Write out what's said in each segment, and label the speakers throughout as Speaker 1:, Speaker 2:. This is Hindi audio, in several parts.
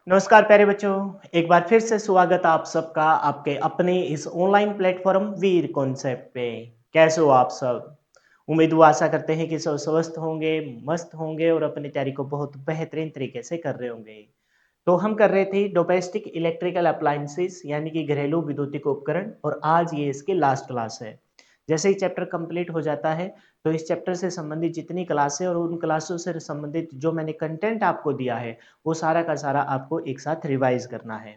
Speaker 1: नमस्कार प्यारे बच्चों, एक बार फिर से स्वागत आप सबका आपके अपने इस ऑनलाइन प्लेटफॉर्म वीर कॉन्सेप्ट पे। कैसे हो आप सब? उम्मीद व आशा करते हैं कि सब स्वस्थ होंगे, मस्त होंगे और अपनी तैयारी को बहुत बेहतरीन तरीके से कर रहे होंगे। तो हम कर रहे थे डोमेस्टिक इलेक्ट्रिकल अप्लायंसेस यानी कि घरेलू विद्युतिक उपकरण और आज ये इसकी लास्ट क्लास है। जैसे ही चैप्टर कंप्लीट हो जाता है तो इस चैप्टर से संबंधित जितनी क्लासें और उन क्लासों से संबंधित जो मैंने कंटेंट आपको दिया है वो सारा का सारा आपको एक साथ रिवाइज करना है।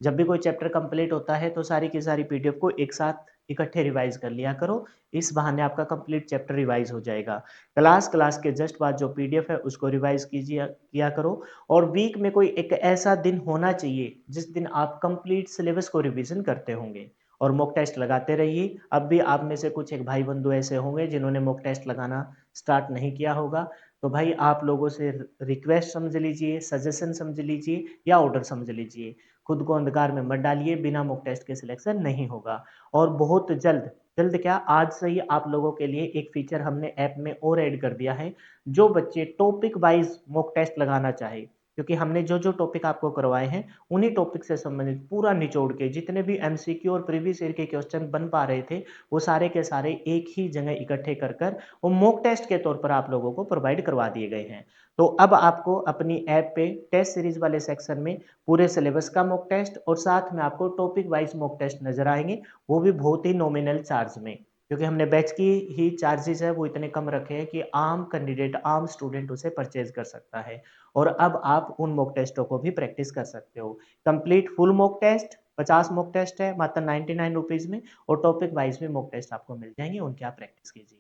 Speaker 1: जब भी कोई चैप्टर कंप्लीट होता है तो सारी की सारी पीडीएफ को एक साथ इकट्ठे रिवाइज कर लिया करो। इस बहाने आपका कंप्लीट चैप्टर रिवाइज हो जाएगा। क्लास क्लास के जस्ट बाद जो पीडीएफ है उसको रिवाइज कीजिए किया करो। और वीक में कोई एक ऐसा दिन होना चाहिए जिस दिन आप कंप्लीट सिलेबस को रिवीजन करते होंगे और मॉक टेस्ट लगाते रहिए। अब भी आप में से कुछ एक भाई बंधु ऐसे होंगे जिन्होंने मॉक टेस्ट लगाना स्टार्ट नहीं किया होगा। तो भाई आप लोगों से रिक्वेस्ट समझ लीजिए, सजेशन समझ लीजिए या ऑर्डर समझ लीजिए। खुद को अंधकार में मत डालिए, बिना मॉक टेस्ट के सिलेक्शन नहीं होगा। और बहुत जल्द जल्द क्या, आज से ही आप लोगों के लिए एक फीचर हमने ऐप में और ऐड कर दिया है। जो बच्चे टॉपिक वाइज मॉक टेस्ट लगाना चाहे, क्योंकि हमने जो जो टॉपिक आपको करवाए हैं उन्हीं टॉपिक से संबंधित पूरा निचोड़ के जितने भी एमसीक्यू और प्रीवियस ईयर के क्वेश्चन बन पा रहे थे वो सारे के सारे एक ही जगह इकट्ठे कर कर वो मॉक टेस्ट के तौर पर आप लोगों को प्रोवाइड करवा दिए गए हैं। तो अब आपको अपनी ऐप पे टेस्ट सीरीज वाले सेक्शन में पूरे सिलेबस का मॉक टेस्ट और साथ में आपको टॉपिक वाइज मॉक टेस्ट नजर आएंगे, वो भी बहुत ही नॉमिनल चार्ज में। क्योंकि हमने बैच की ही चार्जेस है वो इतने कम रखे हैं कि आम कैंडिडेट आम स्टूडेंट उसे परचेज कर सकता है। और अब आप उन मॉक टेस्टों को भी प्रैक्टिस कर सकते हो। Complete full mock test 50 mock test है मात्र 99 रुपीज में, और टॉपिक वाइज भी मॉक टेस्ट आपको मिल जाएंगे, उनकी आप प्रैक्टिस कीजिए।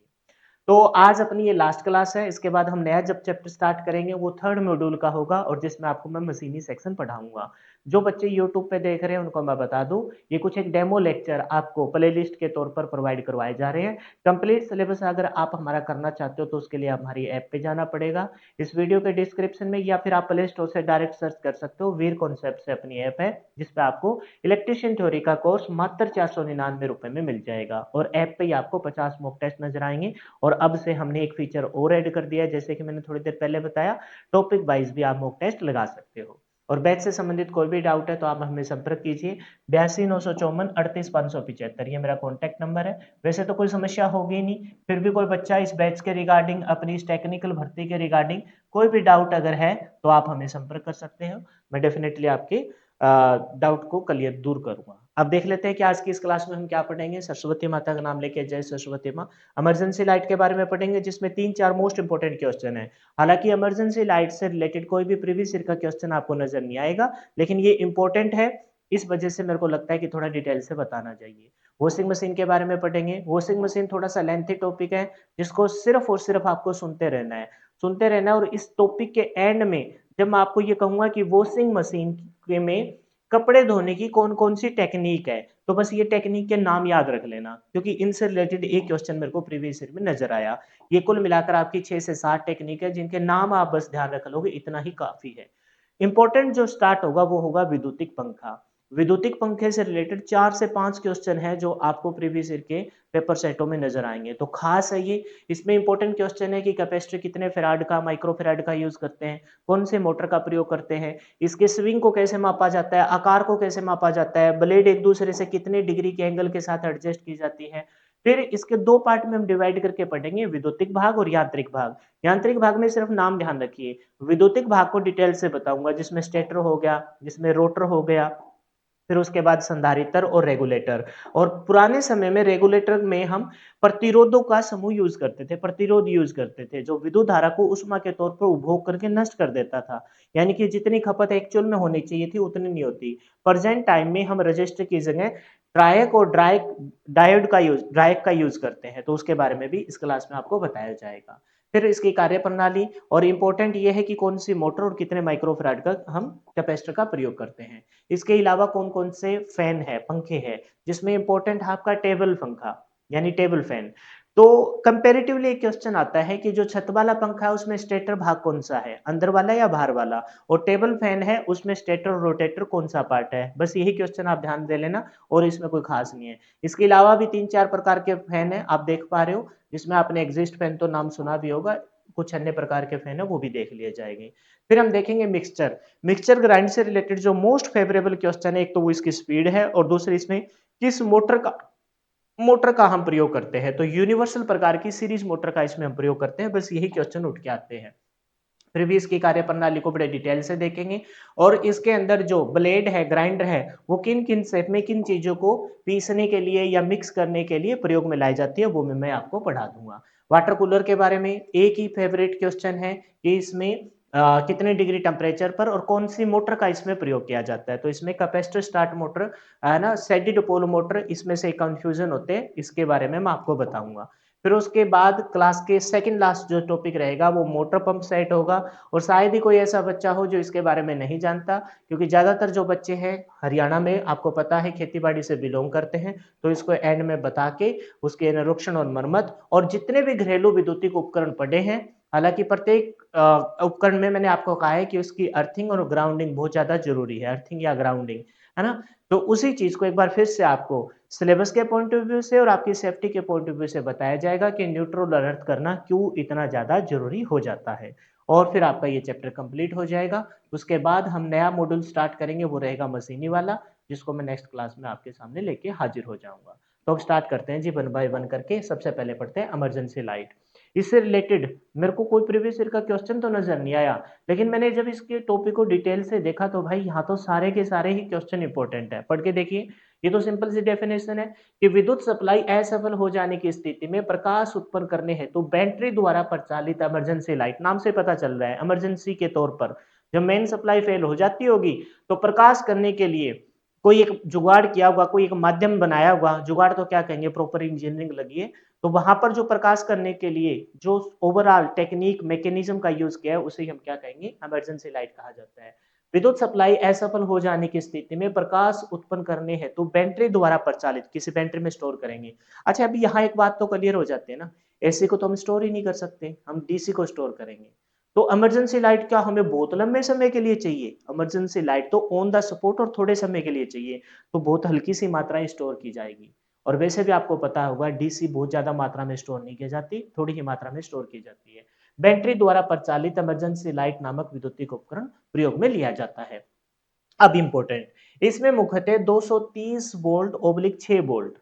Speaker 1: तो आज अपनी ये लास्ट क्लास है। इसके बाद हम नया जब चैप्टर स्टार्ट करेंगे वो थर्ड मॉड्यूल का होगा और जिसमें आपको मैं मशीनी सेक्शन पढ़ाऊंगा। जो बच्चे यूट्यूब पे देख रहे हैं उनको मैं बता दूं, ये कुछ एक डेमो लेक्चर आपको प्लेलिस्ट के तौर पर प्रोवाइड करवाए जा रहे हैं। कंप्लीट सिलेबस अगर आप हमारा करना चाहते हो तो उसके लिए हमारी ऐप पे जाना पड़ेगा। इस वीडियो के डिस्क्रिप्शन में या फिर आप प्ले स्टोर से डायरेक्ट सर्च कर सकते हो, वीर कॉन्सेप्ट से अपनी ऐप है जिसपे आपको इलेक्ट्रिशियन थ्योरी का कोर्स मात्र 499 में मिल जाएगा। और ऐप पे ही आपको 50 मॉक टेस्ट नजर आएंगे। और अब से हमने एक फीचर और ऐड कर दिया है, जैसे कि मैंने थोड़ी देर पहले बताया, टॉपिक वाइज भी आप मॉक टेस्ट लगा सकते हो। और बैच से संबंधित कोई भी डाउट है तो आप हमें संपर्क कीजिए। 82 954 38 575, ये मेरा कॉन्टैक्ट नंबर है। वैसे तो कोई समस्या होगी नहीं, फिर भी कोई बच्चा इस बैच के रिगार्डिंग अपनी इस टेक्निकल भर्ती के रिगार्डिंग कोई भी डाउट अगर है तो आप हमें संपर्क कर सकते हो। मैं डेफिनेटली आपके डाउट को क्लियर दूर करूंगा। अब देख लेते हैं कि आज की इस क्लास में हम क्या पढ़ेंगे। सरस्वती माता का नाम लेके जय सरस्वती माँ। इमरजेंसी लाइट के बारे में पढ़ेंगे जिसमें 3-4 मोस्ट इंपोर्टेंट क्वेश्चन है। हालांकि इमरजेंसी लाइट से रिलेटेड कोई भी प्रीवियस ईयर का क्वेश्चन आपको नजर नहीं आएगा, लेकिन ये इंपॉर्टेंट है, इस वजह से मेरे को लगता है कि थोड़ा डिटेल से बताना चाहिए। वॉशिंग मशीन के बारे में पढ़ेंगे। वॉशिंग मशीन थोड़ा सा लेंथी टॉपिक है जिसको सिर्फ और सिर्फ आपको सुनते रहना है, सुनते रहना है। और इस टॉपिक के एंड में जब मैं आपको ये कहूंगा कि वॉशिंग मशीन में कपड़े धोने की कौन कौन सी टेक्निक है, तो बस ये टेक्निक के नाम याद रख लेना, क्योंकि इनसे रिलेटेड एक क्वेश्चन मेरे को प्रीवियस ईयर में नजर आया। ये कुल मिलाकर आपकी 6 से 7 टेक्निक है जिनके नाम आप बस ध्यान रख लोगे, इतना ही काफी है। इंपॉर्टेंट जो स्टार्ट होगा वो होगा विद्युतिक पंखा। विद्युतिक पंखे से रिलेटेड 4 से 5 क्वेश्चन है जो आपको प्रीवियस ईयर के पेपर सेटों में नजर आएंगे, तो खास है ये। इसमें इंपॉर्टेंट क्वेश्चन है कि कैपेसिटर कितने फैराड का, माइक्रो फैराड का यूज करते हैं, कौन से मोटर का प्रयोग करते हैं, इसके स्विंग को कैसे मापा जाता है, आकार को कैसे मापा जाता है, ब्लेड एक दूसरे से कितने डिग्री के एंगल के साथ एडजस्ट की जाती है। फिर इसके दो पार्ट में हम डिवाइड करके पढ़ेंगे, विद्युतिक भाग और यांत्रिक भाग। यांत्रिक भाग में सिर्फ नाम ध्यान रखिए, विद्युतिक भाग को डिटेल से बताऊंगा जिसमें स्टेटर हो गया, जिसमें रोटर हो गया, फिर उसके बाद संधारित्र और रेगुलेटर। और पुराने समय में रेगुलेटर में हम प्रतिरोधों का समूह यूज करते थे, प्रतिरोध यूज करते थे जो विद्युत धारा को उष्मा के तौर पर उपभोग करके नष्ट कर देता था। यानी कि जितनी खपत एक्चुअल में होनी चाहिए थी उतनी नहीं होती। प्रेजेंट टाइम में हम रजिस्टर की जगह ट्रायक और ड्रायक का यूज करते हैं, तो उसके बारे में भी इस क्लास में आपको बताया जाएगा। फिर इसकी कार्यप्रणाली, और इंपॉर्टेंट ये है कि कौन सी मोटर और कितने माइक्रोफैराड का हम कैपेसिटर का प्रयोग करते हैं। इसके अलावा कौन कौन से फैन है, पंखे है, जिसमें इंपॉर्टेंट है आपका टेबल पंखा यानी टेबल फैन। तो कंपैरेटिवली एक क्वेश्चन आता है कि जो छत वाला पंखा है उसमें स्टेटर भाग कौन सा है, अंदर वाला या बाहर वाला, और टेबल फैन है उसमें स्टेटर और रोटेटर कौन सा पार्ट है। बस यही क्वेश्चन आप ध्यान दे लेना और इसमें कोई खास नहीं है। इसके अलावा भी 3-4 प्रकार के फैन है आप देख पा रहे हो, जिसमें आपने एग्जिस्ट फैन तो नाम सुना भी होगा, कुछ अन्य प्रकार के फैन है वो भी देख लिए जाएंगे। फिर हम देखेंगे मिक्सचर। मिक्सचर ग्राइंड से रिलेटेड जो मोस्ट फेवरेबल क्वेश्चन है, एक तो वो इसकी स्पीड है और दूसरी इसमें किस मोटर का हम प्रयोग करते हैं। तो यूनिवर्सल प्रकार की सीरीज मोटर का इसमें हम प्रयोग करते हैं। बस यही क्वेश्चन उठ के आते हैं। फिर भी इसकी कार्यप्रणाली को बड़े डिटेल से देखेंगे और इसके अंदर जो ब्लेड है, ग्राइंडर है, वो किन किन शेप में किन चीजों को पीसने के लिए या मिक्स करने के लिए प्रयोग में लाई जाती है वो मैं आपको पढ़ा दूंगा। वाटर कूलर के बारे में एक ही फेवरेट क्वेश्चन है कि इसमें कितने डिग्री टेम्परेचर पर और कौन सी मोटर का इसमें प्रयोग किया जाता है। तो इसमें कैपेसिटर स्टार्ट मोटर है ना, सेडेड पोल मोटर, इसमें से कंफ्यूजन होते हैं, इसके बारे में मैं आपको बताऊंगा। फिर उसके बाद क्लास के सेकंड लास्ट जो टॉपिक रहेगा वो मोटर पंप सेट होगा। और शायद ही कोई ऐसा बच्चा हो जो इसके बारे में नहीं जानता, क्योंकि ज्यादातर जो बच्चे हैं हरियाणा में आपको पता है खेती बाड़ी से बिलोंग करते हैं। तो इसको एंड में बता के उसके निरीक्षण और मरम्मत और जितने भी घरेलू विद्युतिक उपकरण पड़े हैं, हालांकि प्रत्येक उपकरण में मैंने आपको कहा है कि उसकी अर्थिंग और ग्राउंडिंग बहुत ज्यादा जरूरी है, अर्थिंग या ग्राउंडिंग, है ना। तो उसी चीज को एक बार फिर से आपको सिलेबस के पॉइंट ऑफ व्यू से और आपकी सेफ्टी के पॉइंट ऑफ व्यू से बताया जाएगा कि न्यूट्रल अलर्ट करना क्यों इतना ज्यादा जरूरी हो जाता है। और फिर आपका ये चैप्टर कंप्लीट हो जाएगा। उसके बाद हम नया मॉड्यूल स्टार्ट करेंगे, वो रहेगा मशीनी वाला, जिसको मैं नेक्स्ट क्लास में आपके सामने लेके हाजिर हो जाऊंगा। तो अब स्टार्ट करते हैं जी, वन बाय वन करके। सबसे पहले पढ़ते हैं इमरजेंसी लाइट। इससे रिलेटेड मेरे को कोई प्रीवियस ईयर का क्वेश्चन तो नजर नहीं आया, लेकिन मैंने जब इसके टॉपिक को डिटेल से देखा तो भाई यहाँ तो सारे के सारे ही क्वेश्चन इंपॉर्टेंट है। पढ़ के देखिए, ये तो सिंपल सी डेफिनेशन है कि विद्युत सप्लाई असफल हो जाने की स्थिति में प्रकाश उत्पन्न करने हेतु बैटरी द्वारा प्रचालित इमरजेंसी लाइट, नाम से पता चल रहा है इमरजेंसी के तौर पर जब मेन सप्लाई फेल हो जाती होगी तो प्रकाश करने के लिए कोई एक जुगाड़ किया होगा, कोई एक माध्यम बनाया होगा, जुगाड़ तो क्या कहेंगे, प्रॉपर इंजीनियरिंग लगी है। तो वहां पर जो प्रकाश करने के लिए जो ओवरऑल टेक्निक मैकेनिज्म का यूज किया है उसे हम क्या कहेंगे, इमरजेंसी लाइट कहा जाता है। विद्युत सप्लाई असफल हो जाने की स्थिति में प्रकाश उत्पन्न करने हेतु तो बैटरी द्वारा प्रचालित, किसी बैटरी में स्टोर करेंगे। अच्छा, अभी यहाँ एक बात तो क्लियर हो जाती है ना, एसी को तो हम स्टोर ही नहीं कर सकते, हम डीसी को स्टोर करेंगे। तो इमरजेंसी लाइट क्या हमें बहुत लंबे समय के लिए चाहिए? इमरजेंसी लाइट तो ऑन द स्पॉट और थोड़े समय के लिए चाहिए, तो बहुत हल्की सी मात्रा स्टोर की जाएगी। और वैसे भी आपको पता होगा डीसी बहुत ज्यादा मात्रा में स्टोर नहीं की जाती, थोड़ी ही मात्रा में स्टोर की जाती है। बैटरी द्वारा प्रचालित इमरजेंसी लाइट नामक विद्युतीय उपकरण प्रयोग में लिया जाता है। अब इंपॉर्टेंट, इसमें मुख्यतः 230 वोल्ट ओब्लिक 6 वोल्ट।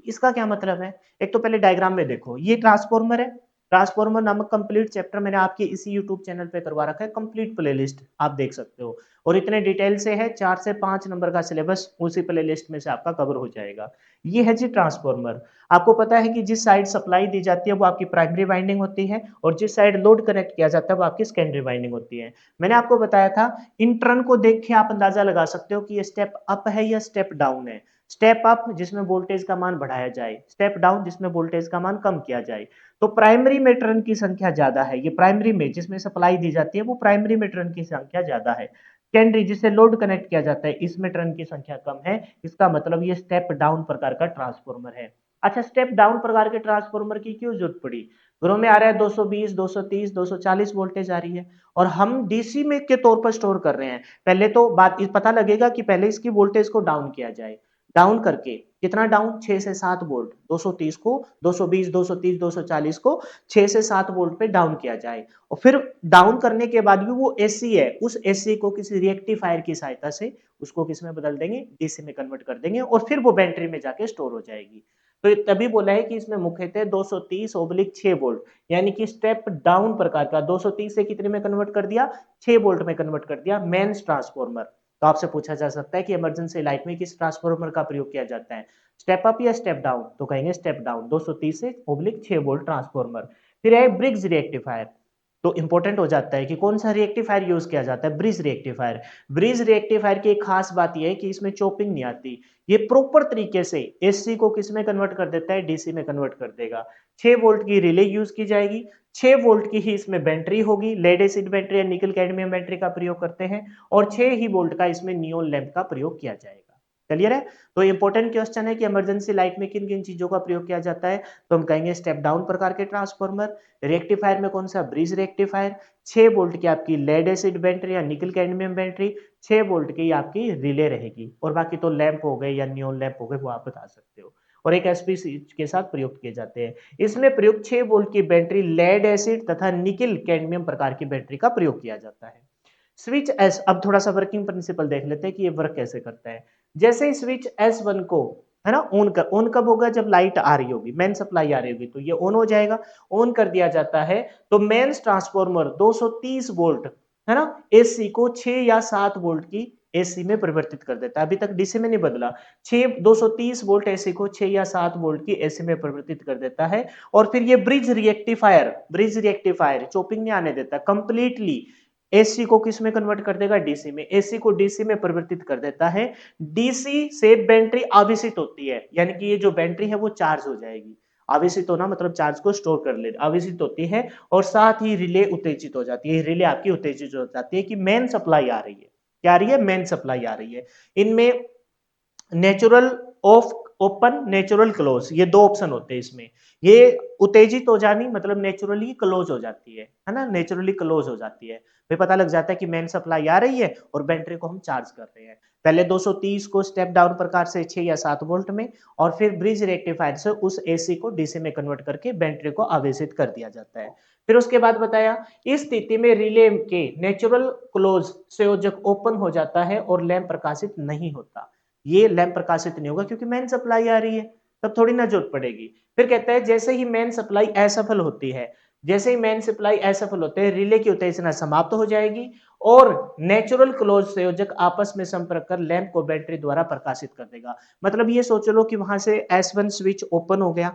Speaker 1: इसका क्या मतलब है? एक तो पहले डायग्राम में देखो, ये ट्रांसफॉर्मर है। ट्रांसफॉर्मर नामक कंप्लीट चैप्टर मैंने आपके इसी यूट्यूब चैनल पे करवा रखा है, कंप्लीट प्लेलिस्ट आप देख सकते हो। और इतने डिटेल से है, 4 से 5 नंबर का सिलेबस उसी प्लेलिस्ट में से आपका कवर हो जाएगा। ये है जी ट्रांसफॉर्मर। आपको पता है कि जिस साइड सप्लाई दी जाती है वो आपकी प्राइमरी वाइंडिंग होती है और जिस साइड लोड कनेक्ट किया जाता है वो आपकी सेकेंडरी वाइंडिंग होती है। मैंने आपको बताया था इन टर्न को देख के आप अंदाजा लगा सकते हो कि ये स्टेप अप है या स्टेप डाउन है। स्टेप अप जिसमें वोल्टेज का मान बढ़ाया जाए, स्टेप डाउन जिसमें वोल्टेज का मान कम किया जाए। तो प्राइमरी में टर्न की संख्या ज्यादा है, ये प्राइमरी में जिसमें सप्लाई दी जाती है वो प्राइमरी में टर्न की संख्या ज्यादा है। सेकेंडरी जिसे लोड कनेक्ट किया जाता है इसमें टर्न की संख्या कम है। इसका मतलब ये स्टेप डाउन प्रकार का ट्रांसफॉर्मर है। अच्छा, स्टेप डाउन प्रकार के ट्रांसफॉर्मर की क्यों जरूरत पड़ी? घरों में आ रहा है 220, 230, 240 वोल्टेज आ रही है और हम डीसी में के तौर पर स्टोर कर रहे हैं। पहले तो बात पता लगेगा कि पहले इसकी वोल्टेज को डाउन किया जाए। डाउन करके कितना डाउन? 6 से 7 वोल्ट। 230 को 220, 230, 240 को 6 से 7 वोल्ट पे डाउन किया जाए। और फिर डाउन करने के बाद भी वो एसी है, उस एसी को किसी रिएक्टिफायर की सहायता से उसको किस में बदल देंगे, डीसी में कन्वर्ट कर देंगे और फिर वो बैटरी में जाके स्टोर हो जाएगी। तो ये तभी बोला है कि इसमें मुख्यतः 230 ओब्लिक 6 वोल्ट, यानी कि स्टेप डाउन प्रकार का। 230 से कितने में कन्वर्ट कर दिया? 6 वोल्ट में कन्वर्ट कर दिया मेंस ट्रांसफॉर्मर। तो आपसे पूछा जा सकता है कि इमरजेंसी लाइट में किस ट्रांसफॉर्मर का प्रयोग किया जाता है, स्टेप अप या स्टेप डाउन? तो कहेंगे स्टेप डाउन, 230 से ओब्लिक 6 वोल्ट ट्रांसफॉर्मर। फिर है ब्रिज रिएक्टिफायर। तो इंपॉर्टेंट हो जाता है कि कौन सा रिएक्टिफायर यूज किया जाता है, ब्रिज रिएक्टिफायर। ब्रिज रिएक्टिफायर की एक खास बात यह है कि इसमें चॉपिंग नहीं आती, ये प्रॉपर तरीके से एसी को किस में कन्वर्ट कर देता है, डीसी में कन्वर्ट कर देगा। 6 वोल्ट की रिले यूज की जाएगी, 6 वोल्ट की ही इसमें बैटरी होगी, लेड एसिड बैटरी या निकल कैडमियम बैटरी का प्रयोग करते हैं और 6 ही वोल्ट का इसमें नियोन लैंप का प्रयोग किया जाएगा। क्लियर है? तो इंपॉर्टेंट क्वेश्चन है कि इमरजेंसी लाइट में किन किन चीजों का प्रयोग किया जाता है। तो हम कहेंगे स्टेप डाउन प्रकार के ट्रांसफॉर्मर, रेक्टिफायर में कौन सा, ब्रिज रेक्टिफायर। 6 वोल्ट की आपकी लेड एसिड बैटरी या निकल कैडमियम बैटरी, 6 वोल्ट की आपकी रिले रहेगी और बाकी तो लैंप हो गए या नियोन लैंप हो गए वो आप बता सकते हो। और एक एसपीसी के साथ प्रयुक्त किए जाते हैं। इसमें प्रयुक्त 6 वोल्ट की बैटरी लेड एसिड तथा निकिल कैडमियम प्रकार की बैटरी का प्रयोग किया जाता है। स्विच एस, अब थोड़ा सा वर्किंग प्रिंसिपल देख लेते हैं कि ये वर्क कैसे करता है। जैसे ही स्विच S1 को है ना ऑन कब होगा, जब लाइट आ रही होगी, मेन सप्लाई आ रही होगी तो ये ऑन हो जाएगा। ऑन कर दिया जाता है तो मेंस ट्रांसफार्मर 230 वोल्ट है ना एसी को 6 या 7 वोल्ट की एसी में परिवर्तित कर देता है। अभी तक डीसी में नहीं बदला। 230 वोल्ट एसी को 6 या 7 वोल्ट की एसी में परिवर्तित कर देता है। और फिर ये ब्रिज रिएक्टिफायर चॉपिंग नहीं आने देता, कंप्लीटली एसी को किस में कन्वर्ट कर देगा, डीसी में। एसी को डीसी में परिवर्तित कर देता है। डीसी से बैटरी आवेशित होती है, यानी कि ये जो बैटरी है वो चार्ज हो जाएगी। आवेशित होना मतलब चार्ज को स्टोर कर ले, आवेशित होती है। और साथ ही रिले उत्तेजित हो जाती है, रिले आपकी उत्तेजित हो जाती है कि मेन सप्लाई आ रही है। क्या आ रही है, मेन सप्लाई आ रही है। इनमें natural of open, natural close, ये दो ऑप्शन होते हैं इसमें। ये उत्तेजित हो जानी मतलब नेचुरली क्लोज हो जाती है ना, नेचुरली क्लोज हो जाती है। फिर पता लग जाता है कि मेन सप्लाई आ रही है और बैटरी को हम चार्ज कर रहे हैं। पहले 230 को स्टेप डाउन प्रकार से 6 या 7 वोल्ट में, और फिर ब्रिज रेक्टिफायर से उस एसी को डीसी में कन्वर्ट करके बैटरी को आवेशित कर दिया जाता है। फिर उसके बाद बताया, इस स्थिति में रिले के नेचुरल क्लोज संयोजक ओपन हो जाता है और लैंप प्रकाशित नहीं होता। ये लैंप प्रकाशित नहीं होगा क्योंकि मेन सप्लाई आ रही है, तब थोड़ी ना जरूरत पड़ेगी। फिर कहता है जैसे ही मेन सप्लाई असफल होती है, जैसे ही मेन सप्लाई असफल होते हैं, रिले की उत्तेजना समाप्त हो जाएगी और नेचुरल क्लोज संयोजक आपस में संपर्क कर लैंप को बैटरी द्वारा प्रकाशित कर देगा। मतलब ये सोच लो कि वहां से S1 स्विच ओपन हो गया,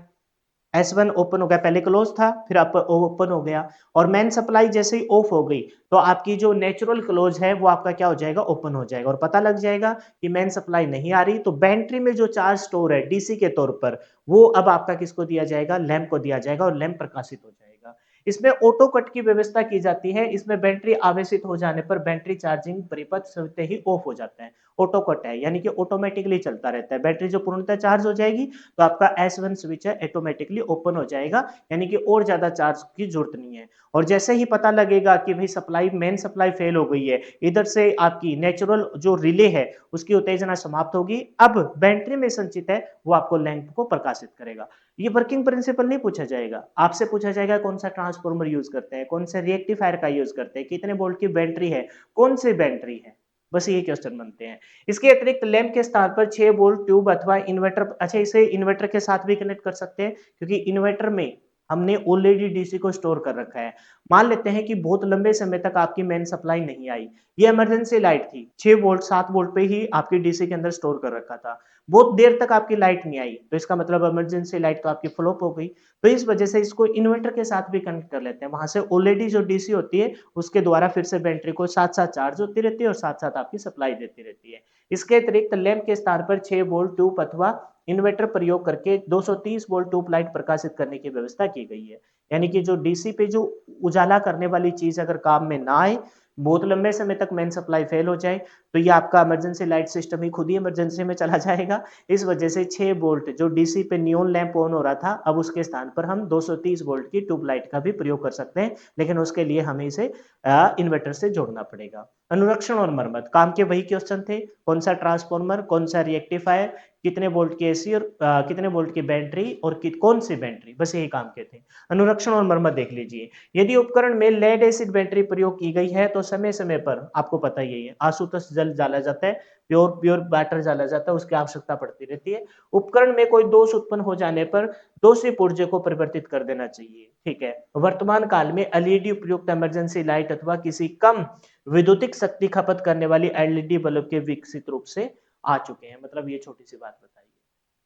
Speaker 1: S1 ओपन हो गया, पहले क्लोज था फिर आप ओपन हो गया, और मेन सप्लाई जैसे ही ऑफ हो गई तो आपकी जो नेचुरल क्लोज है वो आपका क्या हो जाएगा, ओपन हो जाएगा। और पता लग जाएगा कि मेन सप्लाई नहीं आ रही, तो बैटरी में जो चार्ज स्टोर है डीसी के तौर पर, वो अब आपका किसको दिया जाएगा, लैंप को दिया जाएगा, और लैंप प्रकाशित हो जाएगा। इसमें ऑटो कट की व्यवस्था की जाती है। इसमें बैटरी आवेशित हो जाने पर बैटरी चार्जिंग परिपथ स्वतः ही ऑफ हो जाता है। ऑटो कट है यानी कि ऑटोमेटिकली चलता रहता है। बैटरी जो पूर्णतः चार्ज हो जाएगी तो आपका S1 स्विच है ऑटोमेटिकली ओपन हो जाएगा, यानी कि और ज्यादा चार्ज की जरूरत नहीं है। और जैसे ही पता लगेगा कि भाई सप्लाई, मेन सप्लाई फेल हो गई है, इधर से आपकी नेचुरल जो रिले है उसकी उत्तेजना समाप्त होगी, अब बैटरी में संचित है वो आपको लैंप को प्रकाशित करेगा। ये वर्किंग प्रिंसिपल नहीं पूछा जाएगा, आपसे पूछा जाएगा कौन सा ट्रांसफॉर्मर यूज करते हैं, कौन सा रिएक्टिफायर का यूज करते हैं, कितने वोल्ट की बैटरी है, कौन सी बैटरी है, बस ये क्वेश्चन बनते हैं। इसके अतिरिक्त लैंप के स्थान पर 6 वोल्ट ट्यूब अथवा इन्वर्टर, अच्छा इसे इन्वर्टर के साथ भी कनेक्ट कर सकते हैं क्योंकि इन्वर्टर में हमने ऑलरेडी डीसी को स्टोर कर रखा है। मान लेते हैं कि बहुत लंबे समय तक आपकी मेन सप्लाई नहीं आई, ये इमरजेंसी लाइट थी, 6 वोल्ट 7 वोल्ट पे ही आपकी डीसी के अंदर स्टोर कर रखा था, बहुत देर तक आपकी लाइट नहीं आई, तो इसका मतलब इमरजेंसी लाइट तो आपकी फ्लॉप हो गई। तो इस वजह से इसको इन्वर्टर के साथ भी कनेक्ट कर लेते हैं, वहां से ऑलरेडी जो डीसी होती है उसके द्वारा फिर से बैटरी को साथ साथ चार्ज होती रहती है और साथ साथ आपकी सप्लाई देती रहती है। इसके अतिरिक्त लैंप के स्थान पर 6 वोल्ट ट्यूब अथवा इन्वर्टर प्रयोग करके 230 वोल्ट ट्यूब लाइट प्रकाशित करने की व्यवस्था की गई है। यानी कि जो डीसी पे जो उजाला करने वाली चीज अगर काम में ना आए, बहुत लंबे समय तक मेन सप्लाई फेल हो जाए, तो ये आपका इमरजेंसी लाइट सिस्टम ही खुद ही इमरजेंसी में चला जाएगा। इस वजह से 6 वोल्ट जो डीसी पे नियॉन लैंप ऑन हो रहा था, अब उसके स्थान पर हम 230 वोल्ट की ट्यूब लाइट का भी प्रयोग कर सकते हैं, लेकिन उसके लिए हमें इसे इन्वर्टर से जोड़ना पड़ेगा। अनुरक्षण और मरम्मत काम के वही क्वेश्चन थे, कौन सा ट्रांसफार्मर, कौन सा रिएक्टिफायर, कितने वोल्ट की एसी और कितने वोल्ट की बैटरी और कौन सी बैटरी, बस यही काम के थे। अनुरक्षण और मरम्मत देख लीजिए। यदि उपकरण में लेड एसिड बैटरी प्रयोग की गई है तो समय समय पर, आपको पता ही है, आशुतोष जल डाला जाता है, प्योर प्योर वाटर डाला जाता है, उसकी आवश्यकता पड़ती रहती है। उपकरण में कोई दोष उत्पन्न हो जाने पर दोषी पुर्जे को परिवर्तित कर देना चाहिए। ठीक है, वर्तमान काल में एलईडी उपयुक्त इमरजेंसी लाइट अथवा किसी कम विद्युतिक शक्ति खपत करने वाली एलईडी बल्ब के विकसित रूप से आ चुके हैं। मतलब ये छोटी सी बात बताई है।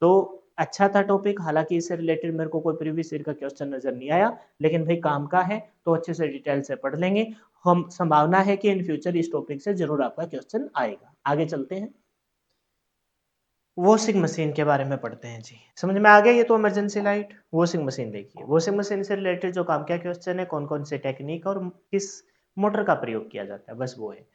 Speaker 1: तो अच्छा था टॉपिक, हालांकि इससे रिलेटेड मेरे को कोई प्रीवियस ईयर का क्वेश्चन नजर नहीं आया, लेकिन भाई काम का है तो अच्छे से डिटेल से पढ़ लेंगे। हम संभावना है कि इन फ्यूचर इस टॉपिक से जरूर आपका क्वेश्चन आएगा। आगे चलते हैं, वॉशिंग मशीन के बारे में पढ़ते हैं जी। समझ में आ गया, ये तो इमरजेंसी लाइट। वॉशिंग मशीन देखिए, वॉशिंग मशीन से रिलेटेड जो काम क्या क्वेश्चन है, कौन कौन से टेक्निक और किस मोटर का प्रयोग किया जाता है, बस वो है।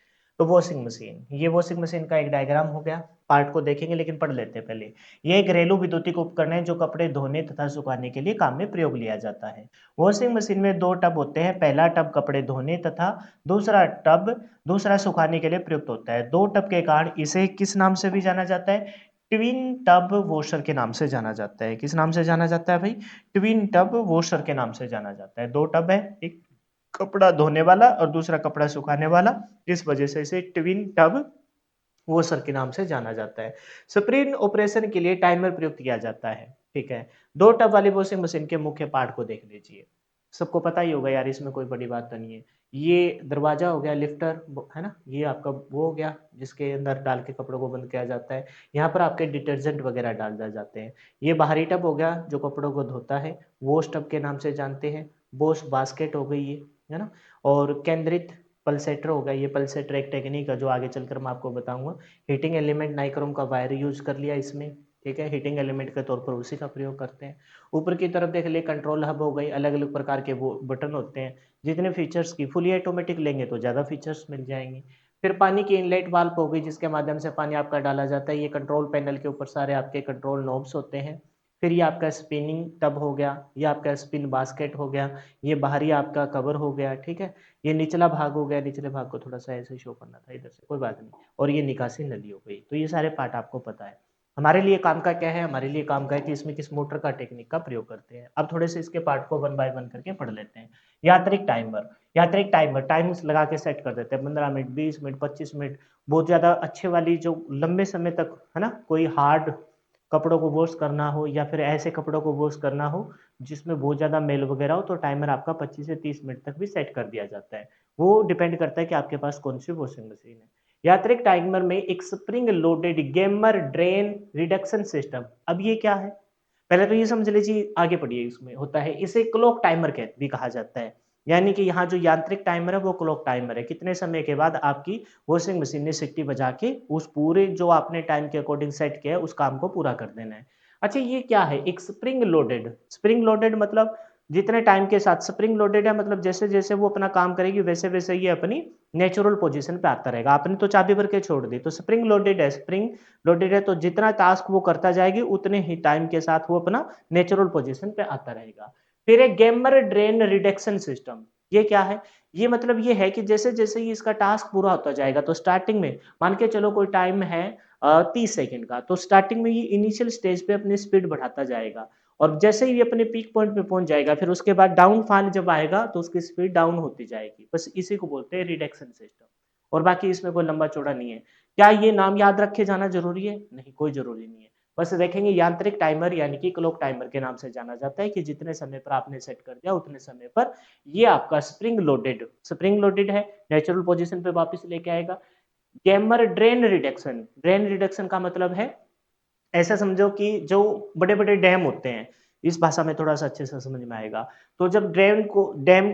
Speaker 1: तो वॉशिंग मशीन, ये वॉशिंग मशीन का एक डायग्राम हो गया, पार्ट को देखेंगे लेकिन पढ़ लेते हैं पहले। ये एक घरेलू विद्युतिक उपकरण है जो कपड़े धोने तथा सुखाने के लिए काम में प्रयोग लिया जाता है। वॉशिंग मशीन में दो टब होते हैं, पहला टब कपड़े धोने तथा दूसरा सुखाने के लिए प्रयुक्त होता है। दो टब के कारण इसे किस नाम से भी जाना जाता है, ट्विन टब वॉशर के नाम से जाना जाता है। किस नाम से जाना जाता है भाई? ट्विन टब वॉशर के नाम से जाना जाता है। 2 टब है, एक कपड़ा धोने वाला और दूसरा कपड़ा सुखाने वाला, इस वजह से इसे ट्विन टब वॉशर के नाम से जाना जाता है। स्प्रिंग ऑपरेशन के लिए टाइमर प्रयुक्त किया जाता है, ठीक है। 2 टब वाली वॉशिंग मशीन के मुख्य पार्ट को देख लीजिए। सबको पता ही होगा यार, इसमें कोई बड़ी बात तो नहीं है। ये दरवाजा हो गया, लिफ्टर है ना, ये आपका वो हो गया जिसके अंदर डाल के कपड़ों को बंद किया जाता है। यहाँ पर आपके डिटर्जेंट वगैरह डाल दिए जाते हैं। ये बाहरी टब हो गया जो कपड़ों को धोता है, वॉश टब के नाम से जानते हैं। वॉश बास्केट हो गई ये, है ना। और केंद्रित पल्सेटर हो गया, ये पल्सेटर एक टेक्निक है जो आगे चलकर मैं आपको बताऊंगा। हीटिंग एलिमेंट नाइक्रोम का वायर यूज कर लिया इसमें, ठीक है। हीटिंग एलिमेंट के तौर पर उसी का प्रयोग करते हैं। ऊपर की तरफ देख लिए कंट्रोल हब हो गई, अलग अलग प्रकार के वो बटन होते हैं। जितने फीचर्स की फुली ऑटोमेटिक लेंगे तो ज़्यादा फीचर्स मिल जाएंगे। फिर पानी की इनलेट वाल्व हो गई जिसके माध्यम से पानी आपका डाला जाता है। ये कंट्रोल पैनल के ऊपर सारे आपके कंट्रोल नॉब्स होते हैं। फिर ये आपका स्पिनिंग टब हो गया, ये आपका स्पिन बास्केट हो गया, ये बाहरी आपका कवर हो गया, ठीक है। ये निचला भाग हो गया, निचले भाग को थोड़ा सा ऐसे शो करना था इधर से, कोई बात नहीं। और ये निकासी नली हो गई। तो ये सारे पार्ट आपको पता है। हमारे लिए काम का क्या है? हमारे लिए काम का है कि इसमें किस मोटर का टेक्निक का प्रयोग करते हैं। अब थोड़े से इसके पार्ट को वन बाय वन करके पढ़ लेते हैं। यांत्रिक टाइमर, यांत्रिक टाइमर टाइम्स लगा के सेट कर देते हैं, 15 मिनट, 20 मिनट, 25 मिनट। बहुत ज्यादा अच्छे वाली जो लंबे समय तक, है ना, कोई हार्ड कपड़ों को वॉश करना हो या फिर ऐसे कपड़ों को वॉश करना हो जिसमें बहुत ज्यादा मेल वगैरह हो, तो टाइमर आपका 25 से 30 मिनट तक भी सेट कर दिया जाता है। वो डिपेंड करता है कि आपके पास कौन सी वॉशिंग मशीन है। यांत्रिक टाइमर में एक spring loaded gamer drain reduction system. अब ये क्या है? पहले तो ये समझ लीजिए, आगे पढ़िए। इसमें होता है, इसे क्लॉक टाइमर कह भी कहा जाता है। यानी कि यहाँ जो यांत्रिक टाइमर है वो क्लॉक टाइमर है। कितने समय के बाद आपकी वॉशिंग मशीन ने सिट्टी बजा के उस पूरे जो आपने टाइम के अकॉर्डिंग सेट किया है उस काम को पूरा कर देना है। अच्छा, ये क्या है? एक स्प्रिंग लोडेड। स्प्रिंग लोडेड मतलब जितने टाइम के साथ स्प्रिंग लोडेड है, मतलब जैसे जैसे वो अपना काम करेगी वैसे वैसे ये अपनी नेचुरल पोजीशन पे आता रहेगा। आपने तो चाबी भर के छोड़ दी, तो स्प्रिंग लोडेड है। स्प्रिंग लोडेड है तो जितना टास्क वो करता जाएगी उतने ही टाइम के साथ वो अपना नेचुरल पोजीशन पे आता रहेगा। फिर एक गेमर ड्रेन रिडक्शन सिस्टम। ये क्या है? ये मतलब ये है कि जैसे जैसे ही इसका टास्क पूरा होता जाएगा, तो स्टार्टिंग में मान के चलो कोई टाइम है 30 सेकंड का, तो स्टार्टिंग में ये इनिशियल स्टेज पे अपनी स्पीड बढ़ाता जाएगा। और जैसे ही ये अपने पीक पॉइंट पे पहुंच जाएगा, फिर उसके बाद डाउनफॉल जब आएगा तो उसकी स्पीड डाउन होती जाएगी। बस इसी को बोलते हैं रिडक्शन सिस्टम। और बाकी इसमें कोई लंबा चौड़ा नहीं है। क्या ये नाम याद रखे जाना जरूरी है? नहीं, कोई जरूरी नहीं है। बस देखेंगे यांत्रिक टाइमर यानी कि क्लॉक टाइमर के नाम से जाना जाता है कि जितने समय पर आपने सेट कर दिया उतने समय पर ये आपका स्प्रिंग लोडेड है, नेचुरल पोजीशन पे वापस लेके आएगा। Gamer drain reduction. Drain reduction का मतलब है, ऐसा समझो कि जो बड़े बड़े डैम होते हैं, इस भाषा में थोड़ा सा अच्छे से समझ में आएगा। तो जब डैम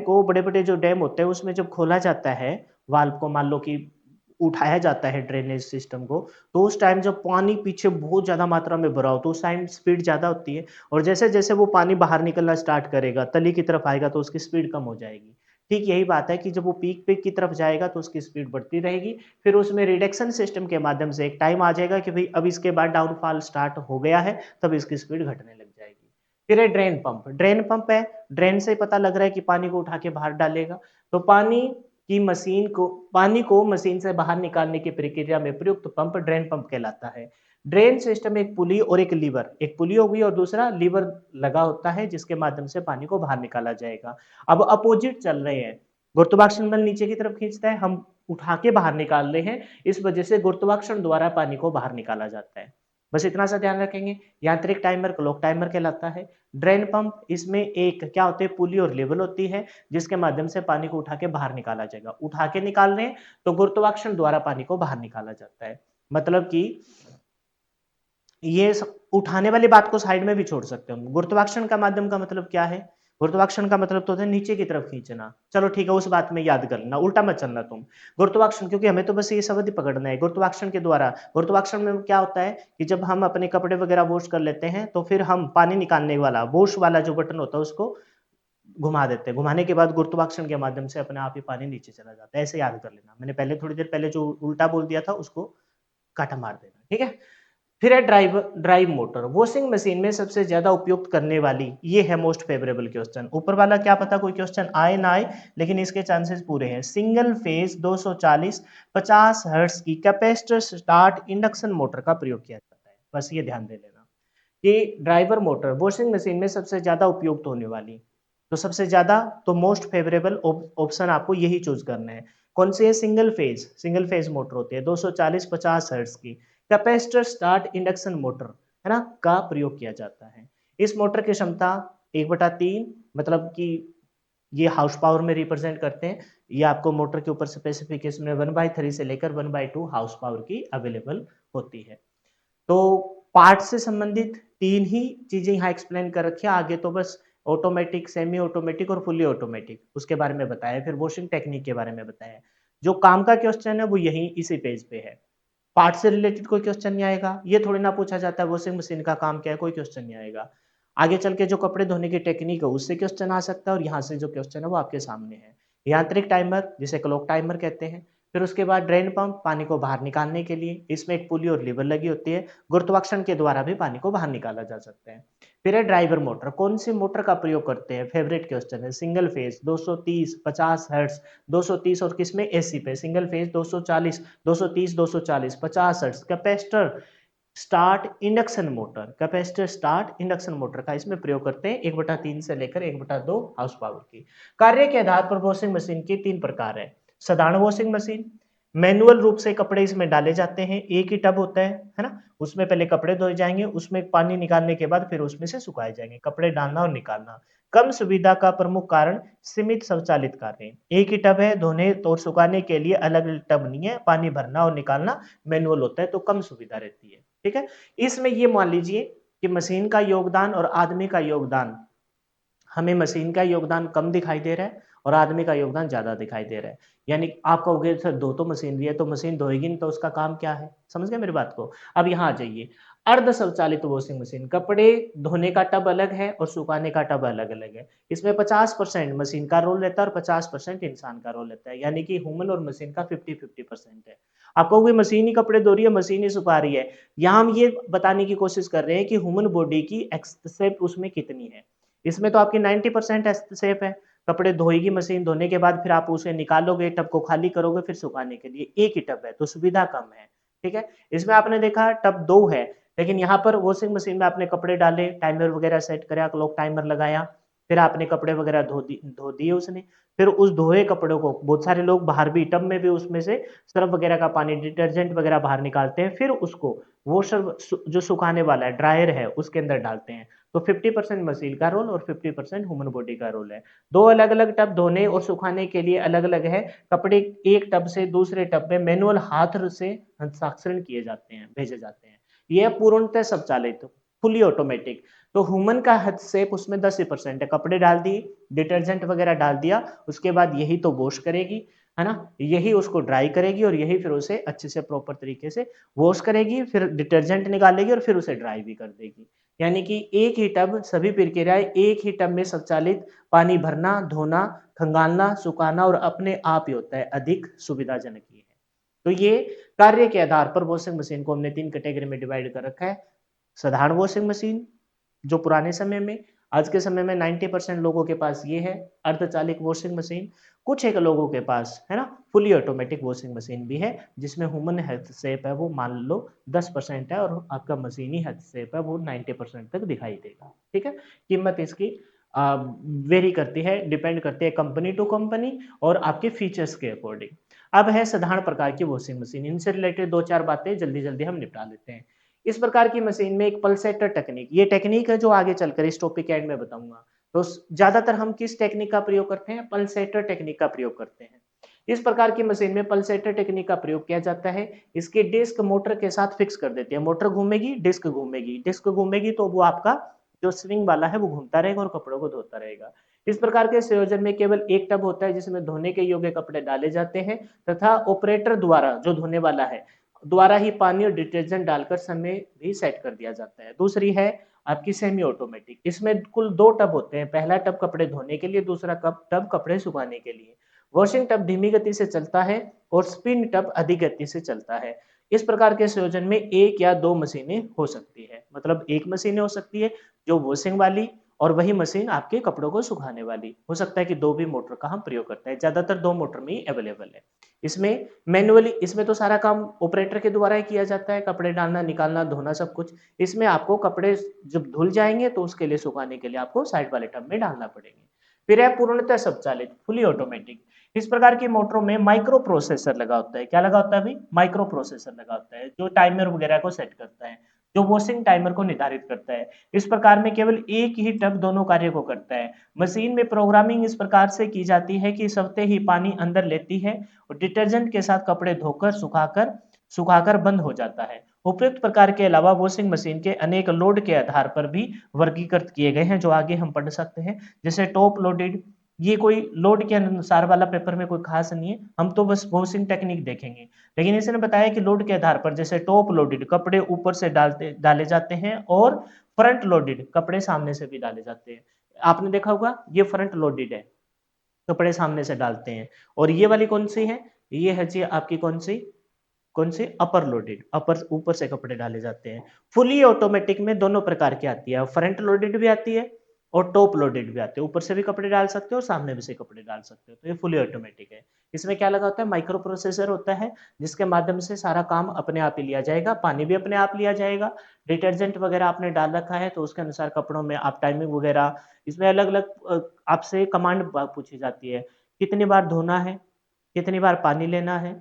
Speaker 1: को बड़े बड़े जो डैम होते हैं उसमें जब खोला जाता है वाल्व को, मान लो कि उठाया जाता है ड्रेनेज सिस्टम को, तो उस टाइम जब पानी पीछे बहुत ज्यादा मात्रा में भरा हो तो उस टाइम स्पीड ज्यादा होती है। और जैसे जैसे वो पानी बाहर निकलना स्टार्ट करेगा, तली की तरफ आएगा, तो उसकी स्पीड कम हो जाएगी। ठीक यही बात है कि जब वो पीक पीक की तरफ जाएगा तो उसकी स्पीड बढ़ती रहेगी। फिर उसमें रिडक्शन सिस्टम के माध्यम से एक टाइम आ जाएगा कि भाई अब इसके बाद डाउनफॉल स्टार्ट हो गया है, तब इसकी स्पीड घटने लग जाएगी। फिर है ड्रेन पंप। ड्रेन पंप है, ड्रेन से पता लग रहा है कि पानी को उठा के बाहर डालेगा। तो पानी को मशीन से बाहर निकालने की प्रक्रिया में प्रयुक्त पंप ड्रेन पंप कहलाता है। ड्रेन सिस्टम एक पुली और एक लीवर, एक पुली होगी और दूसरा लीवर लगा होता है जिसके माध्यम से पानी को बाहर निकाला जाएगा। अब अपोजिट चल रहे हैं, गुरुत्वाकर्षण बल नीचे की तरफ खींचता है, हम उठा के बाहर निकाल रहे हैं, इस वजह से गुरुत्वाकर्षण द्वारा पानी को बाहर निकाला जाता है। बस इतना सा ध्यान रखेंगे। यांत्रिक टाइमर क्लॉक टाइमर कहलाता है। ड्रेन पंप, इसमें एक क्या होते हैं, पुली और लेवल होती है जिसके माध्यम से पानी को उठा के बाहर निकाला जाएगा। उठा के निकाल रहे हैं तो गुरुत्वाकर्षण द्वारा पानी को बाहर निकाला जाता है। मतलब कि उठाने वाली बात को साइड में भी छोड़ सकते हो। गुरुत्वाकर्षण का माध्यम का मतलब क्या है? गुरुत्वाकर्षण का मतलब तो होता है नीचे की तरफ खींचना। चलो ठीक है, उस बात में याद कर लेना, उल्टा मत चलना तुम। गुरुत्वाकर्षण, क्योंकि हमें तो बस ये शब्द ही पकड़ना है। गुरुत्वाकर्षण के द्वारा, गुरुत्वाकर्षण में क्या होता है कि जब हम अपने कपड़े वगैरह वॉश कर लेते हैं तो फिर हम पानी निकालने वाला वॉश वाला जो बटन होता है उसको घुमा देते हैं। घुमाने के बाद गुरुत्वाकर्षण के माध्यम से अपने आप ही पानी नीचे चला जाता है। ऐसे याद कर लेना। मैंने पहले थोड़ी देर पहले जो उल्टा बोल दिया था उसको काटा मार देना, ठीक है। फिर है ड्राइव मोटर। वॉशिंग मशीन में सबसे ज्यादा उपयुक्त करने वाली, ये है मोस्ट फेवरेबल क्वेश्चन। ऊपर वाला क्या पता कोई क्वेश्चन आए ना आए, लेकिन इसके चांसेस पूरे हैं। सिंगल फेज 240 50 हर्ट्ज की कैपेसिटर स्टार्ट इंडक्शन मोटर का प्रयोग किया जाता है। बस ये ध्यान दे लेना कि ड्राइवर मोटर वॉशिंग मशीन में सबसे ज़्यादा उपयुक्त होने वाली, तो सबसे ज़्यादा तो मोस्ट फेवरेबल ऑप्शन आपको यही चूज़ करना है। कौन सी है? सिंगल फेज मोटर होती है 240-50 हर्ट्ज़ की। कैपेसिटर स्टार्ट इंडक्शन मोटर, है ना? का प्रयोग किया जाता है। इस मोटर की क्षमता 1/3 मतलब कि ये हाउस पावर में रिप्रेजेंट करते हैं। ये आपको मोटर के ऊपर स्पेसिफिकेशन में 1/3 से लेकर 1/2 हाउस पावर की अवेलेबल होती है। तो पार्ट से संबंधित 3 ही चीज़ें यहाँ एक्सप्लेन कर रखी है, आगे तो बस ऑटोमैटिक, सेमी ऑटोमैटिक और फुली ऑटोमैटिक उसके बारे में बताया, फिर वॉशिंग टेक्निक के बारे में बताया। जो काम का क्वेश्चन है वो यहीं इसी पेज पे है। पार्ट से रिलेटेड कोई क्वेश्चन नहीं आएगा, ये थोड़ी ना पूछा जाता है वॉशिंग मशीन का काम क्या है, कोई क्वेश्चन नहीं आएगा। आगे चल के जो कपड़े धोने की टेक्निक है उससे क्वेश्चन आ सकता है और यहाँ से जो क्वेश्चन है वो आपके सामने है। यांत्रिक टाइमर जिसे क्लॉक टाइमर कहते हैं, फिर उसके बाद ड्रेन पंप पानी को बाहर निकालने के लिए, इसमें एक पुली और लीवर लगी होती है, गुरुत्वाकर्षण के द्वारा भी पानी को बाहर निकाला जा सकता है। फिर है ड्राइवर मोटर, कौन सी मोटर का प्रयोग करते हैं? फेवरेट क्वेश्चन है, सिंगल फेज 230 50 हर्ट्ज, 230 और किसमें? एसी पे, single phase 240 230 240 50 hertz. Capacitor start induction motor का इसमें प्रयोग करते हैं 1/3 से लेकर 1/2 हाउस पावर की। कार्य के आधार पर वॉशिंग मशीन के 3 प्रकार है। साधारण वॉशिंग मशीन, मैनुअल रूप से कपड़े इसमें डाले जाते हैं, एक ही टब होता है ना? उसमें पहले कपड़े धोए जाएंगे, उसमें पानी निकालने के बाद फिर उसमें से सुखाए जाएंगे, कपड़े डालना और निकालना। कम सुविधा का प्रमुख कारण सीमित स्वचालित कार्य, एक ही टब है, धोने और सुखाने के लिए अलग अलग टब नहीं है, पानी भरना और निकालना मैनुअल होता है तो कम सुविधा रहती है। ठीक है? इसमें ये मान लीजिए कि मशीन का योगदान और आदमी का योगदान, हमें मशीन का योगदान कम दिखाई दे रहा है और आदमी का योगदान ज़्यादा दिखाई दे रहा है। यानी आप कहोगे सर धो तो मशीनरी है, तो मशीन धोएगी नहीं तो उसका काम क्या है? समझ गए मेरी बात को? अब यहाँ आ जाइए, अर्ध स्वचालित वॉशिंग मशीन, कपड़े धोने का टब अलग है और सुखाने का टब अलग-अलग है। इसमें 50% मशीन का रोल रहता है और 50% इंसान का रोल रहता है, यानी कि ह्यूमन और मशीन का 50-50% है। आप कहोगे मशीन ही कपड़े धो रही है, मशीन ही सुखा रही है। यहाँ हम ये बताने की कोशिश कर रहे हैं कि ह्यूमन बॉडी की एक्सेप उसमें कितनी है। इसमें तो आपकी 90% सेफ है। कपड़े धोएगी मशीन, धोने के बाद फिर आप उसे निकालोगे, टब को खाली करोगे फिर सुखाने के लिए, एक ही टब है तो सुविधा कम है। ठीक है? इसमें आपने देखा टब 2 है, लेकिन यहाँ पर वॉशिंग मशीन में आपने कपड़े डाले, टाइमर वगैरह सेट करा, क्लॉक टाइमर लगाया, फिर आपने कपड़े वगैरह धो दिए उसने। फिर उस धोए कपड़ों को बहुत सारे लोग बाहर भी टब में भी उसमें से सर्फ वगैरह का पानी, डिटर्जेंट वगैरह बाहर निकालते हैं, फिर उसको वॉशर जो सुखाने वाला है, ड्रायर है, उसके अंदर डालते हैं। तो 50% मशीन का रोल और 50% ह्यूमन बॉडी का रोल है। 2 अलग-अलग टब धोने और सुखाने के लिए अलग-अलग है। कपड़े एक टब से दूसरे टब में मैनुअल हाथ से हस्ताक्षरण किए जाते हैं, भेजे जाते हैं। ये है पूर्णतः स्वचालित, फुली ऑटोमेटिक। तो ह्यूमन का हस्तक्षेप उसमें 10 ही परसेंट है। कपड़े डाल दिए, डिटर्जेंट वगैरह डाल दिया, उसके बाद यही तो वॉश करेगी, है ना? यही उसको ड्राई करेगी और यही फिर उसे अच्छे से प्रॉपर तरीके से वॉश करेगी, फिर डिटर्जेंट निकालेगी और फिर उसे ड्राई भी कर देगी। यानी कि एक ही टब सभी प्रक्रियाएं एक ही टब में संचालित, पानी भरना, धोना, खंगालना, सुखाना और अपने आप ही होता है, अधिक सुविधाजनक ये है। तो ये कार्य के आधार पर वॉशिंग मशीन को हमने 3 कैटेगरी में डिवाइड कर रखा है। साधारण वॉशिंग मशीन जो पुराने समय में, आज के समय में 90% लोगों के पास ये है, अर्धचालित वॉशिंग मशीन। कुछ एक लोगों के पास, है ना, फुली ऑटोमेटिक वॉशिंग मशीन भी है, जिसमें ह्यूमन हस्तक्षेप है वो मान लो 10% है और आपका मशीनी हस्तक्षेप है वो 90% तक दिखाई देगा। ठीक है? कीमत इसकी वेरी करती है, डिपेंड करती है कंपनी टू कंपनी और आपके फीचर्स के अकॉर्डिंग। अब है साधारण प्रकार की वॉशिंग मशीन, इनसे रिलेटेड 2-4 बातें जल्दी-जल्दी हम निपटा लेते हैं। इस प्रकार की मशीन में एक पल्सेटर टेक्निक, ये टेक्निक है जो आगे चलकर इस टॉपिक के एंड में बताऊंगा। तो ज्यादातर हम किस टेक्निक का प्रयोग करते हैं? पल्सेटर टेक्निक का प्रयोग करते हैं। इस प्रकार की मशीन में पल्सेटर टेक्निक का प्रयोग किया जाता है। इसकी डिस्क मोटर के साथ फिक्स कर देते हैं, मोटर घूमेगी, डिस्क घूमेगी तो वो आपका जो स्विंग वाला है वो घूमता रहेगा और कपड़ों को धोता रहेगा। इस प्रकार के संयोजन में केवल एक टब होता है जिसमें धोने के योग्य कपड़े डाले जाते हैं तथा ऑपरेटर द्वारा, जो धोने वाला है, द्वारा ही पानी और डिटर्जेंट डालकर समय भी सेट कर दिया जाता है। दूसरी है आपकी सेमी ऑटोमेटिक, इसमें कुल 2 टब होते हैं, पहला टब कपड़े धोने के लिए, दूसरा टब कपड़े सुखाने के लिए। वॉशिंग टब धीमी गति से चलता है और स्पिन टब अधिक गति से चलता है। इस प्रकार के संयोजन में 1 या 2 मशीनें हो सकती है, मतलब एक मशीनें हो सकती है जो वॉशिंग वाली और वही मशीन आपके कपड़ों को सुखाने वाली। हो सकता है कि 2 भी मोटर का हम प्रयोग करते हैं, ज़्यादातर 2 मोटर में ही अवेलेबल है। इसमें मैनुअली इसमें तो सारा काम ऑपरेटर के द्वारा ही किया जाता है, कपड़े डालना, निकालना, धोना सब कुछ। इसमें आपको कपड़े जब धुल जाएँगे तो उसके लिए सुखाने के लिए आपको साइड वाले टब में डालना पड़ेंगे। फिर है पूर्णतः स्वचालित, फुली ऑटोमेटिक। इस प्रकार की मोटरों में माइक्रो प्रोसेसर लगा होता है। क्या लगा होता है भाई? माइक्रो प्रोसेसर लगा होता है, जो टाइमर वगैरह को सेट करता है, जो वॉशिंग टाइमर को निर्धारित करता है। इस प्रकार में केवल एक ही टब दोनों कार्य को करता है। मशीन में प्रोग्रामिंग इस प्रकार से की जाती है कि स्वतः ही पानी अंदर लेती है और डिटर्जेंट के साथ कपड़े धोकर सुखाकर बंद हो जाता है। उपयुक्त प्रकार के अलावा वॉशिंग मशीन के अनेक लोड के आधार पर भी वर्गीकृत किए गए हैं, जो आगे हम पढ़ सकते हैं। जैसे टॉप लोडेड, ये कोई लोड के अनुसार वाला पेपर में कोई खास नहीं है, हम तो बस वॉशिंग टेक्निक देखेंगे। लेकिन इसने बताया कि लोड के आधार पर जैसे टॉप लोडेड कपड़े ऊपर से डाले जाते हैं और फ्रंट लोडेड कपड़े सामने से भी डाले जाते हैं। आपने देखा होगा ये फ्रंट लोडेड है, कपड़े सामने से डालते हैं। और ये वाली कौन सी है? ये है जी आपकी कौन सी अपर लोडेड, अपर ऊपर से कपड़े डाले जाते हैं। फुली ऑटोमेटिक में दोनों प्रकार की आती है, फ्रंट लोडेड भी आती है और टॉप लोडेड भी आती है। ऊपर से भी कपड़े डाल सकते हो और सामने भी से कपड़े डाल सकते हो, तो ये फुली ऑटोमेटिक है। इसमें क्या लगा होता है? माइक्रो प्रोसेसर होता है, जिसके माध्यम से सारा काम अपने आप ही लिया जाएगा, पानी भी अपने आप लिया जाएगा। डिटर्जेंट वगैरह आपने डाल रखा है तो उसके अनुसार कपड़ों में आप टाइमिंग वगैरह, इसमें अलग अलग आपसे कमांड पूछी जाती है, कितनी बार धोना है, कितनी बार पानी लेना है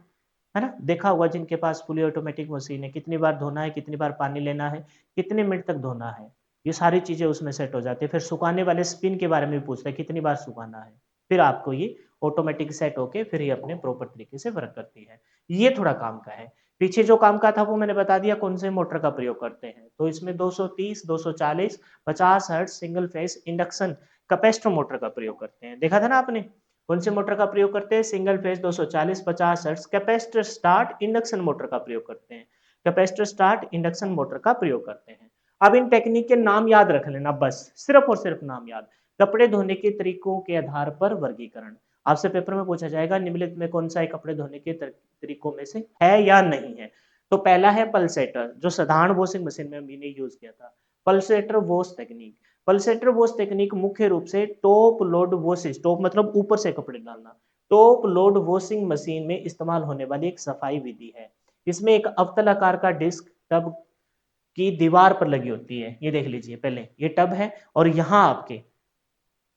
Speaker 1: ना? देखा होगा जिनके पास फुली ऑटोमेटिक मशीन है, कितनी बार धोना है, कितनी बार पानी लेना है, कितने मिनट तक धोना है, ये सारी चीजें उसमें सेट हो जाती है। फिर सुखाने वाले स्पिन के बारे में भी पूछता है, कितनी बार सुखाना है, फिर आपको ये ऑटोमेटिक सेट होके फिर ये अपने प्रॉपर तरीके से वर्क करती है। ये थोड़ा काम का है। पीछे जो काम का था वो मैंने बता दिया कौन से मोटर का प्रयोग करते हैं। तो इसमें 230, 240, 50 hertz single phase induction capacitor motor का प्रयोग करते हैं। देखा था ना आपने? कौन से मोटर का प्रयोग करते हैं? Single phase 240, 50 hertz capacitor start induction motor का प्रयोग करते हैं। कैपेसिटर स्टार्ट इंडक्शन मोटर का प्रयोग करते हैं। अब इन टेक्निक के नाम याद रख लेना, बस सिर्फ और सिर्फ नाम याद। कपड़े धोने के तरीकों के आधार पर वर्गीकरण। आपसे पेपर में पूछा जाएगा निम्नलिखित में कौन सा है कपड़े धोने के तरीकों में से है या नहीं है। तो पहला है पल्सेटर, जो साधारण वॉशिंग मशीन में मैंने यूज किया था। Pulsator wash technique. Pulsator wash technique मुख्य रूप से टॉप लोड वॉशेज, टॉप मतलब ऊपर से कपड़े डालना, टॉप लोड वॉशिंग मशीन में इस्तेमाल होने वाली एक सफाई विधि है। इसमें एक अवतल आकार का डिस्क टब की दीवार पर लगी होती है। ये देख लीजिए, पहले ये टब है और यहाँ आपके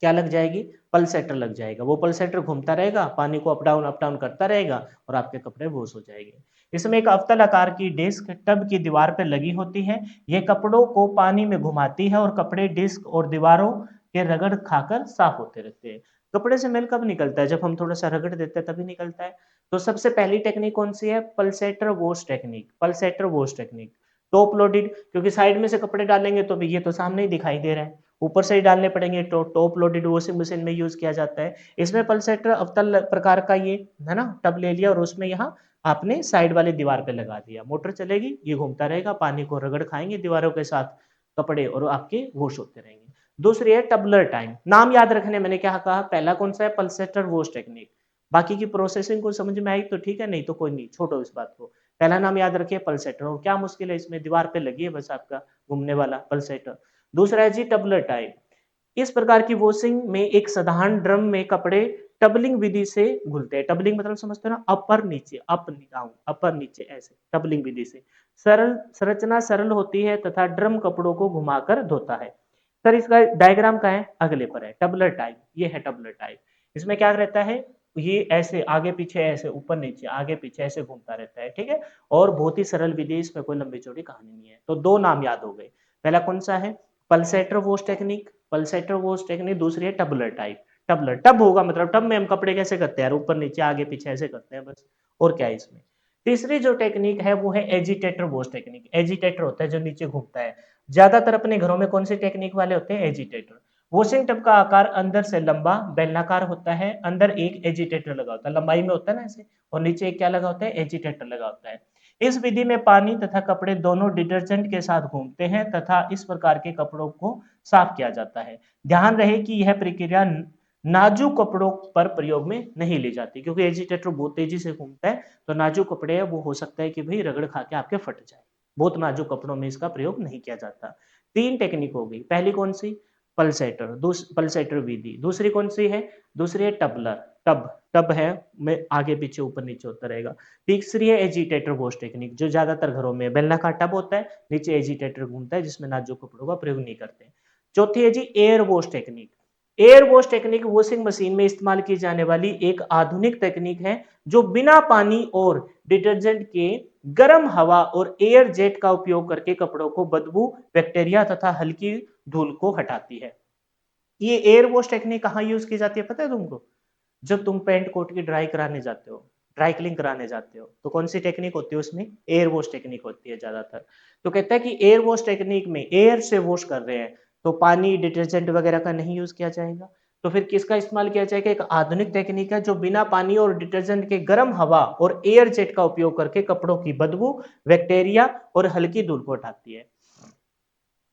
Speaker 1: क्या लग जाएगी? पल्सेटर लग जाएगा। वो पल्सेटर घूमता रहेगा, पानी को अप डाउन करता रहेगा और आपके कपड़े वॉश हो जाएंगे। इसमें एक अवतल आकार की डिस्क टब की दीवार पर लगी होती है। ये कपड़ों को पानी में घुमाती है और कपड़े डिस्क और दीवारों के रगड़ खाकर साफ होते रहते हैं। कपड़े से मैल कब निकलता है? जब हम थोड़ा सा रगड़ देते हैं तभी निकलता है। तो सबसे पहली टेक्निक कौन सी है? Pulsator wash technique. Pulsator wash technique top loaded, क्योंकि साइड में से कपड़े डालेंगे तो भी ये तो सामने ही दिखाई दे रहा है, ऊपर से ही डालने पड़ेंगे। तो टॉप लोडेड वॉशिंग मशीन में यूज किया जाता है। इसमें पल्सेटर अवतल प्रकार का ये है ना टब ले लिया और उसमें यहाँ आपने साइड वाले दीवार पे लगा दिया, मोटर चलेगी, ये घूमता रहेगा, पानी को रगड़ खाएंगे दीवारों के साथ कपड़े और आपके वॉश होते रहेंगे। दूसरी है टबलर टाइम। नाम याद रखने, मैंने क्या कहा? पहला कौन सा है? Pulsator wash technique. बाकी की प्रोसेसिंग को समझ में आई तो ठीक है, नहीं तो कोई नहीं, छोड़ो इस बात को। पहला नाम याद रखिए पल्सेटर, और क्या मुश्किल है इसमें? दीवार पे लगी है बस आपका घूमने वाला पल्सेटर। दूसरा है जी टबलर टाइप। इस प्रकार की वॉशिंग में एक साधारण ड्रम में कपड़े टबलिंग विधि से घुलते हैं। टबलिंग मतलब समझते हो ना? अपर नीचे, अप डाउन, अपर नीचे, ऐसे टबलिंग विधि से सरल संरचना सरल होती है तथा ड्रम कपड़ों को घुमाकर धोता है। सर इसका डायग्राम का है, अगले पर है टबलर टाइप। ये है टबलर टाइप। इसमें क्या रहता है? ये ऐसे आगे पीछे, ऐसे ऊपर नीचे, आगे पीछे ऐसे घूमता रहता है, ठीक है। और बहुत ही सरल विधि, इसमें कोई लंबी चौड़ी कहानी नहीं है। तो दो नाम याद हो गए। पहला कौन सा है? Pulsator wash technique, pulsator wash technique. दूसरी है टबलर टाइप। टबलर टब होगा मतलब टब में हम कपड़े कैसे करते हैं यार? ऊपर नीचे आगे पीछे ऐसे करते हैं बस, और क्या है इसमें। तीसरी जो टेक्निक है वो है एजिटेटर वॉश टेक्निक। एजिटेटर होता है जो नीचे घूमता है। ज्यादातर अपने घरों में कौन सी टेक्निक वाले होते हैं? एजिटेटर। वॉशिंग टब का आकार अंदर से लंबा बेलनाकार होता है, अंदर एक एजिटेटर लगा होता है, लंबाई में होता है ना ऐसे, और नीचे एक क्या लगा होता है? एजिटेटर लगा होता है। इस विधि में पानी तथा कपड़े दोनों डिटर्जेंट के साथ घूमते हैं तथा इस प्रकार के कपड़ों को साफ किया जाता है। ध्यान रहे कि यह प्रक्रिया नाजुक कपड़ों पर प्रयोग में नहीं ली जाती, क्योंकि एजिटेटर बहुत तेजी से घूमता है, तो नाजुक कपड़े है वो हो सकता है कि भाई रगड़ खा के आपके फट जाए। बहुत नाजुक कपड़ों में इसका प्रयोग नहीं किया जाता। तीन टेक्निक हो गई। पहली कौन सी? पल्सेटर, पल्सेटर विधि। दूसरी कौन सी है? दूसरी है टबलर, टब टब है, में आगे पीछे ऊपर नीचे होता रहेगा। तीसरी है एजिटेटर वॉश टेक्निक, जो ज्यादातर घरों में बेलनाकार टब होता है, नीचे एजिटेटर घूमता है, जिसमें नाजुक कपड़ों का प्रयोग नहीं करते। चौथी है जी air wash technique. Air wash technique washing machine में इस्तेमाल की जाने वाली एक आधुनिक तकनीक है, जो बिना पानी और डिटर्जेंट के गर्म हवा और एयर जेट का उपयोग करके कपड़ों को बदबू, बैक्टीरिया तथा हल्की धूल को हटाती है। ये एयर वॉश टेक्निक कहाँ यूज की जाती है पता है तुमको? जब तुम पैंट कोट की ड्राई कराने जाते हो, ड्राई क्लीन कराने जाते हो, तो कौन सी टेक्निक होती है उसमें? एयर वॉश टेक्निक होती है ज्यादातर। तो कहता है कि एयर वॉश टेक्निक में एयर से वॉश कर रहे हैं, तो पानी डिटर्जेंट वगैरह का नहीं यूज किया जाएगा। तो फिर किसका इस्तेमाल किया जाएगा? एक आधुनिक टेक्निक है, जो बिना पानी और डिटर्जेंट के गर्म हवा और एयर जेट का उपयोग करके कपड़ों की बदबू, बैक्टीरिया और हल्की धूल को हटाती है।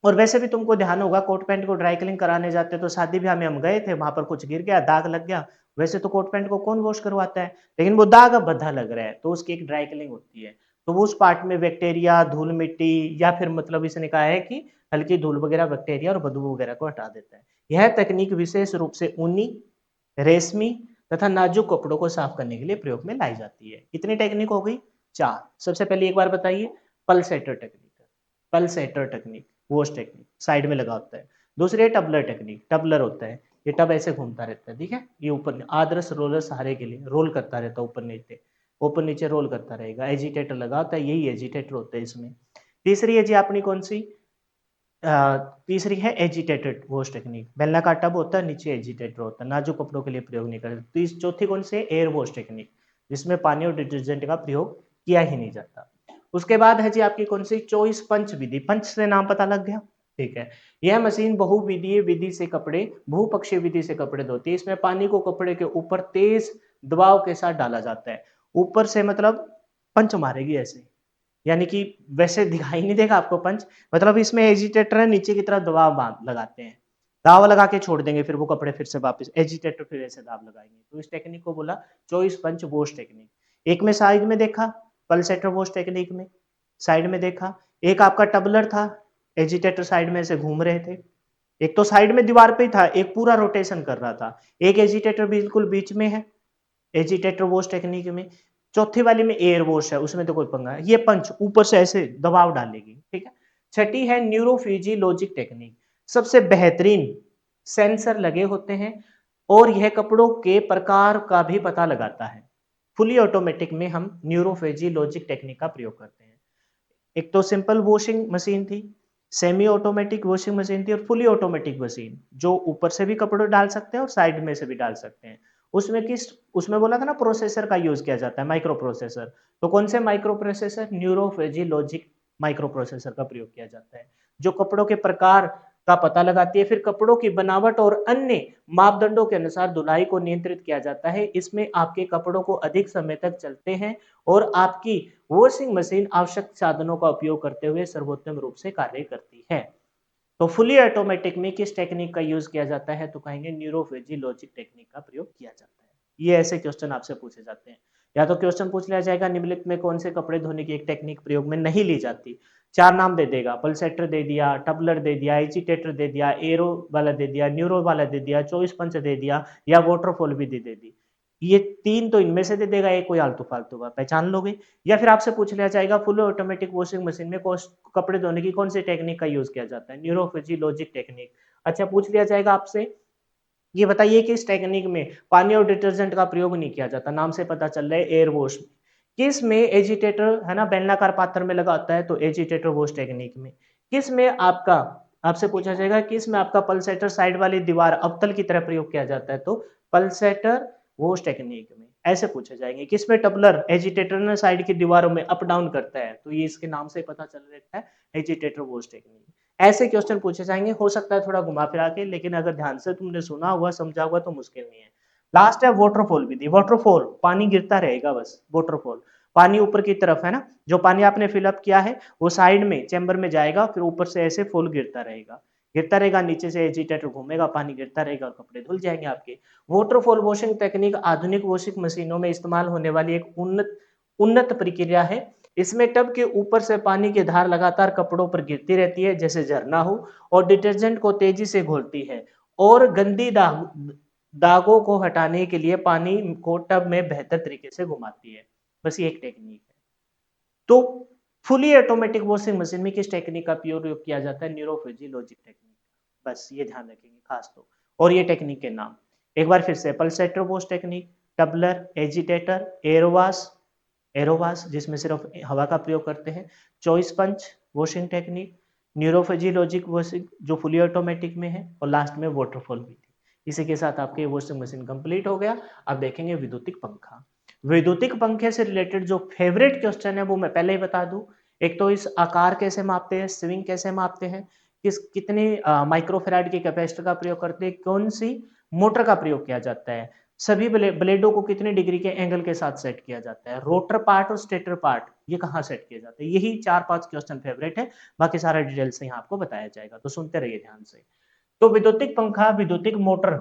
Speaker 1: और वैसे भी तुमको ध्यान होगा, कोट पैंट को ड्राई क्लीन कराने जाते तो शादी ब्याह में हम गए थे, वहां पर कुछ गिर गया, दाग लग गया। वैसे तो कोट पैंट को कौन वॉश करवाता है, लेकिन वो दाग अब भद्दा लग रहा है, तो उसकी एक ड्राई क्लीनिंग होती है। तो वो उस पार्ट में बैक्टीरिया, धूल मिट्टी, या फिर मतलब इसने कहा है कि हल्की धूल वगैरह, बैक्टीरिया और बदबू वगैरह को हटा देता है। यह तकनीक विशेष रूप से ऊनी, रेशमी तथा नाजुक कपड़ों को साफ करने के लिए प्रयोग में लाई जाती है। कितनी टेक्निक हो गई? चार। सबसे पहले एक बार बताइए, pulsator technique. Pulsator technique, wash technique side में लगा होता है। दूसरी है टबलर टेक्निक, टबलर होता है, ये टब ऐसे घूमता रहता है, ठीक है, ये ऊपर आदर्श रोलर सहारे के लिए रोल करता रहता है, ऊपर नीचे रोल करता रहेगा। एजिटेटर लगा होता है, यही एजिटेटर होता है इसमें। तीसरी है जी अपनी कौन सी? तीसरी है एजिटेटेड वॉश टेक्निक, बेलनाकार टब होता है, नीचे एजिटेटर होता है, नाजुक कपड़ों के लिए प्रयोग नहीं करते। चौथी कौन सी है? एयर वॉश टेक्निक, जिसमें पानी और डिटर्जेंट का प्रयोग किया ही नहीं जाता। उसके बाद है जी आपकी कौन सी? चॉइस पंच विधि। पंच से नाम पता लग गया, ठीक है। यह मशीन बहुविधीय विधि से कपड़े, बहुपक्षीय विधि से कपड़े धोती है। इसमें पानी को कपड़े के ऊपर तेज दबाव के साथ डाला जाता है। ऊपर से मतलब पंच मारेगी ऐसे, यानी कि वैसे दिखाई नहीं देगा आपको पंच, मतलब इसमें एजिटेटर है, नीचे की तरफ दबाव बांध लगाते हैं, दाव लगा के छोड़ देंगे, फिर वो कपड़े फिर से वापस एजिटेटर फिर ऐसे दाब लगाएंगे। तो इस टेक्निक को बोला चॉइस पंच वॉश टेक्निक। एक में साइड में देखा पल्सेटर वॉश टेक्निक में, साइड में देखा। एक आपका टबलर था, एजिटेटर साइड में ऐसे घूम रहे थे। एक तो साइड में दीवार पे ही था, एक पूरा रोटेशन कर रहा था। एक एजिटेटर बिल्कुल बीच में है, एजिटेटर वॉश टेक्निक में। चौथी वाली में एयर वॉश है, उसमें तो कोई पंगा है, ये पंच ऊपर से ऐसे दबाव डालेगी, ठीक है। छठी है न्यूरोफिजियोलॉजिक टेक्निक। सबसे बेहतरीन सेंसर लगे होते हैं, और यह कपड़ों के प्रकार का भी पता लगाता है। फुली ऑटोमेटिक में हम न्यूरोफिजियोलॉजिक टेक्निक का प्रयोग करते हैं। एक तो सिंपल वॉशिंग मशीन थी, सेमी ऑटोमेटिक वॉशिंग मशीन थी, और फुली ऑटोमेटिक मशीन, जो ऊपर से भी कपड़े डाल सकते हैं और साइड में से भी डाल सकते हैं। उसमें बोला था ना प्रोसेसर का यूज किया जाता है, माइक्रो प्रोसेसर। तो कौन से माइक्रो प्रोसेसर? न्यूरोफिजियोलॉजिक माइक्रो प्रोसेसर का प्रयोग किया जाता है, जो कपड़ों के प्रकार का पता लगाती है। फिर कपड़ों की बनावट और अन्य मापदंडों के अनुसार धुलाई को नियंत्रित किया जाता है। इसमें आपके कपड़ों को अधिक समय तक चलते हैं, और आपकी वॉशिंग मशीन आवश्यक साधनों का उपयोग करते हुए सर्वोत्तम रूप से कार्य करती है। तो फुली ऑटोमेटिक में किस टेक्निक का यूज किया जाता है? तो कहेंगे न्यूरोफिजियोलॉजिक टेक्निक का प्रयोग किया जाता है। ये ऐसे क्वेश्चन आपसे पूछे जाते हैं। या तो क्वेश्चन पूछ लिया जाएगा निम्नलिखित में कौन से कपड़े धोने की एक टेक्निक प्रयोग में नहीं ली जाती? चार नाम दे देगा, पल्सेटर दे दिया, टबलर दे दिया, एजिटेटर दे दिया, एरो वाला दे दिया, न्यूरो वाला दे दिया, चॉइस पंच दे दिया, या वाटरफॉल भी दे दी। ये तीन तो इनमें से दे देगा, एक कोई आलतू फालतू का पहचान लोगे। या फिर आपसे पूछ लिया जाएगा फुल ऑटोमेटिक वॉशिंग मशीन में कपड़े धोने की कौन सी टेक्निक का यूज किया जाता है? न्यूरोफिजियोलॉजिक टेक्निक। अच्छा, पूछ लिया जाएगा आपसे, ये बताइए कि इस टेक्निक में पानी और डिटर्जेंट का प्रयोग नहीं किया जाता, नाम से पता चल रहा है एयर वॉश। किस में एजिटेटर है ना बेलनाकार पात्र में लगा होता है? तो एजिटेटर वॉश टेक्निक में। किस में आपका, आपसे पूछा जाएगा किस में आपका पल्सेटर साइड वाली दीवार अवतल की तरह प्रयोग किया जाता है? तो पल्सेटर वॉश टेक्निक में। ऐसे पूछे जाएंगे किस में टबलर एजिटेटर ने साइड की दीवारों में अप डाउन करता है? तो ये इसके नाम से पता चल रहा है एजिटेटर वॉश टेक्निक। ऐसे क्वेश्चन पूछे जाएंगे, हो सकता है थोड़ा घुमा फिरा के, लेकिन अगर ध्यान से तुमने सुना हुआ समझा हुआ तो मुश्किल नहीं है। लास्ट है वाटरफॉल विधि। वाटरफॉल पानी गिरता रहेगा बस, वाटरफॉल पानी ऊपर की तरफ है ना, जो पानी आपने फिलअप किया है वो साइड में चैम्बर में जाएगा, फिर ऊपर से ऐसे फॉल गिरता रहेगा, नीचे से एजिटेटर घूमेगा, पानी गिरता रहेगा और कपड़े धुल जाएंगे आपके। वाटरफॉल वॉशिंग टेक्निक आधुनिक वॉशिंग मशीनों में इस्तेमाल होने वाली एक उन्नत उन्नत प्रक्रिया है। इसमें टब के ऊपर से पानी की धार लगातार कपड़ों पर गिरती रहती है जैसे झरना हो, और डिटर्जेंट को तेजी से घोलती है और गंदी दागों को हटाने के लिए पानी को टब में बेहतर तरीके से घुमाती है। बस ये एक टेक्निक है। तो फुली ऑटोमेटिक वॉशिंग मशीन में किस टेक्निक का प्रयोग किया जाता है? न्यूरोफिजियोलॉजिक टेक्निक। बस ये ध्यान रखेंगे खास तो। और ये टेक्निक के नाम एक बार फिर से: पल्सेटर वॉश टेक्निक, टबलर, एजिटेटर, एरोवास, एरोवास जिसमें सिर्फ हवा का प्रयोग करते हैं, चॉइस पंच वॉशिंग टेक्निक, न्यूरोफिजियोलॉजिक वॉशिंग जो फुली ऑटोमेटिक में है, और लास्ट में वाटरफॉल भी थी। इसी के साथ आपके वॉशिंग मशीन कंप्लीट हो गया। अब देखेंगे विद्युतिक पंखा। विद्युतिक पंखे से रिलेटेड जो फेवरेट क्वेश्चन है वो मैं पहले ही बता दूं। एक तो इस आकार कैसे मापते हैं, स्विंग कैसे मापते हैं, कितने माइक्रोफेराड के कैपेसिटर का प्रयोग करते हैं, कौन सी मोटर का प्रयोग किया जाता है, सभी ब्लेडों को कितने डिग्री के एंगल के साथ सेट किया जाता है, रोटर पार्ट और स्टेटर पार्ट ये कहाँ सेट किए जाते हैं। यही 4-5 क्वेश्चन फेवरेट है, बाकी सारा डिटेल से यहाँ आपको बताया जाएगा, तो सुनते रहिए ध्यान से। तो विद्युतिक पंखा, विद्युतिक मोटर,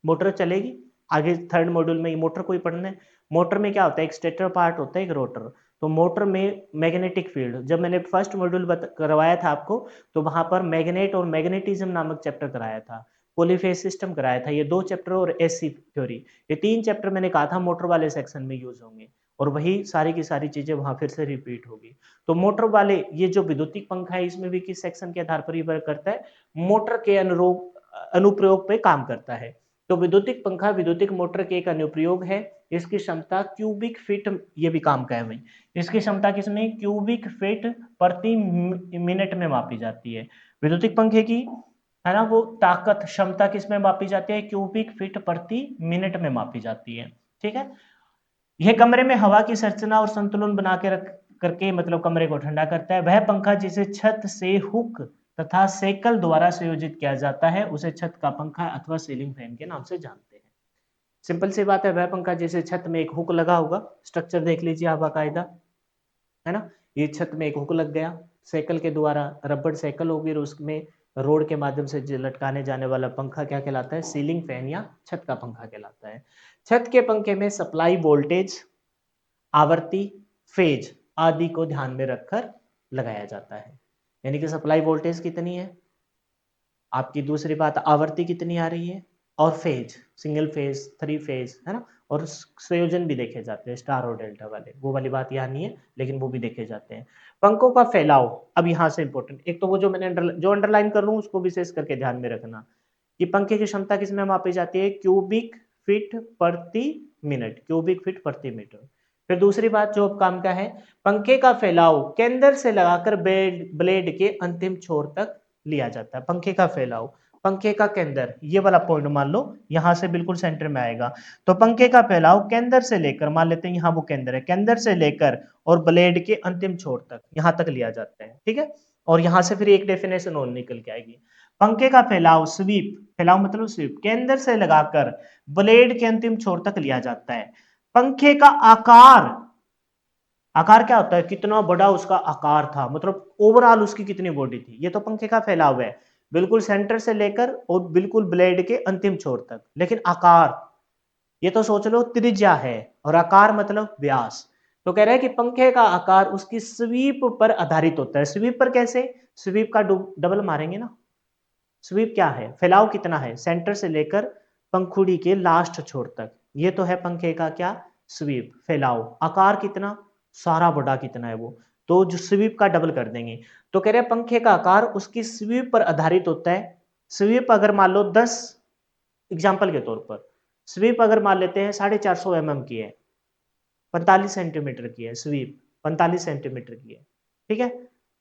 Speaker 1: मोटर चलेगी आगे थर्ड मॉड्यूल में, मोटर को ही पढ़ना है। मोटर में क्या होता है? एक स्टेटर पार्ट होता है, एक रोटर। तो मोटर में मैग्नेटिक फील्ड, जब मैंने फर्स्ट मॉड्यूल करवाया था आपको, तो वहां पर मैग्नेट और मैग्नेटिज्म नामक चैप्टर कराया था, पॉलीफेज सिस्टम कराया था, ये 2 चैप्टर और एसी थ्योरी, ये 3 चैप्टर मैंने कहा था मोटर वाले सेक्शन में यूज होंगे, और वही सारी की सारी चीजें वहां फिर से रिपीट होगी। तो मोटर वाले ये जो विद्युतिक पंखा है, इसमें भी किस सेक्शन के आधार पर वर्क करता है? मोटर के अनुरूप अनुप्रयोग पे काम करता है। तो विद्युतिक पंखा विद्युतिक मोटर के एक अनुप्रयोग है। इसकी क्षमता क्यूबिक फीट, ये भी काम का है भाई, इसकी क्षमता किसमें? क्यूबिक फीट प्रति मिनट में मापी जाती है। विद्युतिक पंखे की है ना वो ताकत, क्षमता किसमें मापी जाती है? क्यूबिक फीट प्रति मिनट में मापी जाती है। ठीक है। यह कमरे में हवा की संरचना और संतुलन बना के रख करके मतलब कमरे को ठंडा करता है। वह पंखा जिसे छत से हुक तथा सेकल द्वारा संयोजित किया जाता है उसे छत का पंखा अथवा सीलिंग फैन के नाम से जानते हैं। सिंपल सी बात है, वह पंखा जिसे छत में एक हुक लगा होगा, स्ट्रक्चर देख लीजिए आप बाकायदा, है ना, ये छत में एक हुक लग गया, साइकिल के द्वारा रबड़ साइकिल होगी और उसमें रोड के माध्यम से लटकाने जाने वाला पंखा क्या कहलाता है? सीलिंग फैन या छत का पंखा कहलाता है। छत के पंखे में सप्लाई वोल्टेज, आवर्ती, फेज आदि को ध्यान में रखकर लगाया जाता है। यानी कि सप्लाई वोल्टेज कितनी है आपकी, दूसरी बात आवर्ती कितनी आ रही है, और फेज, सिंगल फेज, 3 फेज, है ना, और संयोजन भी देखे जाते हैं स्टार और डेल्टा वाले, वो वाली बात यहाँ नहीं है लेकिन वो भी देखे जाते हैं। पंखों का फैलाव, अब यहाँ से इंपॉर्टेंट, एक तो वो जो मैंने जो अंडरलाइन कर लूँ उसको विशेष करके ध्यान में रखना कि पंखे की क्षमता किसमें मापी जाती है? क्यूबिक फीट प्रति मिनट, क्यूबिक फीट प्रति मीटर। फिर दूसरी बात जो अब काम का है, पंखे का फैलाव केंद्र से लगाकर ब्लेड के अंतिम छोर तक लिया जाता है। पंखे का फैलाव, पंखे का केंद्र, ये वाला पॉइंट मान लो यहां से बिल्कुल सेंटर में आएगा, तो पंखे का फैलाव केंद्र से लेकर, मान लेते हैं यहां वो केंद्र है, केंद्र से लेकर और ब्लेड के अंतिम छोर तक, यहां तक लिया जाता है। ठीक है। और यहां से फिर एक डेफिनेशन और निकल के आएगी, पंखे का फैलाव स्वीप, फैलाव मतलब स्वीप, केंद्र से लगाकर ब्लेड के अंतिम छोर तक लिया जाता है। पंखे का आकार, आकार क्या होता है? कितना बड़ा उसका आकार था, मतलब ओवरऑल उसकी कितनी बॉडी थी, ये तो पंखे का फैलाव है, बिल्कुल सेंटर से लेकर और बिल्कुल ब्लेड के अंतिम छोर तक। लेकिन आकार, ये तो सोच लो त्रिज्या है, और आकार मतलब व्यास। तो कह रहे हैं कि पंखे का आकार उसकी स्वीप पर आधारित होता है। स्वीप पर कैसे? स्वीप का डबल मारेंगे ना। स्वीप क्या है? फैलाव कितना है सेंटर से लेकर पंखुड़ी के लास्ट छोर तक, ये तो है पंखे का क्या? स्वीप, फैलाव। आकार कितना? सारा बड़ा कितना है वो, तो जो स्वीप का डबल कर देंगे। तो कह रहे हैं पंखे का आकार उसकी स्वीप पर आधारित होता है। स्वीप अगर मान लो 10, एग्जाम्पल के तौर पर स्वीप अगर मान लेते हैं 450 mm की है, 45 सेंटीमीटर की है स्वीप, 45 सेंटीमीटर की है, ठीक है,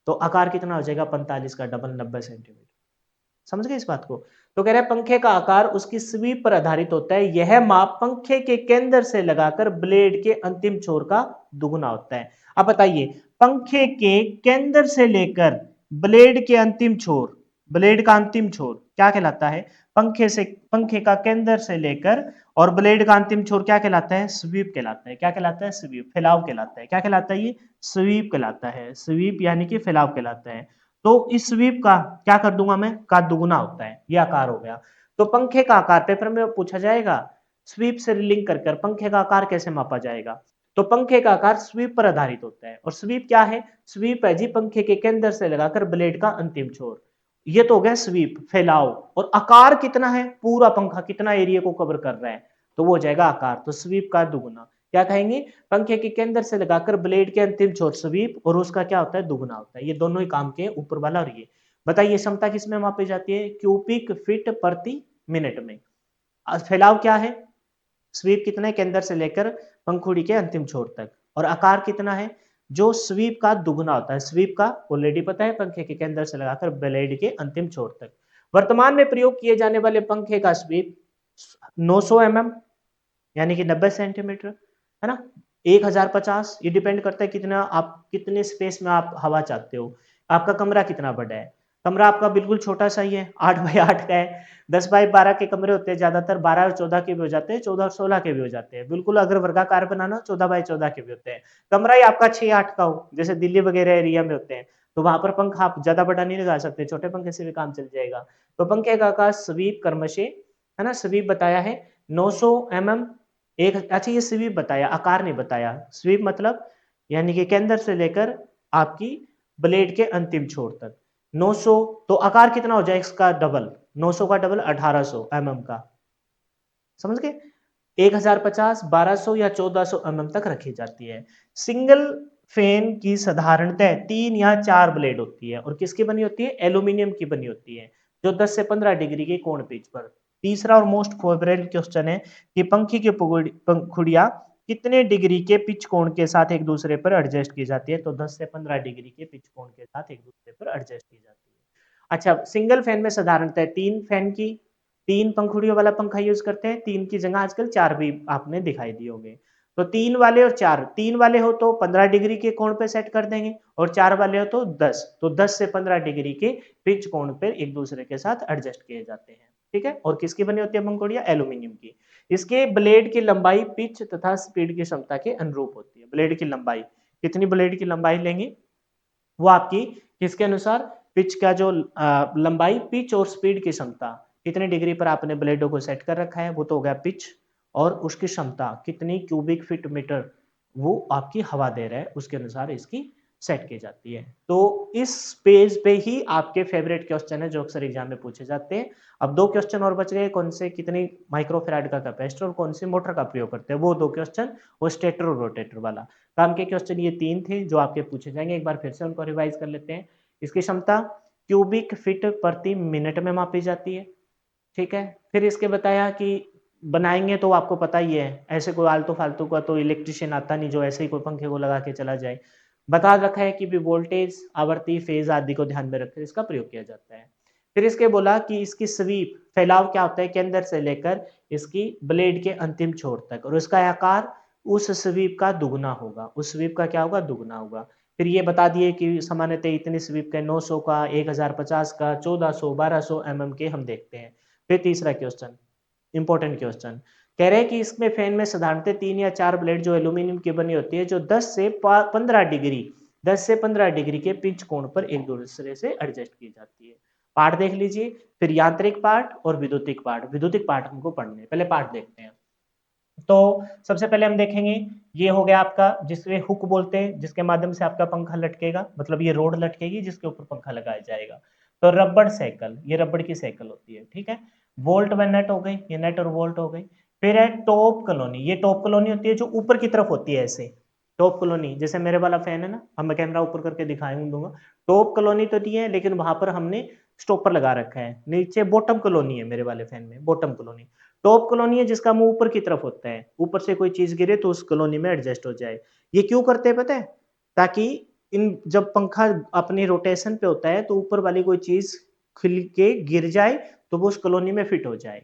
Speaker 1: तो आकार कितना हो जाएगा? 45 का डबल 90 सेंटीमीटर। समझ गए इस बात को? तो कह रहे हैं पंखे का आकार उसकी स्वीप पर आधारित होता है। यह माप पंखे के केंद्र से लगाकर ब्लेड के अंतिम छोर का दुगुना होता है। अब बताइए, पंखे के केंद्र से लेकर ब्लेड के अंतिम छोर, ब्लेड का अंतिम छोर क्या कहलाता है? पंखे का केंद्र से लेकर और ब्लेड का अंतिम छोर क्या कहलाता है? स्वीप कहलाता है। क्या कहलाता है? स्वीप, फैलाव कहलाता है। क्या कहलाता है ये? स्वीप कहलाता है। स्वीप यानी कि फैलाव कहलाता है। तो इस स्वीप का क्या कर दूंगा मैं? का दुगुना होता है, ये आकार हो गया। तो पंखे का आकार पेपर में पूछा जाएगा, स्वीप से लिंक कर पंखे का आकार कैसे मापा जाएगा? तो पंखे का आकार स्वीप पर आधारित होता है। और स्वीप क्या है? स्वीप है जी पंखे के केंद्र से लगाकर ब्लेड का अंतिम छोर। ये तो हो गया स्वीप, फैलाव। और आकार कितना है? पूरा पंखा कितना एरिया को कवर कर रहा है, तो वो हो जाएगा आकार। तो स्वीप का दुगुना क्या कहेंगे? पंखे के केंद्र से लगाकर ब्लेड के अंतिम छोर स्वीप, और उसका क्या होता है? दुगुना होता है। ये दोनों ही काम के, ऊपर वाला और ये। बताइए क्षमता किसमें मापी जाती है? क्यूबिक फीट प्रति मिनट में। फैलाव क्या है? स्वीप कितना है? केंद्र से लेकर पंखुड़ी के अंतिम छोर तक। और आकार कितना है? जो स्वीप का दुगुना होता है। स्वीप का ऑलरेडी पता है, पंखे के केंद्र से लगाकर ब्लेड के अंतिम छोर तक। वर्तमान में प्रयोग किए जाने वाले पंखे का स्वीप 900 mm, यानी कि 90 सेंटीमीटर, है ना। 1050, ये डिपेंड करता है कितना आप, कितने स्पेस में आप हवा चाहते हो। आपका कमरा कितना बड़ा है? कमरा आपका बिल्कुल छोटा सा ही है, 8 बाई 8 का है। 10 बाई 12 के कमरे होते हैं ज्यादातर, 12 और 14 के भी हो जाते हैं, 14 और 16 के भी हो जाते हैं। बिल्कुल अगर वर्गाकार बनाना, 14 बाई 14 के भी होते हैं। कमरा ही आपका 6-8 का हो, जैसे दिल्ली वगैरह एरिया में होते हैं, तो वहां पर पंखा आप ज्यादा बड़ा नहीं लगा सकते, छोटे पंखे से भी काम चल जाएगा। तो पंखे का आकार स्वीप कर्मशे, है ना, स्वीप बताया है 900 mm। एक, अच्छा ये स्वीप बताया, आकार नहीं बताया। स्वीप मतलब यानी कि केंद्र से लेकर आपकी ब्लेड के अंतिम छोर तक 900। तो आकार कितना हो जाए इसका? डबल, 900 का डबल 1800 mm का। समझ गए? 1050, 1200 या 1400 mm तक रखी जाती है। सिंगल फैन की साधारणतः 3 या 4 ब्लेड होती है, और किसकी बनी होती है? एल्यूमिनियम की बनी होती है, जो 10 से 15 डिग्री के कोण पिच पर। तीसरा और मोस्ट फेवरेट क्वेश्चन है कि पंखी की पंखुड़ियां कितने डिग्री के पिच कोण के साथ एक दूसरे पर एडजस्ट की जाती है? तो 10 से 15 डिग्री के पिच कोण के साथ एक दूसरे पर एडजस्ट की जाती है। अच्छा, सिंगल फैन में साधारणतः 3 फैन की, 3 पंखुड़ियों वाला पंखा यूज करते हैं। 3 की जगह आजकल 4 भी आपने दिखाई दिए होंगे। तो 3 वाले और 4, 3 वाले हो तो 15 डिग्री के कोण पे सेट कर देंगे, और 4 वाले हो तो 10, तो 10 से 15 डिग्री के पिच कोण पे एक दूसरे के साथ एडजस्ट किए जाते हैं। ठीक है। और किसकी बनी होती है पंखुड़ियां? एल्यूमिनियम की। इसके ब्लेड की लंबाई पिच तथा स्पीड की क्षमता के अनुरूप होती है। ब्लेड की लंबाई, कितनी ब्लेड की लंबाई लेंगे, वो आपकी किसके अनुसार? पिच का जो लंबाई, पिच और स्पीड की क्षमता, कितने डिग्री पर आपने ब्लेडों को सेट कर रखा है, वो तो हो गया पिच। और उसकी क्षमता कितनी क्यूबिक फीट मीटर वो आपकी हवा दे रहा है, उसके अनुसार इसकी सेट की जाती है। तो इस पेज पे ही आपके फेवरेट क्वेश्चन है जो अक्सर एग्जाम में पूछे जाते हैं। अब 2 क्वेश्चन और बच गए, कौन से? कितनी माइक्रोफेराड का कैपेसिटर और कौन सी मोटर का प्रयोग करते हैं, वो 2 क्वेश्चन, वो स्टेटर और रोटेटर वाला। काम के क्वेश्चन ये 3 थे जो आपके पूछे जाएंगे। एक बार फिर से उनको रिवाइज कर लेते हैं। इसकी क्षमता क्यूबिक फीट प्रति मिनट में मापी जाती है। ठीक है। फिर इसके बताया कि बनाएंगे तो आपको पता ही है, ऐसे कोई आलतू फालतू का तो इलेक्ट्रिशियन आता नहीं जो ऐसे ही कोई पंखे को लगा के चला जाए। बता रखा है कि भी वोल्टेज, आवर्ती, फेज आदि को ध्यान में रखकर इसका प्रयोग किया जाता है। फिर इसके बोला कि इसकी स्वीप, फैलाव क्या होता है? केंद्र से लेकर इसकी ब्लेड के अंतिम छोर तक, और उसका आकार उस स्वीप का दुगुना होगा। उस स्वीप का क्या होगा? दुगुना होगा। फिर ये बता दिए कि सामान्यतः इतनी स्वीप का 900 का, 1050 का, 1400, 1200 mm के हम देखते हैं। फिर तीसरा क्वेश्चन, इंपॉर्टेंट क्वेश्चन, कह रहे हैं कि इसमें फैन में साधारणतः 3 या 4 ब्लेड जो एल्यूमिनियम की बनी होती है, जो 10 से 15 डिग्री के पिंच कोण पर एक दूसरे से एडजस्ट की जाती है। पार्ट देख लीजिए। फिर यांत्रिक पार्ट और विद्युतिक पार्ट। विद्युतिक पार्ट हमको पढ़ने हैं, पहले पार्ट देखते हैं। तो सबसे पहले हम देखेंगे, ये हो गया आपका जिसमें हुक बोलते हैं, जिसके माध्यम से आपका पंखा लटकेगा, मतलब ये रोड लटकेगी जिसके ऊपर पंखा लगाया जाएगा। तो रबड़ साइकिल, ये रबड़ की साइकिल होती है। ठीक है। वोल्ट व नट हो गई, ये नट और वोल्ट हो गई। फिर है टॉप कॉलोनी, ये टॉप कॉलोनी होती है जो ऊपर की तरफ होती है ऐसे। टॉप कॉलोनी, जैसे मेरे वाला फैन है ना, अब मैं कैमरा ऊपर करके दिखाई दूंगा। टॉप कॉलोनी तो नहीं है, लेकिन वहां पर हमने स्टॉपर लगा रखा है। नीचे बॉटम कॉलोनी है मेरे वाले फैन में, बॉटम कॉलोनी। टॉप कॉलोनी है जिसका मुंह ऊपर की तरफ होता है, ऊपर से कोई चीज गिरे तो उस कॉलोनी में एडजस्ट हो जाए। ये क्यों करते हैं पता है? ताकि इन जब पंखा अपनी रोटेशन पे होता है तो ऊपर वाली कोई चीज खुल के गिर जाए तो वो उस कॉलोनी में फिट हो जाए।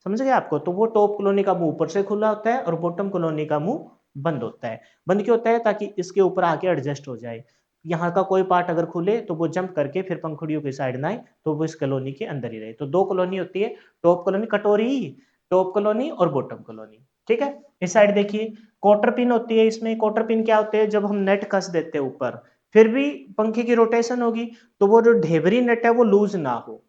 Speaker 1: समझ गए आपको? तो वो टॉप कॉलोनी का मुंह ऊपर से खुला होता है और बॉटम कॉलोनी का मुंह बंद होता है। बंद क्यों होता है? ताकि इसके ऊपर आके एडजस्ट हो जाए। यहाँ का कोई पार्ट अगर खुले तो वो जंप करके फिर पंखुड़ियों की साइड ना आए, तो वो इस कॉलोनी के अंदर ही रहे। तो 2 कॉलोनी होती है, टॉप कॉलोनी, कटोरी, टॉप कॉलोनी और बॉटम कॉलोनी। ठीक है। इस साइड देखिए, क्वार्टर पिन होती है। इसमें क्वार्टर पिन क्या होते हैं? जब हम नेट कस देते हैं ऊपर, फिर भी पंखे की रोटेशन होगी, तो वो जो ढेबरी नेट है वो लूज ना हो।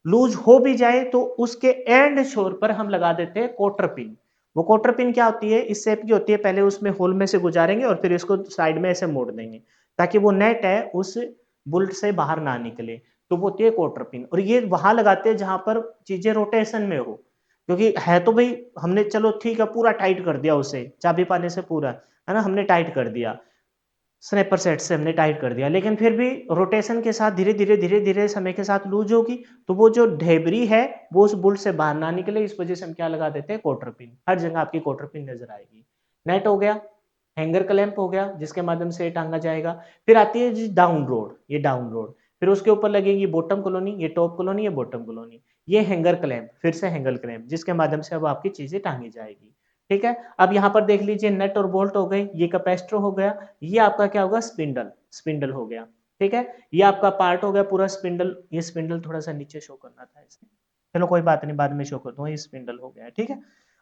Speaker 1: लूज हो भी जाए तो उसके एंड छोर पर हम लगा देते हैं क्वार्टर पिन। वो कोटर पिन क्या होती है, इस शेप की होती है, पहले उसमें होल में से गुजारेंगे और फिर इसको साइड में ऐसे मोड़ देंगे ताकि वो नेट है उस बुल्ट से बाहर ना निकले। तो वो होती है कोटर पिन और ये वहां लगाते हैं जहां पर चीजें रोटेशन में हो, क्योंकि है तो भाई हमने चलो ठीक है पूरा टाइट कर दिया उसे चाबी पाने से पूरा, है ना, हमने टाइट कर दिया, स्नैपर सेट से हमने टाइट कर दिया, लेकिन फिर भी रोटेशन के साथ धीरे धीरे समय के साथ लूज होगी, तो वो जो ढेबरी है वो उस बुल्ट से बाहर ना निकले, इस वजह से हम क्या लगा देते हैं, कोटर पिन। हर जगह आपकी कोटर पिन नजर आएगी। नेट हो गया, हैंगर क्लैंप हो गया जिसके माध्यम से टांगा जाएगा। फिर आती है जी डाउन रोड, ये डाउन रोड, फिर उसके ऊपर लगेगी बॉटम कॉलोनी, ये टॉप कॉलोनी, ये बॉटम कॉलोनी, ये हैंगर क्लैंप, फिर से हैंगर क्लैंप जिसके माध्यम से अब आपकी चीजें टांगी जाएगी। ठीक है, अब यहाँ पर देख लीजिए नट और बोल्ट हो गए, ये कैपेसिटर हो गया, ये आपका क्या होगा, स्पिंडल, स्पिंडल हो गया। ठीक है, ये आपका पार्ट हो गया पूरा स्पिंडल, ये स्पिंडल थोड़ा सा नीचे शो करना था इसमें, चलो कोई बात नहीं बाद में शो कर दूंगा, ये स्पिंडल हो गया। ठीक है,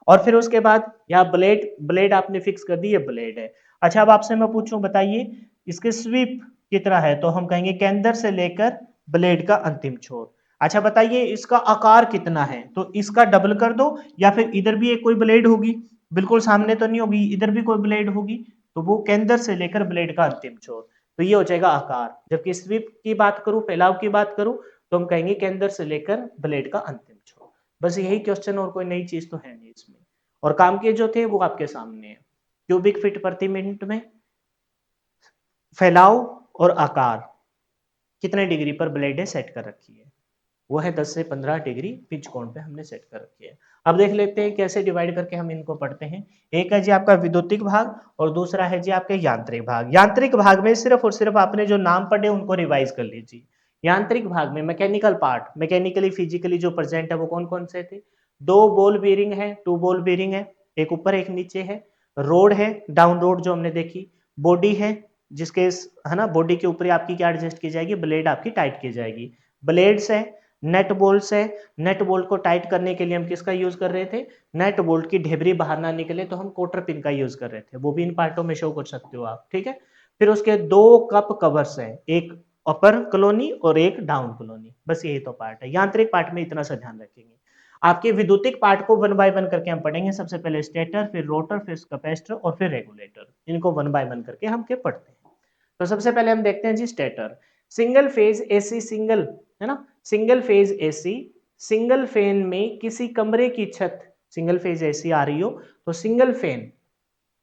Speaker 1: और फिर उसके बाद यहाँ ब्लेड, ब्लेड आपने फिक्स कर दी, ये ब्लेड है। अच्छा अब आपसे मैं पूछूं, बताइए इसके स्वीप कितना है, तो हम कहेंगे केंद्र से लेकर ब्लेड का अंतिम छोर। अच्छा बताइए इसका आकार कितना है, तो इसका डबल कर दो, या फिर इधर भी एक कोई ब्लेड होगी, बिल्कुल सामने तो नहीं होगी, इधर भी कोई ब्लेड होगी, तो वो केंद्र से लेकर ब्लेड का अंतिम छोर, तो ये हो जाएगा आकार। जबकि स्वीप की बात करूं, फैलाव की बात करूं, तो हम कहेंगे केंद्र से लेकर ब्लेड का अंतिम छोर। बस यही क्वेश्चन, और कोई नई चीज तो है नहीं इसमें, और काम के जो थे वो आपके सामने है। क्यूबिक फीट प्रति मिनट में फैलाव और आकार कितने डिग्री पर ब्लेड है सेट कर रखी है, वो है 10 से 15 डिग्री पिच कोण पे हमने सेट कर रखी है। अब देख लेते हैं कैसे डिवाइड करके हम इनको पढ़ते हैं। एक है जी आपका विद्युतिक भाग और दूसरा है जी आपके यांत्रिक भाग। यांत्रिक भाग में सिर्फ और सिर्फ आपने जो नाम पढ़े उनको रिवाइज कर लीजिए। यांत्रिक भाग में मैकेनिकल पार्ट, मैकेनिकली फिजिकली जो प्रेजेंट है वो कौन कौन से थे, दो बॉल बीयरिंग है, टू बॉल बीयरिंग है, एक ऊपर एक नीचे है, रोड है, डाउन रोड जो हमने देखी, बॉडी है जिसके है ना बॉडी के ऊपर आपकी क्या एडजस्ट की जाएगी, ब्लेड आपकी टाइट की जाएगी, ब्लेड्स है, नेट बोल्ट है, नेट बोल्ट को टाइट करने के लिए हम किसका यूज कर रहे थे, नेट बोल्ट की ढेबरी बाहर ना निकले तो हम कोटर पिन का यूज कर रहे थे, वो भी इन पार्टों में शो कर सकते हो आप। ठीक है, फिर उसके दो कप कवर्स है, एक अपर कॉलोनी और एक डाउन कॉलोनी, बस यही तो पार्ट है। यांत्रिक पार्ट में इतना सा ध्यान रखेंगे। आपके विद्युतिक पार्ट को वन बाय वन करके हम पढ़ेंगे, सबसे पहले स्टेटर, फिर रोटर, फिर कैपेसिटर और फिर रेगुलेटर, इनको वन बाय वन करके हम के पढ़ते हैं। तो सबसे पहले हम देखते हैं जी stator, single phase AC, single है ना, single phase AC, single fan में किसी कमरे की छत, सिंगल फेज एसी आ रही हो तो single fan,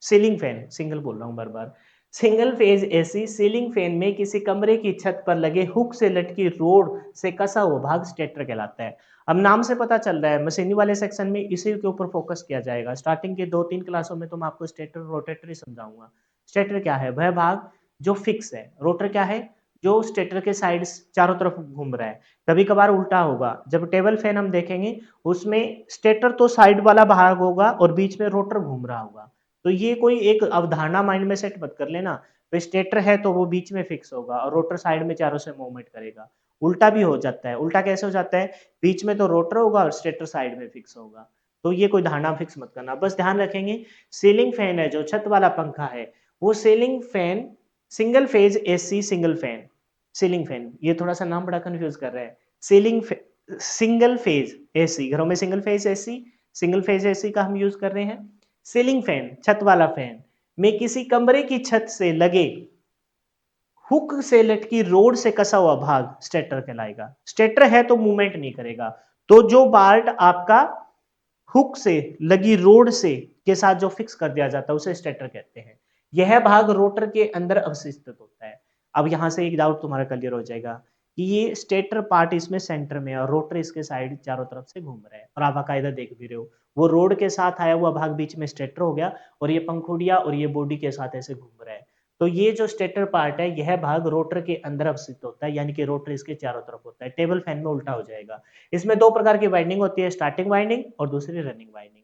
Speaker 1: ceiling fan, single बोल रहा हूं बार बार, single phase AC ceiling fan में किसी कमरे की छत पर लगे हुक से लटकी रोड से कसा हुआ भाग स्टेटर कहलाता है। अब नाम से पता चल रहा है मशीनी वाले सेक्शन में इसी के ऊपर फोकस किया जाएगा। स्टार्टिंग के 2-3 क्लासों में तो मैं आपको स्टेटर रोटेटर ही समझाऊंगा। स्टेटर क्या है, वह भाग जो फिक्स है, रोटर क्या है, जो स्टेटर के साइड चारों तरफ घूम रहा है। कभी कभार उल्टा होगा, जब टेबल फैन हम देखेंगे उसमें स्टेटर तो साइड वाला भाग होगा और बीच में रोटर घूम रहा होगा। तो ये कोई एक अवधारणा माइंड में सेट मत कर लेना, तो स्टेटर है तो वो बीच में फिक्स होगा और रोटर साइड में चारों से मूवमेंट करेगा। उल्टा भी हो जाता है, उल्टा कैसे हो जाता है, बीच में तो रोटर होगा और स्टेटर साइड में फिक्स होगा। तो ये कोई धारणा फिक्स मत करना, बस ध्यान रखेंगे सीलिंग फैन है जो छत वाला पंखा है, वो ceiling fan single phase AC single fan, ceiling fan, ये थोड़ा सा नाम बड़ा कंफ्यूज कर रहा है। सीलिंग सिंगल फेज एसी, घरों में single phase AC, single phase AC का हम यूज कर रहे हैं। सीलिंग फैन छत वाला फैन में किसी कमरे की छत से लगे हुक से लटकी रोड से कसा हुआ भाग स्टेटर कहलाएगा। स्टेटर है तो मूवमेंट नहीं करेगा, तो जो पार्ट आपका हुक से लगी रोड से के साथ जो फिक्स कर दिया जाता है उसे स्टेटर कहते हैं। यह भाग रोटर के अंदर अवस्थित होता है। अब यहां से एक डाउट तुम्हारा क्लियर हो जाएगा कि ये स्टेटर पार्ट इसमें सेंटर में है और रोटर इसके साइड चारों तरफ से घूम रहा है, और आप बाकायदा देख भी रहे हो वो रोड के साथ आया हुआ भाग बीच में स्टेटर हो गया और ये पंखुड़िया और ये बॉडी के साथ ऐसे घूम रहा है। तो ये जो स्टेटर पार्ट है यह भाग रोटर के अंदर अवस्थित होता है, यानी कि रोटर इसके चारों तरफ होता है। टेबल फैन में उल्टा हो जाएगा। इसमें दो प्रकार की वाइंडिंग होती है, स्टार्टिंग वाइंडिंग और दूसरी रनिंग वाइंडिंग।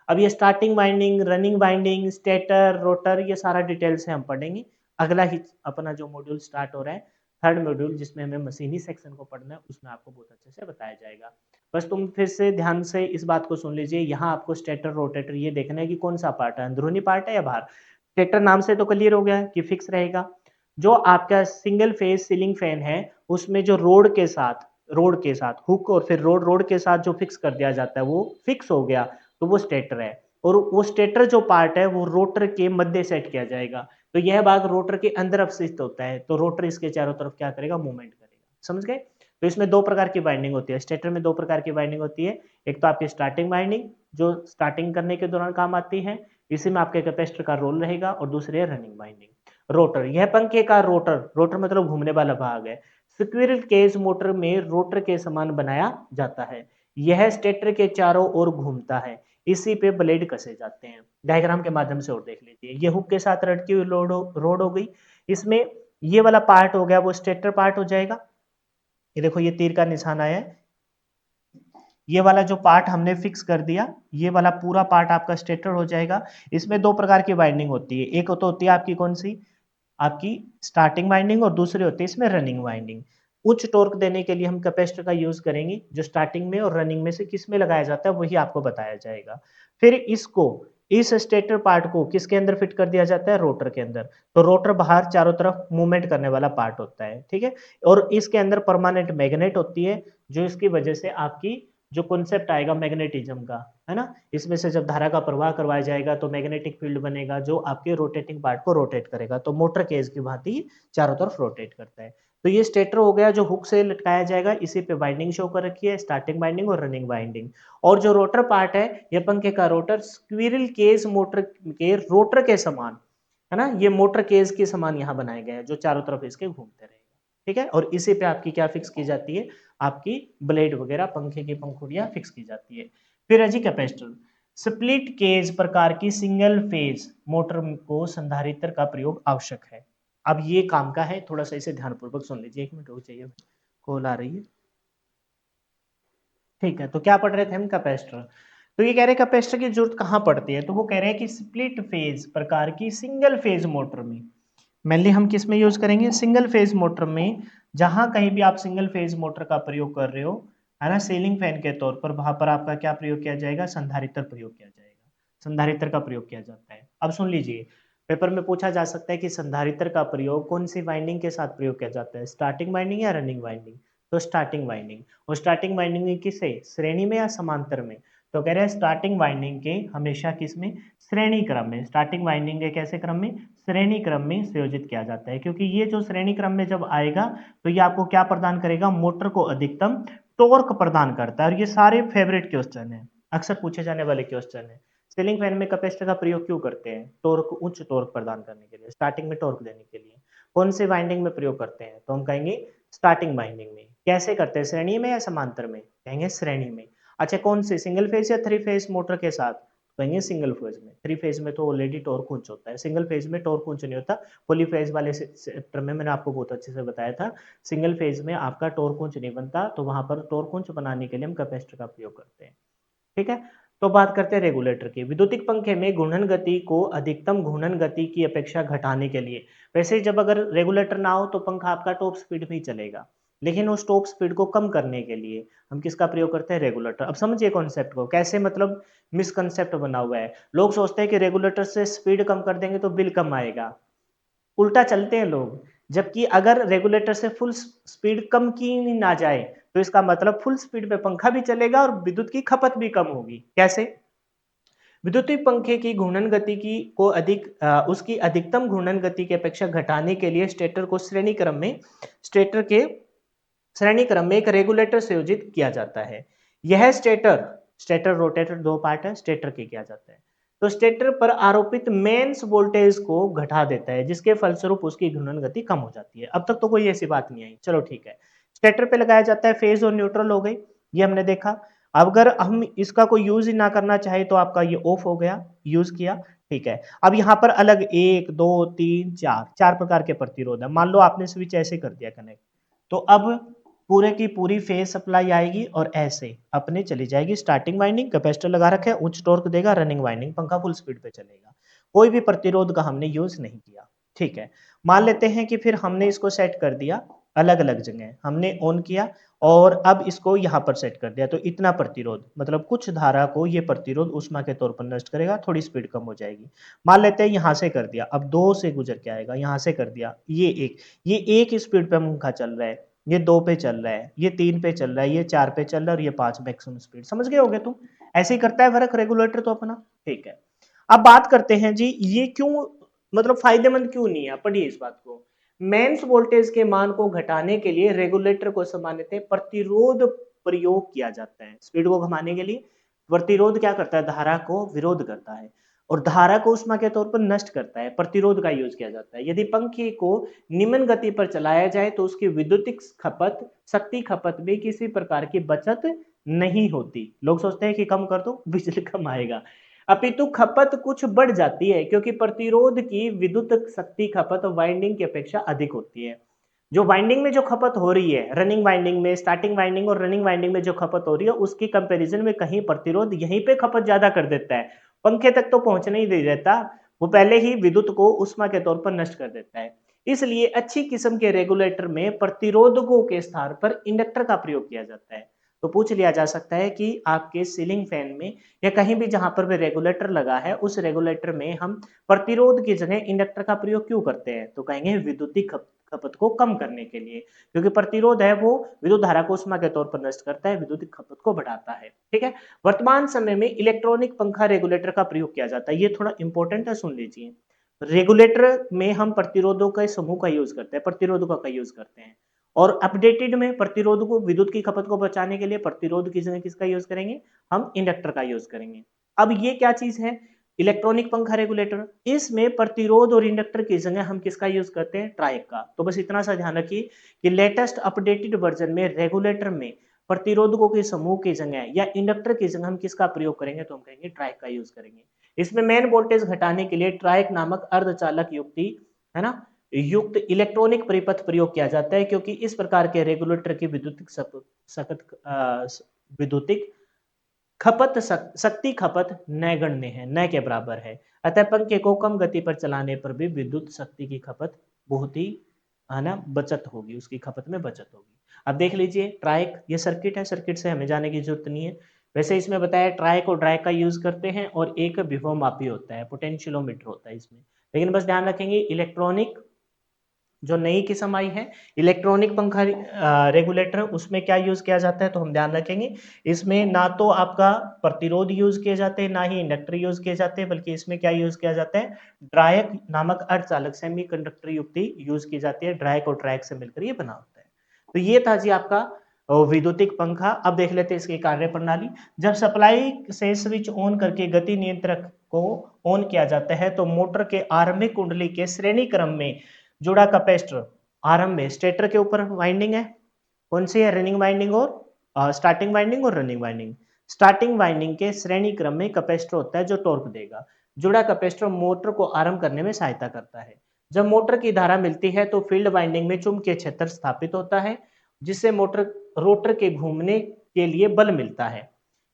Speaker 1: अब ये starting winding, running winding, stator, rotor, ये सारा डिटेल से हम पढ़ेंगे। अगला ही अपना जो मॉड्यूल स्टार्ट हो रहा है, थर्ड मॉड्यूल, जिसमें हमें मशीनी सेक्शन को पढ़ना है, उसमें आपको बहुत अच्छे से बताया जाएगा। बस तुम फिर से ध्यान से इस बात को सुन लीजिए, यहाँ आपको स्टेटर रोटेटर ये देखना है कि कौन सा पार्ट है, अंदरूनी पार्ट है या बाहर। स्टेटर नाम से तो क्लियर हो गया कि फिक्स रहेगा। जो आपका सिंगल फेज सीलिंग फैन है उसमें जो रोड के साथ हुक और फिर रोड के साथ जो फिक्स कर दिया जाता है वो फिक्स हो गया, तो वो स्टेटर है। और वो स्टेटर जो पार्ट है वो रोटर के मध्य सेट किया जाएगा। तो यह भाग रोटर के अंदर अवस्थित होता है, तो रोटर इसके चारों तरफ क्या करेगा, मूवमेंट करेगा। समझ गए? तो इसमें दो प्रकार की वाइंडिंग होती है, स्टेटर में दो प्रकार की वाइंडिंग होती है। एक तो आपकी स्टार्टिंग वाइंडिंग जो स्टार्टिंग करने के दौरान काम आती है, इसी में आपके कैपेसिटर का रोल रहेगा, और दूसरी है रनिंग वाइंडिंग। रोटर, यह पंखे का रोटर, रोटर मतलब घूमने वाला भाग है, स्क्विरल केज मोटर में रोटर के समान बनाया जाता है। यह स्टेटर के चारों ओर घूमता है, इसी पे ब्लेड कसे जाते हैं। डायग्राम के माध्यम से और देख लीजिए, ये हुक के साथ लटकी हुई रोड हो गई, इसमें ये वाला पार्ट हो गया वो स्टेटर पार्ट हो जाएगा। ये देखो ये तीर का निशान आया है, ये वाला जो पार्ट हमने फिक्स कर दिया, ये वाला पूरा पार्ट आपका स्टेटर हो जाएगा। इसमें दो प्रकार की वाइंडिंग होती है, एक तो होती है आपकी कौन सी, आपकी स्टार्टिंग वाइंडिंग, और दूसरी होती है इसमें रनिंग वाइंडिंग। उच्च टॉर्क देने के लिए हम कैपेसिटर का यूज करेंगे, जो स्टार्टिंग में और रनिंग में से किस में लगाया जाता है वही आपको बताया जाएगा। फिर इसको, इस स्टेटर पार्ट को किसके अंदर फिट कर दिया जाता है, रोटर के अंदर। तो रोटर बाहर चारों तरफ मूवमेंट करने वाला पार्ट होता है, ठीक है। और इसके अंदर परमानेंट मैग्नेट होती है, जो इसकी वजह से आपकी जो कॉन्सेप्ट आएगा मैग्नेटिज्म का, है ना, इसमें से जब धारा का प्रवाह करवाया जाएगा तो मैग्नेटिक फील्ड बनेगा जो आपके रोटेटिंग पार्ट को रोटेट करेगा। तो मोटर केज की भांति चारों तरफ रोटेट करता है। तो ये स्टेटर हो गया जो हुक से लटकाया जाएगा, इसी पे वाइंडिंग शो कर रखी है, स्टार्टिंग वाइंडिंग और रनिंग वाइंडिंग। और जो रोटर पार्ट है, ये पंखे का रोटर स्क्विरल केज मोटर के रोटर के समान, है ना, ये मोटर केज के समान यहाँ बनाए गए हैं, जो चारों तरफ इसके घूमते रहेगा, ठीक है। और इसी पे आपकी क्या फिक्स की जाती है, आपकी ब्लेड वगैरह पंखे की पंखुड़ियां फिक्स की जाती है। फिर है जी कैपेसिटर। स्प्लिट केज प्रकार की सिंगल फेज मोटर को संधारित्र का प्रयोग आवश्यक है। अब ये काम का है, थोड़ा सा इसे ध्यानपूर्वक सुन लीजिए, एक मिनट रुक जाइए, कॉल आ रही है। ठीक है, तो क्या पढ़ रहे थे हम, कैपेसिटर। तो ये कह रहे हैं कैपेसिटर की जरूरत कहाँ पड़ती है, तो वो कह रहे हैं कि स्प्लिट फेज प्रकार की सिंगल फेज मोटर में। मेनली हम किस में यूज करेंगे, सिंगल फेज मोटर में। जहां कहीं भी आप सिंगल फेज मोटर का प्रयोग कर रहे हो, है ना, सीलिंग फैन के तौर पर, वहां पर आपका क्या प्रयोग किया जाएगा, संधारित्र प्रयोग किया जाएगा। संधारित्र का प्रयोग किया जाता है। अब सुन लीजिए, पेपर में पूछा जा सकता है कि संधारित्र का प्रयोग कौन सी वाइंडिंग के साथ प्रयोग किया जाता है, स्टार्टिंग वाइंडिंग या रनिंग वाइंडिंग। तो स्टार्टिंग वाइंडिंग। और स्टार्टिंग वाइंडिंग किसे, श्रेणी में या समांतर में। तो कह रहे हैं स्टार्टिंग वाइंडिंग के हमेशा किस में, श्रेणी क्रम में। स्टार्टिंग वाइंडिंग के कैसे क्रम में, श्रेणी क्रम में संयोजित किया जाता है, क्योंकि ये जो श्रेणी क्रम में जब आएगा तो ये आपको क्या प्रदान करेगा, मोटर को अधिकतम टॉर्क प्रदान करता है। और ये सारे फेवरेट क्वेश्चन है, अक्सर पूछे जाने वाले क्वेश्चन है। सीलिंग फैन में कैपेसिटर का प्रयोग क्यों करते हैं, टॉर्क, उच्च टॉर्क प्रदान करने के लिए, स्टार्टिंग में टॉर्क देने के लिए। कौन से वाइंडिंग में प्रयोग करते हैं, तो हम कहेंगे स्टार्टिंग वाइंडिंग में। कैसे करते हैं, श्रेणी में या समांतर में, कहेंगे श्रेणी में। अच्छा, कौन से, सिंगल फेज या थ्री फेज मोटर के साथ, कहेंगे सिंगल फेज में। थ्री फेज में तो ऑलरेडी टॉर्क उच्च होता है, सिंगल फेज में टॉर्क उच्च नहीं होता। पॉली फेज वाले सेक्टर में मैंने आपको बहुत अच्छे से बताया था, सिंगल फेज में आपका टॉर्क उच्च नहीं बनता, तो वहां पर टॉर्क उच्च बनाने के लिए हम कैपेसिटर का प्रयोग करते हैं, ठीक है। तो बात करते हैं रेगुलेटर की। विद्युतिक पंखे में घूर्णन गति को अधिकतम घूर्णन गति की अपेक्षा घटाने के लिए, वैसे जब अगर रेगुलेटर ना हो तो पंखा आपका टॉप स्पीड में ही चलेगा, लेकिन उस टॉप स्पीड को कम करने के लिए हम किसका प्रयोग करते हैं, रेगुलेटर। अब समझिए कॉन्सेप्ट को कैसे, मतलब मिसकंसेप्ट बना हुआ है। लोग सोचते हैं कि रेगुलेटर से स्पीड कम कर देंगे तो बिल कम आएगा, उल्टा चलते हैं लोग। जबकि अगर रेगुलेटर से फुल स्पीड कम की ना जाए तो इसका मतलब फुल स्पीड पे पंखा भी चलेगा और विद्युत की खपत भी कम होगी। कैसे, विद्युतीय पंखे की घूर्णन गति की को उसकी अधिकतम घूर्णन गति की अपेक्षा घटाने के लिए स्टेटर को श्रेणी क्रम में एक रेगुलेटर संयोजित किया जाता है। यह स्टेटर, स्टेटर रोटेटर दो पार्ट है, स्टेटर के किया जाता है। तो स्टेटर पर आरोपित मेंस वोल्टेज को घटा देता है, जिसके फलस्वरूप उसकी घूर्णन गति कम हो जाती है। अब तक तो कोई ऐसी बात नहीं आई, चलो ठीक है। स्टेटर पे लगाया जाता है, फेज और न्यूट्रल हो गई, ये हमने देखा। अगर हम इसका कोई यूज ही ना करना चाहे तो आपका ये ऑफ हो गया, यूज किया, ठीक है। अब यहाँ पर अलग एक दो तीन चार, चार प्रकार के प्रतिरोध है। मान लो आपने स्विच ऐसे कर दिया कनेक्ट, तो अब पूरे की पूरी फेज सप्लाई आएगी और ऐसे अपने चली जाएगी स्टार्टिंग वाइंडिंग, कैपेसिटर लगा रखे उच्च टॉर्क देगा, रनिंग वाइंडिंग, पंखा फुल स्पीड पे चलेगा, कोई भी प्रतिरोध का हमने यूज नहीं किया, ठीक है। मान लेते हैं कि फिर हमने इसको सेट कर दिया अलग अलग जगह, हमने ऑन किया और अब इसको यहाँ पर सेट कर दिया, तो इतना प्रतिरोध, मतलब कुछ धारा को ये प्रतिरोध उष्मा के तौर पर नष्ट करेगा, थोड़ी स्पीड कम हो जाएगी। मान लेते हैं यहाँ से कर दिया, अब दो से गुजर के आएगा, यहाँ से कर दिया, ये एक स्पीड पे पंखा चल रहा है, ये दो पे चल रहा है, ये तीन पे चल रहा है, ये चार पे चल रहा है और ये पांच मैक्सिमम स्पीड। समझ गए होगे तुम, ऐसे ही करता है वर्क रेगुलेटर तो अपना, ठीक है। अब बात करते हैं जी, ये क्यों मतलब फायदेमंद क्यों नहीं है? पढ़िए इस बात को। मेंस वोल्टेज के मान को घटाने के लिए रेगुलेटर को सामान्यतः प्रतिरोध प्रयोग किया जाता है। स्पीड को घटाने के लिए प्रतिरोध क्या करता है? धारा को विरोध करता है और धारा को ऊष्मा के तौर पर नष्ट करता है। प्रतिरोध का यूज किया जाता है। यदि पंखे को निम्न गति पर चलाया जाए तो उसकी विद्युतिक खपत, शक्ति खपत में किसी प्रकार की बचत नहीं होती। लोग सोचते हैं कि कम कर दो बिजली कम आएगा, अपितु खपत कुछ बढ़ जाती है क्योंकि प्रतिरोध की विद्युत शक्ति खपत वाइंडिंग की अपेक्षा अधिक होती है। जो वाइंडिंग में जो खपत हो रही है, रनिंग वाइंडिंग में, स्टार्टिंग वाइंडिंग और रनिंग वाइंडिंग में जो खपत हो रही है, उसकी कंपैरिजन में कहीं प्रतिरोध यहीं पे खपत ज्यादा कर देता है, पंखे तक तो पहुंचने ही नहीं देता, वो पहले ही विद्युत को ऊष्मा के तौर पर नष्ट कर देता है। इसलिए अच्छी किस्म के रेगुलेटर में प्रतिरोधकों के स्थान पर इंडक्टर का प्रयोग किया जाता है। तो पूछ लिया जा सकता है कि आपके सीलिंग फैन में या कहीं भी जहां पर भी रेगुलेटर लगा है, उस रेगुलेटर में हम प्रतिरोध की जगह इंडक्टर का प्रयोग क्यों करते हैं? तो कहेंगे विद्युतीय खपत को कम करने के लिए, क्योंकि प्रतिरोध है वो विद्युत धारा को ऊष्मा के तौर पर नष्ट करता है, विद्युतीय खपत को बढ़ाता है। ठीक है। वर्तमान समय में इलेक्ट्रॉनिक पंखा रेगुलेटर का प्रयोग किया जाता है। ये थोड़ा इंपॉर्टेंट है, सुन लीजिए। रेगुलेटर में हम प्रतिरोधों के समूह का यूज करते हैं, प्रतिरोधकों का यूज करते हैं। और अपडेटेड में प्रतिरोध को, विद्युत की खपत को बचाने के लिए प्रतिरोध की जगह किसका यूज करेंगे? हम इंडक्टर का यूज करेंगे। अब ये क्या चीज है? इलेक्ट्रॉनिक पंखा रेगुलेटर। इसमें प्रतिरोध और इंडक्टर की जगह हम किसका यूज करते हैं? ट्राइक का। तो बस इतना सा ध्यान रखिए कि लेटेस्ट अपडेटेड वर्जन में रेगुलेटर में प्रतिरोधकों के समूह की जगह या इंडक्टर की जगह हम किसका प्रयोग करेंगे? तो हम कहेंगे ट्राइक का यूज करेंगे। इसमें मेन वोल्टेज घटाने के लिए ट्राइक नामक अर्धचालक युक्ति, है ना, युक्त इलेक्ट्रॉनिक परिपथ प्रयोग किया जाता है, क्योंकि इस प्रकार के रेगुलेटर की विद्युतिक विद्युतिक खपत, शक्ति खपत नगण्य है, न के बराबर है। अतः पंखे को कम गति पर चलाने पर भी विद्युत शक्ति की खपत बहुत ही, है ना, बचत होगी, उसकी खपत में बचत होगी। अब देख लीजिए ट्राइक, ये सर्किट है, सर्किट से हमें जाने की जरूरत नहीं है। वैसे इसमें बताया ट्राइक और ड्राइक का यूज करते हैं और एक विभव मापी होता है, पोटेंशियोमीटर होता है इसमें। लेकिन बस ध्यान रखेंगे इलेक्ट्रॉनिक जो नई किस्म आई है इलेक्ट्रॉनिक पंखा रेगुलेटर, उसमें क्या यूज किया जाता है? तो हम ध्यान रखेंगे इसमें ना तो आपका प्रतिरोध यूज किए जाते हैं, ना ही इंडक्टर यूज किए जाते हैं, बल्कि इसमें क्या यूज किया जाता है? ड्रायक नामक अर्धचालक सेमी कंडक्टर युक्ति यूज की जाती है। ड्रायक और ट्रायक से मिलकर ये बना होता है। तो ये था जी आपका विद्युतिक पंखा। अब देख लेते हैं इसकी कार्य प्रणाली। जब सप्लाई से स्विच ऑन करके गति नियंत्रक को ऑन किया जाता है तो मोटर के आरंभिक कुंडली के श्रेणी क्रम में जुड़ा कैपेसिटर, आरंभ में स्टेटर के ऊपर वाइंडिंग है, कौन सी है? रनिंग वाइंडिंग और स्टार्टिंग वाइंडिंग और रनिंग वाइंडिंग। स्टार्टिंग वाइंडिंग के श्रेणी क्रम में कैपेसिटर होता है जो टॉर्क देगा। जुड़ा कैपेसिटर मोटर को आरंभ करने में सहायता करता है। जब मोटर की धारा मिलती है तो फील्ड वाइंडिंग में चुंबकीय क्षेत्र स्थापित होता है, जिससे मोटर रोटर के घूमने के लिए बल मिलता है,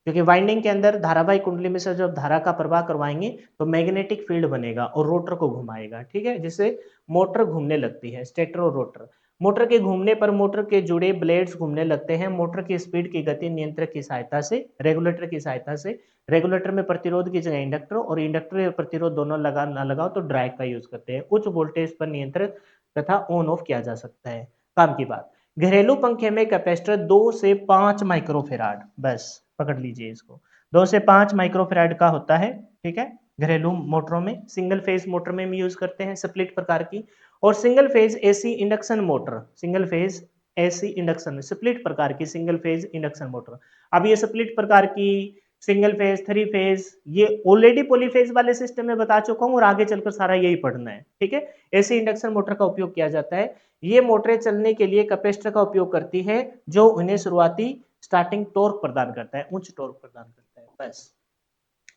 Speaker 1: क्योंकि वाइंडिंग के अंदर धारावाहिक कुंडली में से जब धारा का प्रवाह करवाएंगे तो मैग्नेटिक फील्ड बनेगा और रोटर को घुमाएगा। ठीक है, जिससे मोटर घूमने लगती है, स्टेटर और रोटर। मोटर के घूमने पर मोटर के जुड़े ब्लेड्स घूमने लगते हैं। मोटर की स्पीड की गति नियंत्रक की सहायता से, रेगुलेटर की सहायता से, रेगुलेटर में प्रतिरोध की जगह इंडक्टर और इंडक्टर में प्रतिरोध दोनों लगा ना लगाओ तो ड्राइव का यूज करते हैं। उच्च वोल्टेज पर नियंत्रित तथा ऑन ऑफ किया जा सकता है। काम की बात, घरेलू पंखे में कैपेसिटर 2 से 5 माइक्रोफेराड, बस पकड़ लीजिए इसको, 2 से 5 माइक्रोफेराड का होता है। ठीक है, घरेलू मोटरों में, सिंगल फेज मोटर में भी यूज करते हैं स्प्लिट प्रकार की, और single phase AC induction motor, single phase AC induction split प्रकार की सिंगल फेज इंडक्शन मोटर। अब ये स्प्लिट प्रकार की सिंगल फेज, थ्री फेज, ये ऑलरेडी पॉलीफेज वाले सिस्टम में बता चुका हूं और आगे चलकर सारा यही पढ़ना है। ठीक है, एसी इंडक्शन मोटर का उपयोग किया जाता है। ये मोटरें चलने के लिए कैपेसिटर का उपयोग करती है जो उन्हें शुरुआती स्टार्टिंग टॉर्क प्रदान करता है, उच्च टॉर्क प्रदान करता है। बस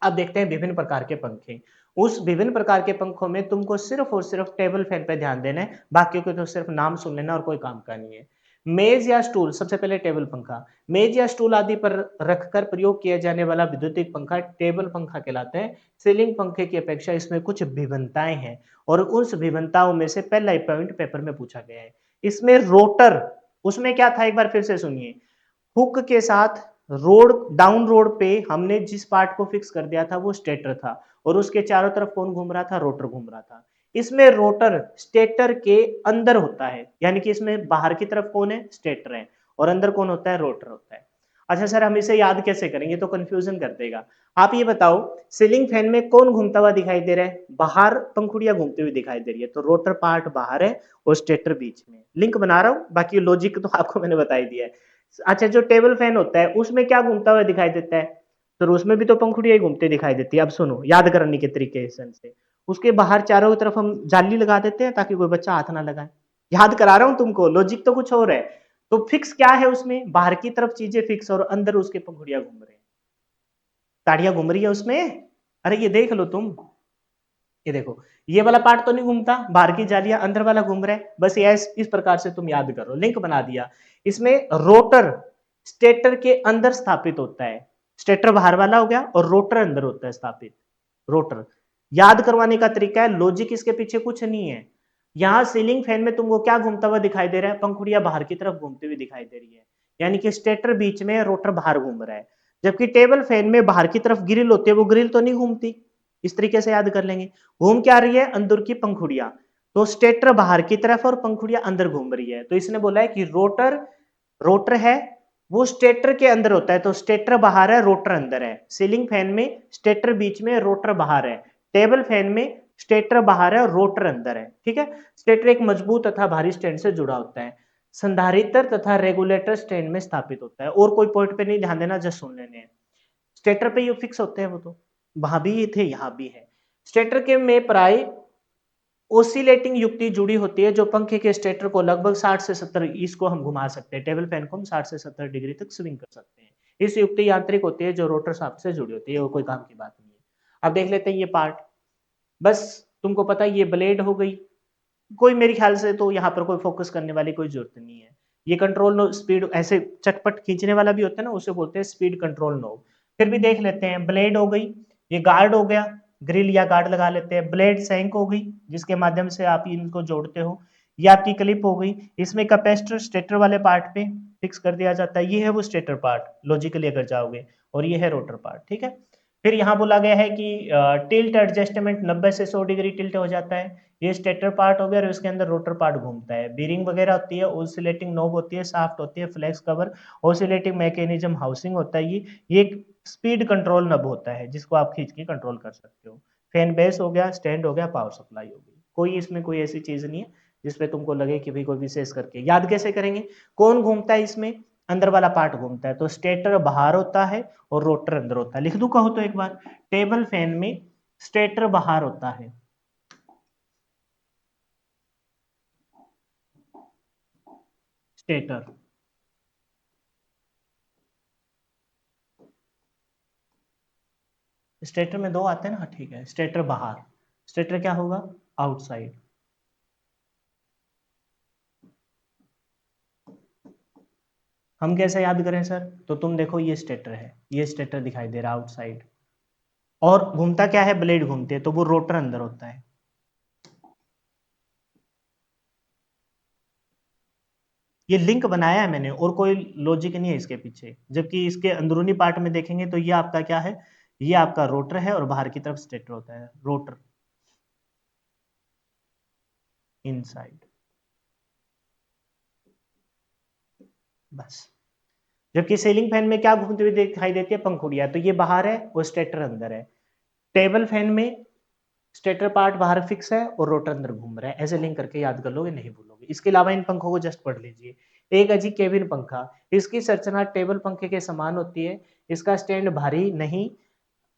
Speaker 1: अब देखते हैं विभिन्न प्रकार के पंखे। उस विभिन्न प्रकार के पंखों में तुमको सिर्फ और सिर्फ टेबल फैन पे ध्यान देना है, बाकियों के तो सिर्फ नाम सुन लेना और कोई काम का नहीं है। मेज या स्टूल, सबसे पहले टेबल पंखा। मेज या स्टूल आदि पर रखकर प्रयोग किया जाने वाला विद्युतिक पंखा टेबल पंखा कहलाता है। सीलिंग पंखे की अपेक्षा इसमें कुछ भिन्नताएं हैं और उस भिन्नताओं में से पहला पॉइंट पेपर में पूछा गया है। इसमें रोटर, उसमें क्या था एक बार फिर से सुनिए, हुक के साथ रोड, डाउन रोड पे हमने जिस पार्ट को फिक्स कर दिया था वो स्टेटर था और उसके चारों तरफ कौन घूम रहा था? रोटर घूम रहा था। इसमें रोटर स्टेटर के अंदर होता है, यानी कि इसमें बाहर की तरफ कौन है? स्टेटर है और अंदर कौन होता है? रोटर होता है। अच्छा सर हम इसे याद कैसे करेंगे, तो कंफ्यूजन कर देगा। आप ये बताओ सीलिंग फैन में कौन घूमता हुआ दिखाई दे रहा है, बाहर पंखुड़ियां घूमती हुई दिखाई दे रही है, तो रोटर पार्ट बाहर है और स्टेटर बीच में। लिंक बना रहा हूँ, बाकी लॉजिक तो आपको मैंने बता ही दिया है। अच्छा जो टेबल फैन होता है उसमें क्या घूमता हुआ दिखाई देता है, तो उसमें भी तो पंखुड़ियां ही घूमते दिखाई देती है। अब सुनो याद करने के तरीके से, उसके बाहर चारों तरफ हम जाली लगा देते हैं ताकि कोई बच्चा हाथ ना लगाए। याद करा रहा हूं तुमको, लॉजिक तो कुछ और है। तो फिक्स क्या है उसमें, बाहर की तरफ चीजें फिक्स और अंदर उसके पंखुड़ियां घूम रहे हैं, ताड़ियां घूम रही है उसमें। अरे ये देख लो तुम, ये देखो, ये वाला पार्ट तो नहीं घूमता, बाहर की जालियां, अंदर वाला घूम रहा है। बस ये इस प्रकार से तुम याद करो, लिंक बना दिया। इसमें रोटर स्टेटर के अंदर स्थापित होता है, स्टेटर बाहर वाला हो गया और रोटर अंदर होता है स्थापित। रोटर याद करवाने का तरीका है, लॉजिक इसके पीछे कुछ नहीं है। यहां सीलिंग फैन में तुमको क्या घूमता हुआ दिखाई दे रहा है, पंखुड़ियां बाहर की तरफ घूमती हुई दिखाई दे रही है, यानी कि स्टेटर बीच में, रोटर बाहर घूम रहा है। जबकि टेबल फैन में बाहर की तरफ ग्रिल होती है, वो ग्रिल तो नहीं घूमती। इस तरीके से याद कर लेंगे। घूम क्या रही है, अंदर की पंखुड़ियां। तो स्टेटर बाहर की तरफ और पंखुड़ियां अंदर घूम रही है, तो इसने बोला है कि रोटर, रोटर है वो स्टेटर के अंदर होता है, तो स्टेटर बाहर है रोटर अंदर है। सीलिंग फैन में स्टेटर बीच में रोटर बाहर है, टेबल फैन में स्टेटर बाहर है और रोटर अंदर है। ठीक है, स्टेटर एक मजबूत तथा भारी स्टैंड से जुड़ा होता है, संधारित्र तथा रेगुलेटर स्टैंड में स्थापित होता है। और कोई पॉइंट पे नहीं ध्यान देना, जस्ट सुन लेने हैं। स्टेटर पे ये फिक्स होते हैं, वो तो वहां भी थे यहां भी है। स्टेटर के में प्राय ओसिलेटिंग युक्ति जुड़ी होती है, जो पंखे के स्टेटर को लगभग 60 से 70, इसको हम घुमा सकते हैं, टेबल फैन को हम 60 से 70 डिग्री तक स्विंग कर सकते हैं। इस युक्ति यांत्रिक होती है जो रोटर शाफ्ट से जुड़ी होती है, वो कोई काम की बात नहीं है। अब देख लेते हैं ये पार्ट। बस तुमको पता है ये ब्लेड हो गई, कोई मेरे ख्याल से तो यहाँ पर कोई फोकस करने वाली कोई जरूरत नहीं है। ये कंट्रोल स्पीड ऐसे चटपट खींचने वाला भी होता है ना, उसे बोलते हैं स्पीड कंट्रोल नॉब। फिर भी देख लेते हैं, ब्लेड हो गई, ये गार्ड हो गया, ग्रिल या गार्ड लगा लेते हैं। ब्लेड सैंक हो गई जिसके माध्यम से आप इनको जोड़ते हो। ये आपकी क्लिप हो गई, इसमें कैपेसिटर स्टेटर वाले पार्ट पे फिक्स कर दिया जाता है। ये है वो स्टेटर पार्ट लॉजिकली अगर जाओगे, और ये है रोटर पार्ट। ठीक है, फिर यहाँ बोला गया है कि टिल्ट एडजस्टमेंट 90 से 100 डिग्री टिल्ट हो जाता है। ये स्टेटर पार्ट हो गया और इसके अंदर रोटर पार्ट घूमता है। बीरिंग वगैरह होती है, ओसिलेटिंग नोब होती है, शाफ्ट होती है, flex cover, oscillating mechanism, housing होता है। ये एक स्पीड कंट्रोल नब होता है जिसको आप खींच के कंट्रोल कर सकते हो। फैन बेस हो गया, स्टैंड हो गया, पावर सप्लाई हो गई। कोई इसमें कोई ऐसी चीज नहीं है जिसपे तुमको लगे कि भाई कोई विशेष करके। याद कैसे करेंगे, कौन घूमता है इसमें, अंदर वाला पार्ट घूमता है, तो स्टेटर बाहर होता है और रोटर अंदर होता है। लिख दूं कहो तो एक बार, टेबल फैन में स्टेटर बाहर होता है, स्टेटर, स्टेटर में दो आते हैं ना, हाँ, ठीक है, स्टेटर बाहर, स्टेटर क्या होगा, आउटसाइड। हम कैसे याद करें सर, तो तुम देखो ये स्टेटर है, ये स्टेटर दिखाई दे रहा है आउटसाइड, और घूमता क्या है, ब्लेड घूमती है, तो वो रोटर अंदर होता है। ये लिंक बनाया है मैंने, और कोई लॉजिक नहीं है इसके पीछे। जबकि इसके अंदरूनी पार्ट में देखेंगे तो ये आपका क्या है, ये आपका रोटर है और बाहर की तरफ स्टेटर होता है, रोटर इनसाइड। बस, जबकि सीलिंग फैन में क्या घूमती हुई दिखाई देती है, पंखुड़ियां, तो ये बाहर है वो स्टेटर अंदर है। टेबल फैन में स्टेटर पार्ट बाहर फिक्स है और रोटर अंदर घूम रहा है। ऐसे लिंक करके याद कर लोगे, नहीं भूलोगे। इसके अलावा इन पंखों को जस्ट पढ़ लीजिए। एक है जी केबिन पंखा, इसकी संरचना टेबल पंखे के समान होती है। इसका स्टैंड भारी नहीं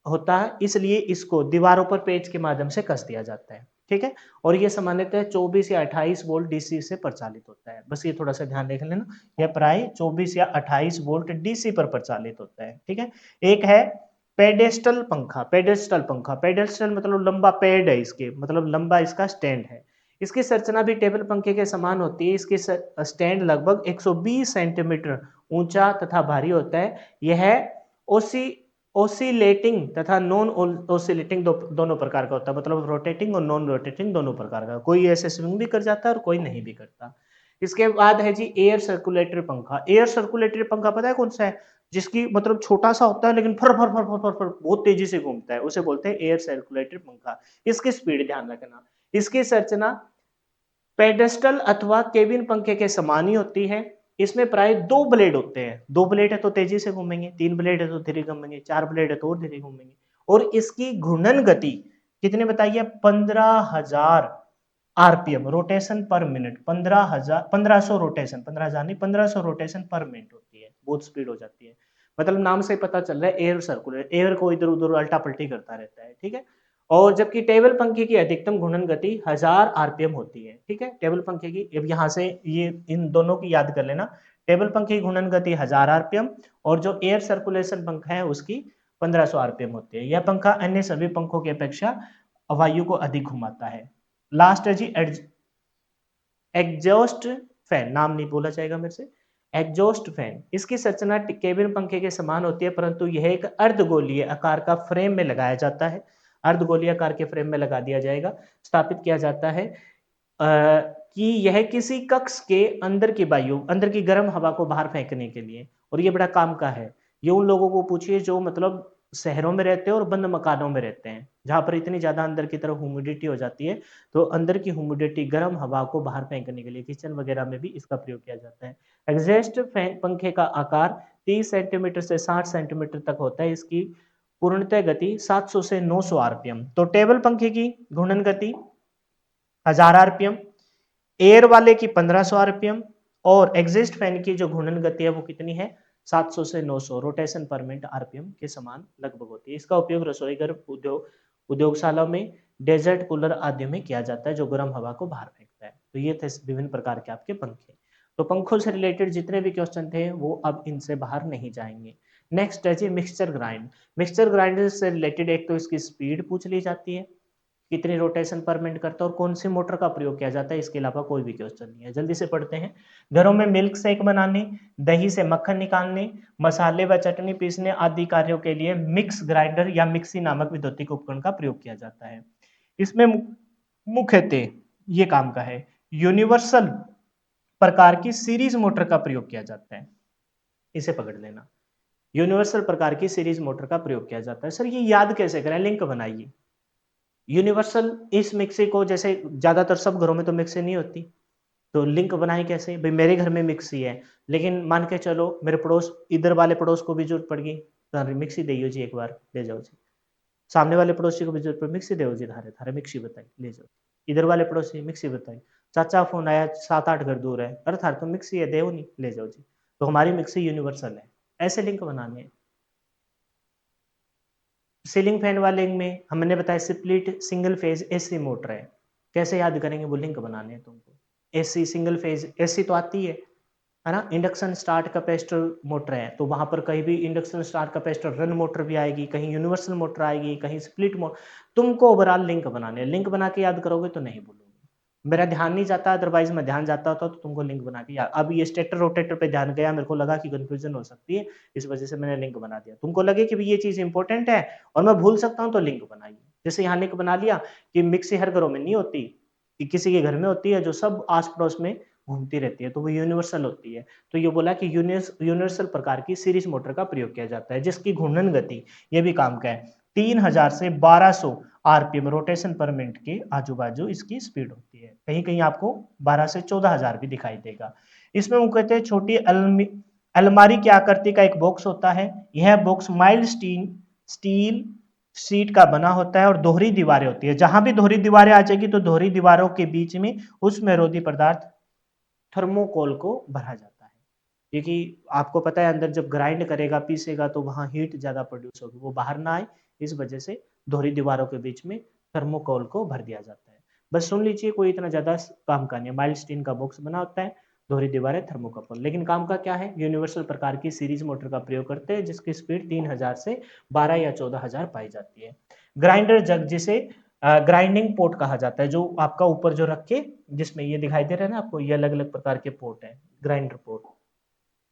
Speaker 1: होता है, इसलिए इसको दीवारों पर पेच के माध्यम से कस दिया जाता है। ठीक है, और ये सामान्यतः 24 या 28 वोल्ट डीसी से प्रचालित होता है। बस ये थोड़ा सा ध्यान देख लेना, यह प्राय 24 या 28 वोल्ट डीसी पर प्रचालित होता है। ठीक है, एक है पेडेस्टल पंखा। पेडेस्टल पंखा, पेडेस्टल मतलब लंबा, पेड है इसके मतलब लंबा इसका स्टैंड है। इसकी संरचना भी टेबल पंखे के समान होती है। इसकी स्टैंड लगभग 120 सेंटीमीटर ऊंचा तथा भारी होता है। यह ओसी ओसिलेटिंग तथा नॉन ओसिलेटिंग दोनों प्रकार का होता है, मतलब रोटेटिंग और नॉन रोटेटिंग दोनों प्रकार का। कोई ऐसे स्विंग भी कर जाता है और कोई नहीं भी करता। इसके बाद है जी एयर सर्कुलेटरी पंखा। एयर सर्कुलेटरी पंखा पता है कौन सा है, जिसकी मतलब छोटा सा होता है लेकिन फर फर फर फर फर फर बहुत तेजी से घूमता है, उसे बोलते हैं एयर सर्कुलेटरी पंखा। इसकी स्पीड ध्यान रखना। इसकी संरचना पेडेस्टल अथवा केबिन पंखे के समान ही होती है। इसमें प्राय 2 ब्लेड होते हैं, 2 ब्लेड है तो तेजी से घूमेंगे, 3 ब्लेड है तो धीरे घूमेंगे, 4 ब्लेड है तो और धीरे घूमेंगे। और इसकी घूर्णन गति कितने बताइए? 15,000 आरपीएम, रोटेशन पर मिनट। 1500 रोटेशन, 15,000 नहीं, 1500 रोटेशन पर मिनट होती है। बहुत स्पीड हो जाती है। मतलब नाम से पता चल रहा है एयर सर्कुलर, एयर को इधर उधर अल्टा पल्टी करता रहता है, ठीक है। और जबकि टेबल पंखे की अधिकतम घूर्णन गति 1000 आरपीएम होती है, ठीक है। टेबल पंखे की, अब यहाँ से ये इन दोनों की याद कर लेना। टेबल पंखे की घूर्णन गति 1000 आरपीएम और जो एयर सर्कुलेशन पंखा है उसकी 1500 आरपीएम होती है। यह पंखा अन्य सभी पंखों की अपेक्षा वायु को अधिक घुमाता है। लास्ट है जी एग्जॉस्ट फैन, नाम नहीं बोला जाएगा मेरे से। एग्जॉस्ट फैन, इसकी संरचना केबिन पंखे के समान होती है, परंतु यह एक अर्धगोलीय आकार का फ्रेम में लगाया जाता है। अर्धगोलीय आकार के फ्रेम में लगा दिया जाएगा, स्थापित किया जाता है कि यह किसी कक्ष के अंदर की वायु, अंदर की गर्म हवा को बाहर फेंकने के लिए, और ये बड़ा काम का है। ये उन लोगों को पूछिए जो मतलब शहरों में रहते हैं और बंद मकानों में रहते हैं, जहां पर इतनी ज्यादा अंदर की तरफ ह्यूमिडिटी हो जाती है, तो अंदर की ह्यूमिडिटी गर्म हवा को बाहर फेंकने के लिए किचन वगैरह में भी इसका प्रयोग किया जाता है। एग्जॉस्ट फैन पंखे का आकार 30 सेंटीमीटर से 60 सेंटीमीटर तक होता है। इसकी पूर्णतः गति 700 से 900 आरपीएम। तो टेबल पंखे की घूर्णन गति 1000 आरपीएम, एयर वाले की 1500 आरपीएम, और एग्जिस्ट फैन की जो घूर्णन गति है वो कितनी है? 700 से 900 रोटेशन पर मिनट आरपीएम के समान लगभग होती है। इसका उपयोग रसोई घर, उद्योगशाला में, डेजर्ट कूलर आदि में किया जाता है, जो गर्म हवा को बाहर फेंकता है। तो ये थे विभिन्न प्रकार के आपके पंखे। तो पंखों से रिलेटेड जितने भी क्वेश्चन थे वो अब इनसे बाहर नहीं जाएंगे। नेक्स्ट है जी मिक्सचर ग्राइंड। मिक्सचर ग्राइंडर से रिलेटेड एक तो इसकी स्पीड पूछ ली जाती है, कितनी रोटेशन पर मिनट करता है, और कौन सी मोटर का प्रयोग किया जाता है, इसके अलावा कोई भी क्वेश्चन नहीं है। जल्दी से पढ़ते हैं। घरों में मिल्क शेक बनाने, दही से मक्खन निकालने, मसाले व चटनी पीसने आदि कार्यों के लिए मिक्स ग्राइंडर या मिक्सी नामक विद्युतीय उपकरण का प्रयोग किया जाता है। इसमें मुख्यतः ये काम का है, यूनिवर्सल प्रकार की सीरीज मोटर का प्रयोग किया जाता है। इसे पकड़ लेना, यूनिवर्सल प्रकार की सीरीज मोटर का प्रयोग किया जाता है। सर ये याद कैसे करें? लिंक बनाइए। यूनिवर्सल इस मिक्सी को, जैसे ज्यादातर सब घरों में तो मिक्सी नहीं होती, तो लिंक बनाए कैसे? भाई मेरे घर में मिक्सी है, लेकिन मान के चलो मेरे पड़ोस, इधर वाले पड़ोस को भी जरूरत पड़ गई, तो मिक्सी दे जी, एक बार ले जाओ जी। सामने वाले पड़ोसी को भी जरूरत पड़ी, मिक्सी दे जी, धारे धारे मिक्सी बताई, ले जाओ। इधर वाले पड़ोसी, मिक्सी बताई। चाचा फोन आया 7-8 घर दूर है, अरे थारे तो मिक्सी है, दे नहीं, ले जाओ जी। तो हमारी मिक्सी यूनिवर्सल है। ऐसे लिंक बनाने हैं। सीलिंग फैन वाले में हमने बताया split single phase AC motor है। कैसे याद करेंगे? वो लिंक बनाने हैं तुमको। एसी सिंगल फेज एसी तो आती है ना। इंडक्शन स्टार्ट कैपेसिटर मोटर है, तो वहां पर कहीं भी induction start capacitor run motor भी आएगी, कहीं यूनिवर्सल मोटर आएगी, कहीं स्प्लिट मोटर। तुमको ओवरऑल लिंक बनाने, लिंक बना के याद करोगे तो नहीं भूलोगे। मेरा ध्यान नहीं जाता, अदरवाइज मैं ध्यान जाता होता तो तुमको लिंक बना के याद। अब ये स्टेटर रोटेटर पे ध्यान गया, मेरे को लगा कि कंफ्यूजन हो सकती है, इस वजह से मैंने लिंक बना दिया। तुमको लगे कि ये चीज इंपॉर्टेंट है और मैं भूल सकता हूँ, तो लिंक बनाइए। जैसे यहाँ लिंक बना लिया कि मिक्सी हर घरों में नहीं होती, कि किसी के घर में होती है जो सब आस पड़ोस में घूमती रहती है, तो वो यूनिवर्सल होती है। तो ये बोला कि यूनिवर्सल प्रकार की सीरीज मोटर का प्रयोग किया जाता है, जिसकी घूर्णन गति, ये भी काम का है, 3000 से 1200 आरपीएम रोटेशन पर मिनट के आजू बाजू इसकी स्पीड होती है। कहीं कहीं आपको 12 से 14,000 भी दिखाई देगा। इसमें मुख्यतः छोटी अलमारी की आकृति का एक बॉक्स होता है। यह बॉक्स माइल्ड स्टील शीट का बना होता है और दोहरी दीवारें होती है। जहां भी दोहरी दीवारें आ जाएगी तो दोहरी दीवारों के बीच में उसमें रोधी पदार्थ थर्मोकोल को भरा जाता है, क्योंकि आपको पता है अंदर जब ग्राइंड करेगा, पीसेगा, तो वहां हीट ज्यादा प्रोड्यूस होगी, वो बाहर ना आए, इस वजह से दोहरी दीवारों के बीच में थर्मोकोल को भर दिया जाता है। बस सुन लीजिए, कोई इतना ज्यादा काम का नहीं है। माइल्ड स्टील का बॉक्स बना होता है, दोहरी दीवारें, थर्मोकोल, लेकिन काम का क्या है? यूनिवर्सल प्रकार की सीरीज मोटर का प्रयोग करते हैं, जिसकी स्पीड 3000 से 12 या 14,000 पाई जाती है। ग्राइंडर जग, जिसे ग्राइंडिंग पोर्ट कहा जाता है, जो आपका ऊपर जो रख के, जिसमें ये दिखाई दे रहा है ना आपको, ये अलग अलग प्रकार के पोर्ट है, ग्राइंडर पोर्ट,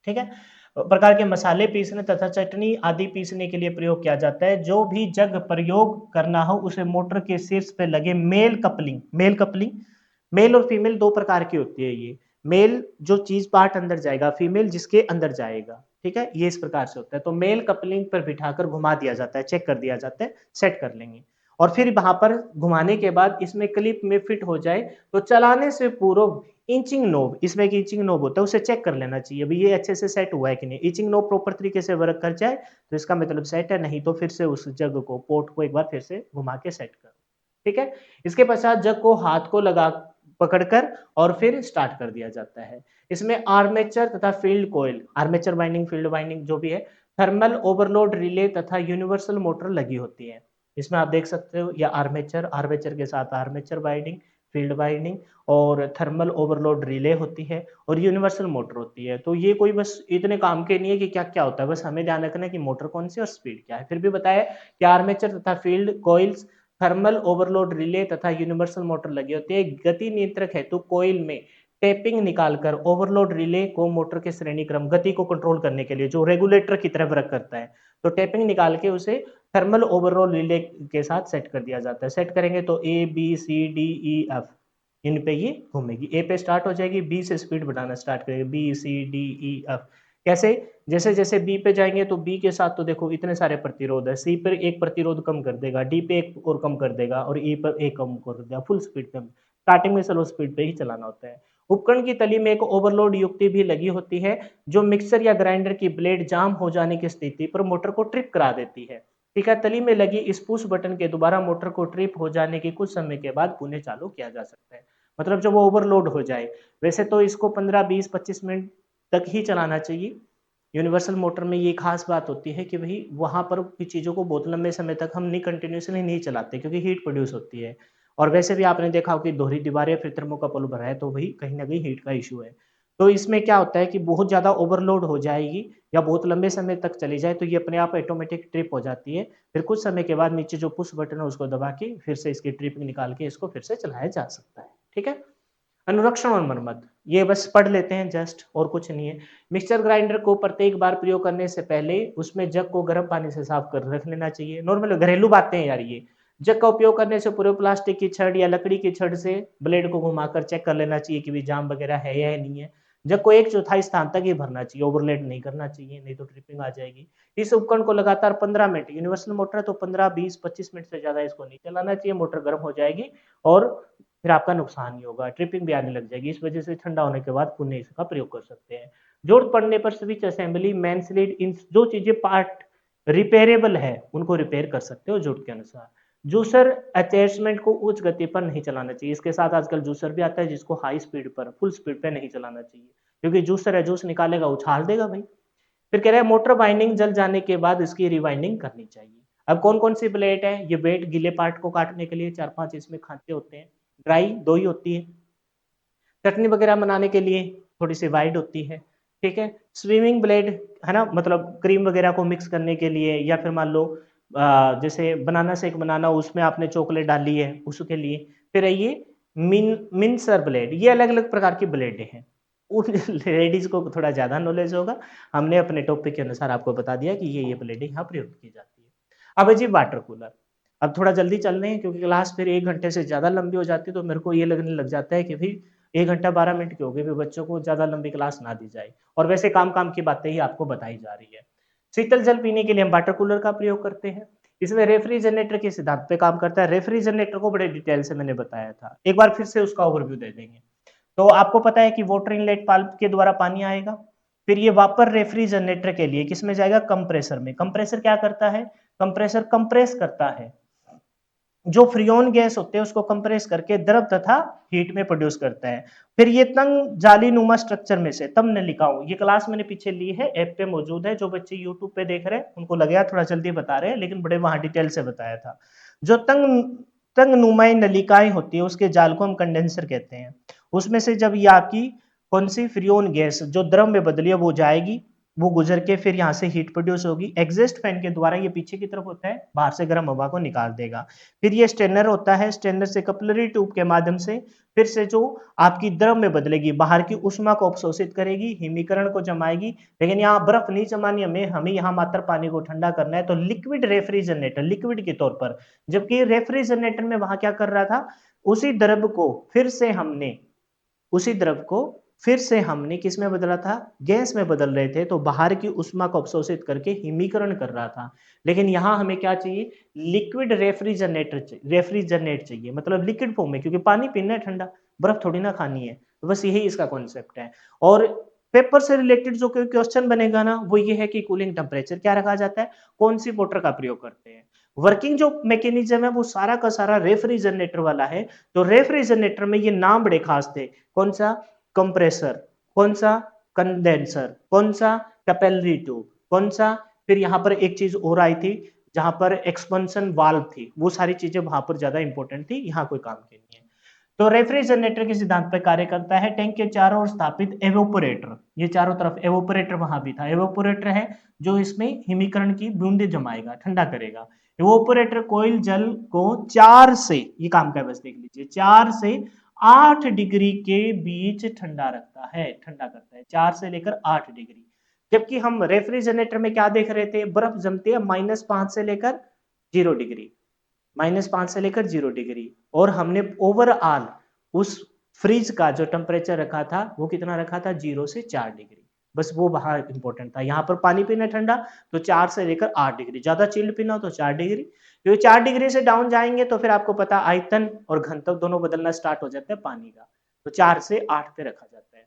Speaker 1: ठीक है। प्रकार के मसाले पीसने तथा चटनी आदि पीसने के लिए प्रयोग किया जाता है। जो भी जग प्रयोग करना हो उसे मोटर के शीर्ष पे लगे मेल कपलिंग, मेल और फीमेल दो प्रकार की होती है। ये मेल जो चीज पार्ट अंदर जाएगा, फीमेल जिसके अंदर जाएगा, ठीक है, ये इस प्रकार से होता है। तो मेल कपलिंग पर बिठाकर घुमा दिया जाता है, चेक कर दिया जाता है, सेट कर लेंगे। और फिर वहां पर घुमाने के बाद इसमें क्लिप में फिट हो जाए तो चलाने से पूर्व इंचिंग नोब, इसमें एक इंचिंग नोब होता है, उसे चेक कर लेना चाहिए अभी ये अच्छे से सेट हुआ है कि नहीं। इंचिंग नोब प्रॉपर तरीके से वर्क कर जाए तो इसका मतलब सेट है, नहीं तो फिर से उस जग को, पोर्ट को एक बार फिर से घुमा के सेट करो। ठीक है। इसके पश्चात जग को हाथ को लगा पकड़कर और फिर स्टार्ट कर दिया जाता है। इसमें आर्मेचर तथा field coil, armature winding field winding जो भी है, थर्मल ओवरलोड रिले तथा यूनिवर्सल मोटर लगी होती है। इसमें आप देख सकते हो या आर्मेचर, आर्मेचर के साथ आर्मेचर वाइंडिंग, फील्ड वाइंडिंग और थर्मल ओवरलोड रिले होती है और यूनिवर्सल मोटर होती है। तो ये कोई बस इतने काम के नहीं है कि क्या क्या होता है, बस हमें ध्यान रखना है कि मोटर कौन सी और स्पीड क्या है। फिर भी बताया कि आर्मेचर तथा field coils, thermal overload relay तथा यूनिवर्सल मोटर लगी होती है। गति नियंत्रक हेतु कॉइल में टेपिंग निकालकर ओवरलोड रिले को मोटर के श्रेणी क्रम गति को कंट्रोल करने के लिए जो रेगुलेटर की तरह वर्क करता है, तो टेपिंग निकाल के उसे थर्मल ओवरलोड रिले के साथ सेट कर दिया जाता है। सेट करेंगे तो A B C D E F इन पे ये घूमेगी। ए पे स्टार्ट हो जाएगी, बी से स्पीड बढ़ाना स्टार्ट करेगी, B C D E F. कैसे? जैसे जैसे बी पे जाएंगे तो बी के साथ तो देखो इतने सारे प्रतिरोध है, सी पर एक प्रतिरोध कम कर देगा, डी पे एक और कम कर देगा और ई पर एक कम कर देगा, फुल स्पीड पे। स्टार्टिंग में स्लो स्पीड पे ही चलाना होता है। उपकरण की तली में एक ओवरलोड युक्ति भी लगी होती है जो मिक्सर या ग्राइंडर की ब्लेड जाम हो जाने की स्थिति पर मोटर को ट्रिप करा देती है। ठीक है। तली में लगी इस पुश बटन के द्वारा मोटर को ट्रिप हो जाने के कुछ समय के बाद पुनः चालू किया जा सकता है। मतलब जब वो ओवरलोड हो जाए, वैसे तो इसको 15 20 25 मिनट तक ही चलाना चाहिए। यूनिवर्सल मोटर में ये खास बात होती है कि भाई वहां पर की चीजों को बहुत लंबे समय तक हम नहीं कंटिन्यूसली नहीं चलाते क्योंकि हीट प्रोड्यूस होती है। और वैसे भी आपने देखा हो कि दोहरी दीवारें फिर थर्मोकपल भरा है तो भाई कहीं ना कहीं हीट का इशू है। तो इसमें क्या होता है कि बहुत ज्यादा ओवरलोड हो जाएगी या बहुत लंबे समय तक चली जाए तो ये अपने आप ऑटोमेटिक ट्रिप हो जाती है। फिर कुछ समय के बाद नीचे जो पुश बटन है उसको दबा के फिर से इसकी ट्रिपिंग निकाल के इसको फिर से चलाया जा सकता है। ठीक है। अनुरक्षण और मरम्मत, ये बस पढ़ लेते हैं जस्ट, और कुछ नहीं है। मिक्सचर ग्राइंडर को प्रत्येक बार प्रयोग करने से पहले उसमें जग को गर्म पानी से साफ कर रख लेना चाहिए। नॉर्मल घरेलू बातें हैं यार ये। जग का उपयोग करने से पूरे प्लास्टिक की छड़ या लकड़ी की छड़ से ब्लेड को घुमाकर चेक कर लेना चाहिए कि भी जाम वगैरह है या नहीं है। जग को एक चौथाई स्थान तक ही भरना चाहिए, ओवरलेड नहीं करना चाहिए, नहीं तो ट्रिपिंग आ जाएगी। इस उपकरण को लगातार 15 मिनट, यूनिवर्सल मोटर है तो 15 20 25 मिनट से ज्यादा इसको नहीं चलाना चाहिए, मोटर गर्म हो जाएगी और फिर आपका नुकसान ही होगा, ट्रिपिंग भी आने लग जाएगी। इस वजह से ठंडा होने के बाद पुनः इसका प्रयोग कर सकते हैं। जरूरत पड़ने पर स्विच असेंबली, मेन स्लीड, इन जो चीजें पार्ट रिपेयरेबल है उनको रिपेयर कर सकते हो जरूरत के अनुसार। जूसर अटैचमेंट को उच्च गति पर नहीं चलाना चाहिए। इसके साथ आजकल जूसर भी आता है जिसको हाई स्पीड पर, फुल स्पीड पे नहीं चलाना चाहिए क्योंकि जूसर है, जूस निकालेगा उछाल देगा भाई। फिर कह रहे हैं मोटर बाइंडिंग जल जाने के बाद इसकी रिवाइंडिंग करनी चाहिए। अब कौन कौन सी ब्लेड है? ये ब्लेड गीले पार्ट को काटने के लिए 4 5 इसमें खांचे होते हैं, ड्राई 2 ही होती है, चटनी वगैरह बनाने के लिए थोड़ी सी वाइड होती है। ठीक है। स्विमिंग ब्लेड है ना, मतलब क्रीम वगैरह को मिक्स करने के लिए, या फिर मान लो जैसे बनाना शेक बनाना, उसमें आपने चॉकलेट डाली है उसके लिए। फिर है ये मिन्सर ब्लेड, ये अलग अलग प्रकार की ब्लेड हैं। उन लेडीज को थोड़ा ज्यादा नॉलेज होगा, हमने अपने टॉपिक के अनुसार आपको बता दिया कि ये ब्लेड यहाँ प्रयोग की जाती है। अब है जी वाटर कूलर। अब थोड़ा जल्दी चल रहे हैं क्योंकि क्लास फिर 1 घंटे से ज्यादा लंबी हो जाती है, तो मेरे को ये लगने लग जाता है कि भाई 1 घंटा 12 मिनट की होगी, भी बच्चों को ज्यादा लंबी क्लास ना दी जाए। और वैसे काम काम की बातें ही आपको बताई जा रही है। शीतल जल पीने के लिए हम वाटर कूलर का प्रयोग करते हैं। इसमें रेफ्रिजरेटर के सिद्धांत पे काम करता है। रेफ्रिजरेटर को बड़े डिटेल से मैंने बताया था, एक बार फिर से उसका ओवरव्यू दे देंगे। तो आपको पता है कि वाटर इनलेट पाइप के द्वारा पानी आएगा, फिर ये वापर रेफ्रिजरेटर के लिए किसमें जाएगा? कंप्रेसर में। कंप्रेसर क्या करता है? कंप्रेसर कंप्रेस करता है, जो फ्रियोन गैस होते हैं उसको कंप्रेस करके द्रव तथा हीट में प्रोड्यूस करता है। फिर ये तंग जाली नुमा स्ट्रक्चर में से, तब मैं लिखा हूं, ये क्लास मैंने पीछे ली है, ऐप पे मौजूद है, जो बच्चे यूट्यूब पे देख रहे हैं उनको लगेगा थोड़ा जल्दी बता रहे हैं, लेकिन बड़े वहां डिटेल से बताया था। जो तंग तंग नुमाई नलिकाएं होती है उसके जाल को हम कंडेंसर कहते हैं। उसमें से जब ये आपकी कौन सी फ्रियोन गैस जो द्रव में बदली है वो जाएगी, वो गुजर के फिर यहाँ से हीट प्रोड्यूस होगी, एग्जॉस्ट फैन के द्वारा ये पीछे की तरफ होता है, बाहर से गर्म हवा को निकाल देगा। फिर ये स्टेनर होता है, स्टेनर से कपलरी ट्यूब के माध्यम से फिर से जो आपकी द्रव में बदलेगी, बाहर की उष्मा को अवशोषित करेगी, हिमीकरण को जमाएगी। लेकिन यहाँ बर्फ नहीं जमानी हमें, हमें यहाँ मात्र पानी को ठंडा करना है, तो लिक्विड रेफ्रिजरेटर, लिक्विड के तौर पर। जबकि रेफ्रिजरेटर में वहां क्या कर रहा था? उसी द्रव को फिर से हमने, उसी द्रव को फिर से हमने किस में बदला था? गैस में बदल रहे थे, तो बाहर की ऊष्मा को अवशोषित करके हिमीकरण कर रहा था। लेकिन यहाँ हमें क्या चाहिए? लिक्विड रेफ्रिजरेट चाहिए, मतलब लिक्विड फॉर्म में, क्योंकि पानी पीना है ठंडा, बर्फ थोड़ी ना खानी है। तो बस यही इसका कॉन्सेप्ट है। और पेपर से रिलेटेड जो कोई क्वेश्चन बनेगा ना, वो ये है कि कूलिंग टेम्परेचर क्या रखा जाता है, कौन सी मोटर का प्रयोग करते हैं। वर्किंग जो मैकेनिज्म है वो सारा का सारा रेफ्रिजरेटर वाला है। तो रेफ्रिजरेटर में ये नाम बड़े खास थे। कौन सा? कंप्रेसर, कौन सा? कंडेंसर, कौन सा? कैपिलरी ट्यूब, कौन सा? फिर यहाँ पर एक चीज और आई थी, जहां पर एक्सपेंशन वाल्व थी, वो सारी चीजें वहां पर ज्यादा इंपॉर्टेंट थी, यहाँ कोई काम की नहीं है। तो रेफ्रिजरेटर के सिद्धांत पर कार्य करता है। टैंक के चारों ओर स्थापित एवोपोरेटर, ये चारों तरफ एवोपोरेटर वहां भी था, एवोपोरेटर है जो इसमें हिमीकरण की बूंदे जमाएगा, ठंडा करेगा। एवोपोरेटर कोयल जल को 4 से, ये काम का बस देख लीजिए, 4 से 8 डिग्री के बीच ठंडा रखता है, ठंडा करता है 4 से लेकर 8 डिग्री। जबकि हम रेफ्रिजरेटर में क्या देख रहे थे? बर्फ जमती है -5 से लेकर 0 डिग्री, -5 से लेकर 0 डिग्री। और हमने ओवरऑल उस फ्रिज का जो टेम्परेचर रखा था वो कितना रखा था? 0 से 4 डिग्री। बस वो बाहर इंपॉर्टेंट था। यहाँ पर पानी पीना ठंडा, तो 4 से लेकर 8 डिग्री, ज्यादा चिल्ड पीना हो तो 4 डिग्री। क्योंकि 4 डिग्री से डाउन जाएंगे तो फिर आपको पता आयतन और घनत्व दोनों बदलना स्टार्ट हो जाता है पानी का। तो 4 से 8 पे रखा जाता है।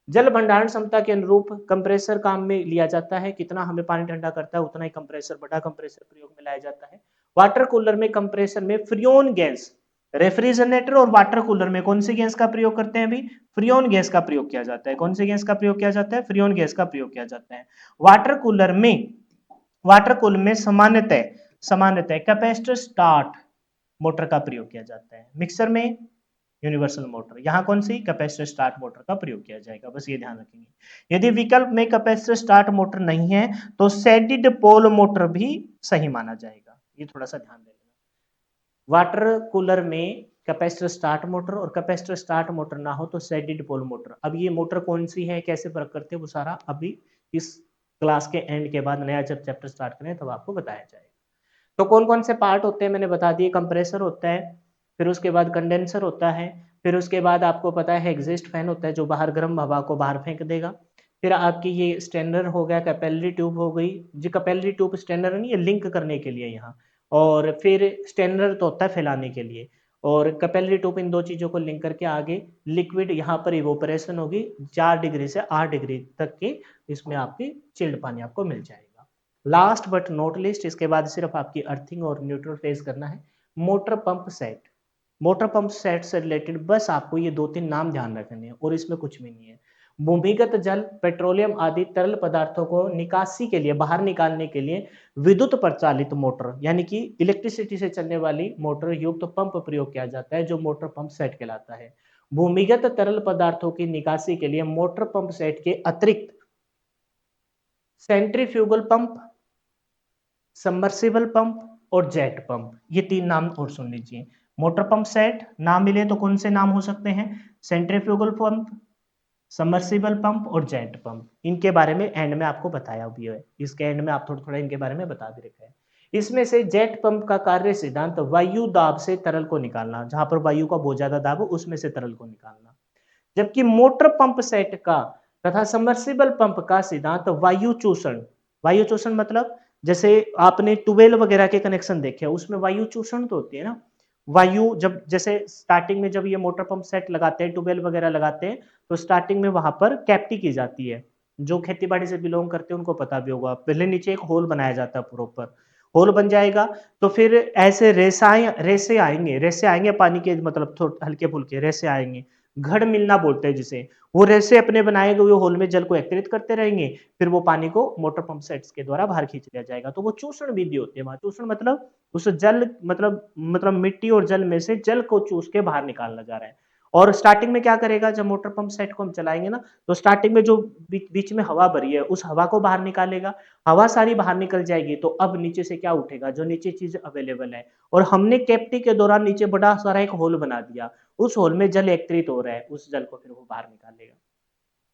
Speaker 1: जल भंडारण क्षमता के अनुरूप कंप्रेसर काम में लिया जाता है। कितना हमें पानी ठंडा करता है उतना ही कंप्रेसर, बड़ा कंप्रेसर प्रयोग में लाया जाता है। वाटर कूलर में कंप्रेसर में फ्रियोन गैस, रेफ्रिजरेटर और वाटर कूलर में कौन सी गैस का प्रयोग करते हैं? अभी फ्रियोन गैस का प्रयोग किया जाता है। कौन सी गैस का प्रयोग किया जाता है? फ्रियोन गैस का प्रयोग किया जाता है। वाटर कूलर में, वाटर कूलर में सामान्यतः सामान्यतः कैपेसिटर स्टार्ट मोटर का प्रयोग किया जाता है। मिक्सर में यूनिवर्सल मोटर, यहाँ कौन सी? कैपेसिटर स्टार्ट मोटर का प्रयोग किया जाएगा, बस ये ध्यान रखेंगे। यदि विकल्प में कैपेसिटर स्टार्ट मोटर नहीं है तो सेडिड पोल मोटर भी सही माना जाएगा, ये थोड़ा सा ध्यान देना। वाटर कूलर में कैपेसिटर स्टार्ट मोटर, और कैपेसिटर स्टार्ट मोटर ना हो तो सेडिड पोल मोटर। अब ये मोटर कौन सी है, कैसे प्रयोग करते हैं, वो सारा अभी इस क्लास के एंड के बाद नया जब चैप्टर स्टार्ट करें तब आपको बताया जाएगा। तो कौन कौन से पार्ट होते हैं मैंने बता दिए। कंप्रेसर होता है, फिर उसके बाद कंडेंसर होता है, फिर उसके बाद आपको पता है एग्जिस्ट फैन होता है जो बाहर गर्म हवा को बाहर फेंक देगा। फिर आपकी ये स्टैंडर हो गया, कैपेलरी ट्यूब हो गई जी, कैपेलरी ट्यूब स्टैंडर नहीं है, लिंक करने के लिए यहाँ। और फिर स्टैंडर तो होता है फैलाने के लिए, और कैपेलरी ट्यूब इन दो चीजों को लिंक करके आगे लिक्विड यहाँ पर इवोपरेशन होगी 4 डिग्री से 8 डिग्री तक की, इसमें आपकी चिल्ड पानी आपको मिल जाएगा। लास्ट बट नॉट लिस्ट, इसके बाद सिर्फ आपकी अर्थिंग और न्यूट्रल फेज करना है। Motor pump set, motor pump set से रिलेटेड बस आपको ये 2-3 नाम ध्यान रखने हैं और इसमें कुछ भी नहीं है। भूमिगत जल, पेट्रोलियम आदि तरल पदार्थों को निकासी के लिए, बाहर निकालने के लिए विद्युत प्रचालित मोटर यानी कि इलेक्ट्रिसिटी से चलने वाली मोटर युक्त पंप प्रयोग किया जाता है जो मोटर पंप सेट कहलाता है। भूमिगत तरल पदार्थों की निकासी के लिए मोटर पंप सेट के अतिरिक्त सेंट्रीफ्यूगल पंप, सबमर्सिबल पंप और जेट पंप, ये 3 नाम और सुन लीजिए। मोटर पंप सेट नाम मिले तो कौन से नाम हो सकते हैं? सेंट्रीफ्यूगल पंप, सबमर्सिबल पंप और जेट पंप। इनके बारे में एंड में आपको बताया भी है, इसके एंड में आप थोड़ा थोड़ा इनके बारे में बता भी रखा है। इसमें से जेट पंप का कार्य सिद्धांत वायु दाब से तरल को निकालना, जहां पर वायु का बहुत ज्यादा दाब हो उसमें से तरल को निकालना। जबकि मोटर पंप सेट का तथा सबमर्सिबल पंप का सिद्धांत वायु चूषण, वायु चूषण मतलब जैसे आपने ट्यूबवेल वगैरह के कनेक्शन देखे उसमें वायु चूषण तो होती है ना। वायु जब जैसे स्टार्टिंग में जब ये मोटर पंप सेट लगाते हैं, ट्यूबवेल वगैरह लगाते हैं, तो स्टार्टिंग में वहां पर कैप्टी की जाती है। जो खेती बाड़ी से बिलोंग करते हैं उनको पता भी होगा, पहले नीचे एक होल बनाया जाता है प्रॉपर, होल बन जाएगा तो फिर ऐसे रेसे आएंगे, रेसे आएंगे पानी के, मतलब थोड़े हल्के फुल्के रेसे आएंगे, घड़ मिलना बोलते हैं जिसे। वो रेसे अपने बनाए हुए होल में जल को एकत्रित करते रहेंगे, फिर वो पानी को मोटर पंप सेट्स के द्वारा बाहर खींच लिया जाएगा। तो वो चूषण विधि होती है। वहां चूषण मतलब उस जल मतलब मिट्टी और जल में से जल को चूस के बाहर निकालना जा रहा है। और स्टार्टिंग में क्या करेगा, जब मोटर पंप सेट को हम चलाएंगे ना, तो स्टार्टिंग में जो बीच में हवा भरी है उस हवा को बाहर निकालेगा। हवा सारी बाहर निकल जाएगी तो अब नीचे से क्या उठेगा, जो नीचे चीज अवेलेबल है। और हमने कैप्टी के दौरान नीचे बड़ा सारा एक होल बना दिया, उस होल में जल एकत्रित हो रहा है, उस जल को फिर वो बाहर निकालेगा।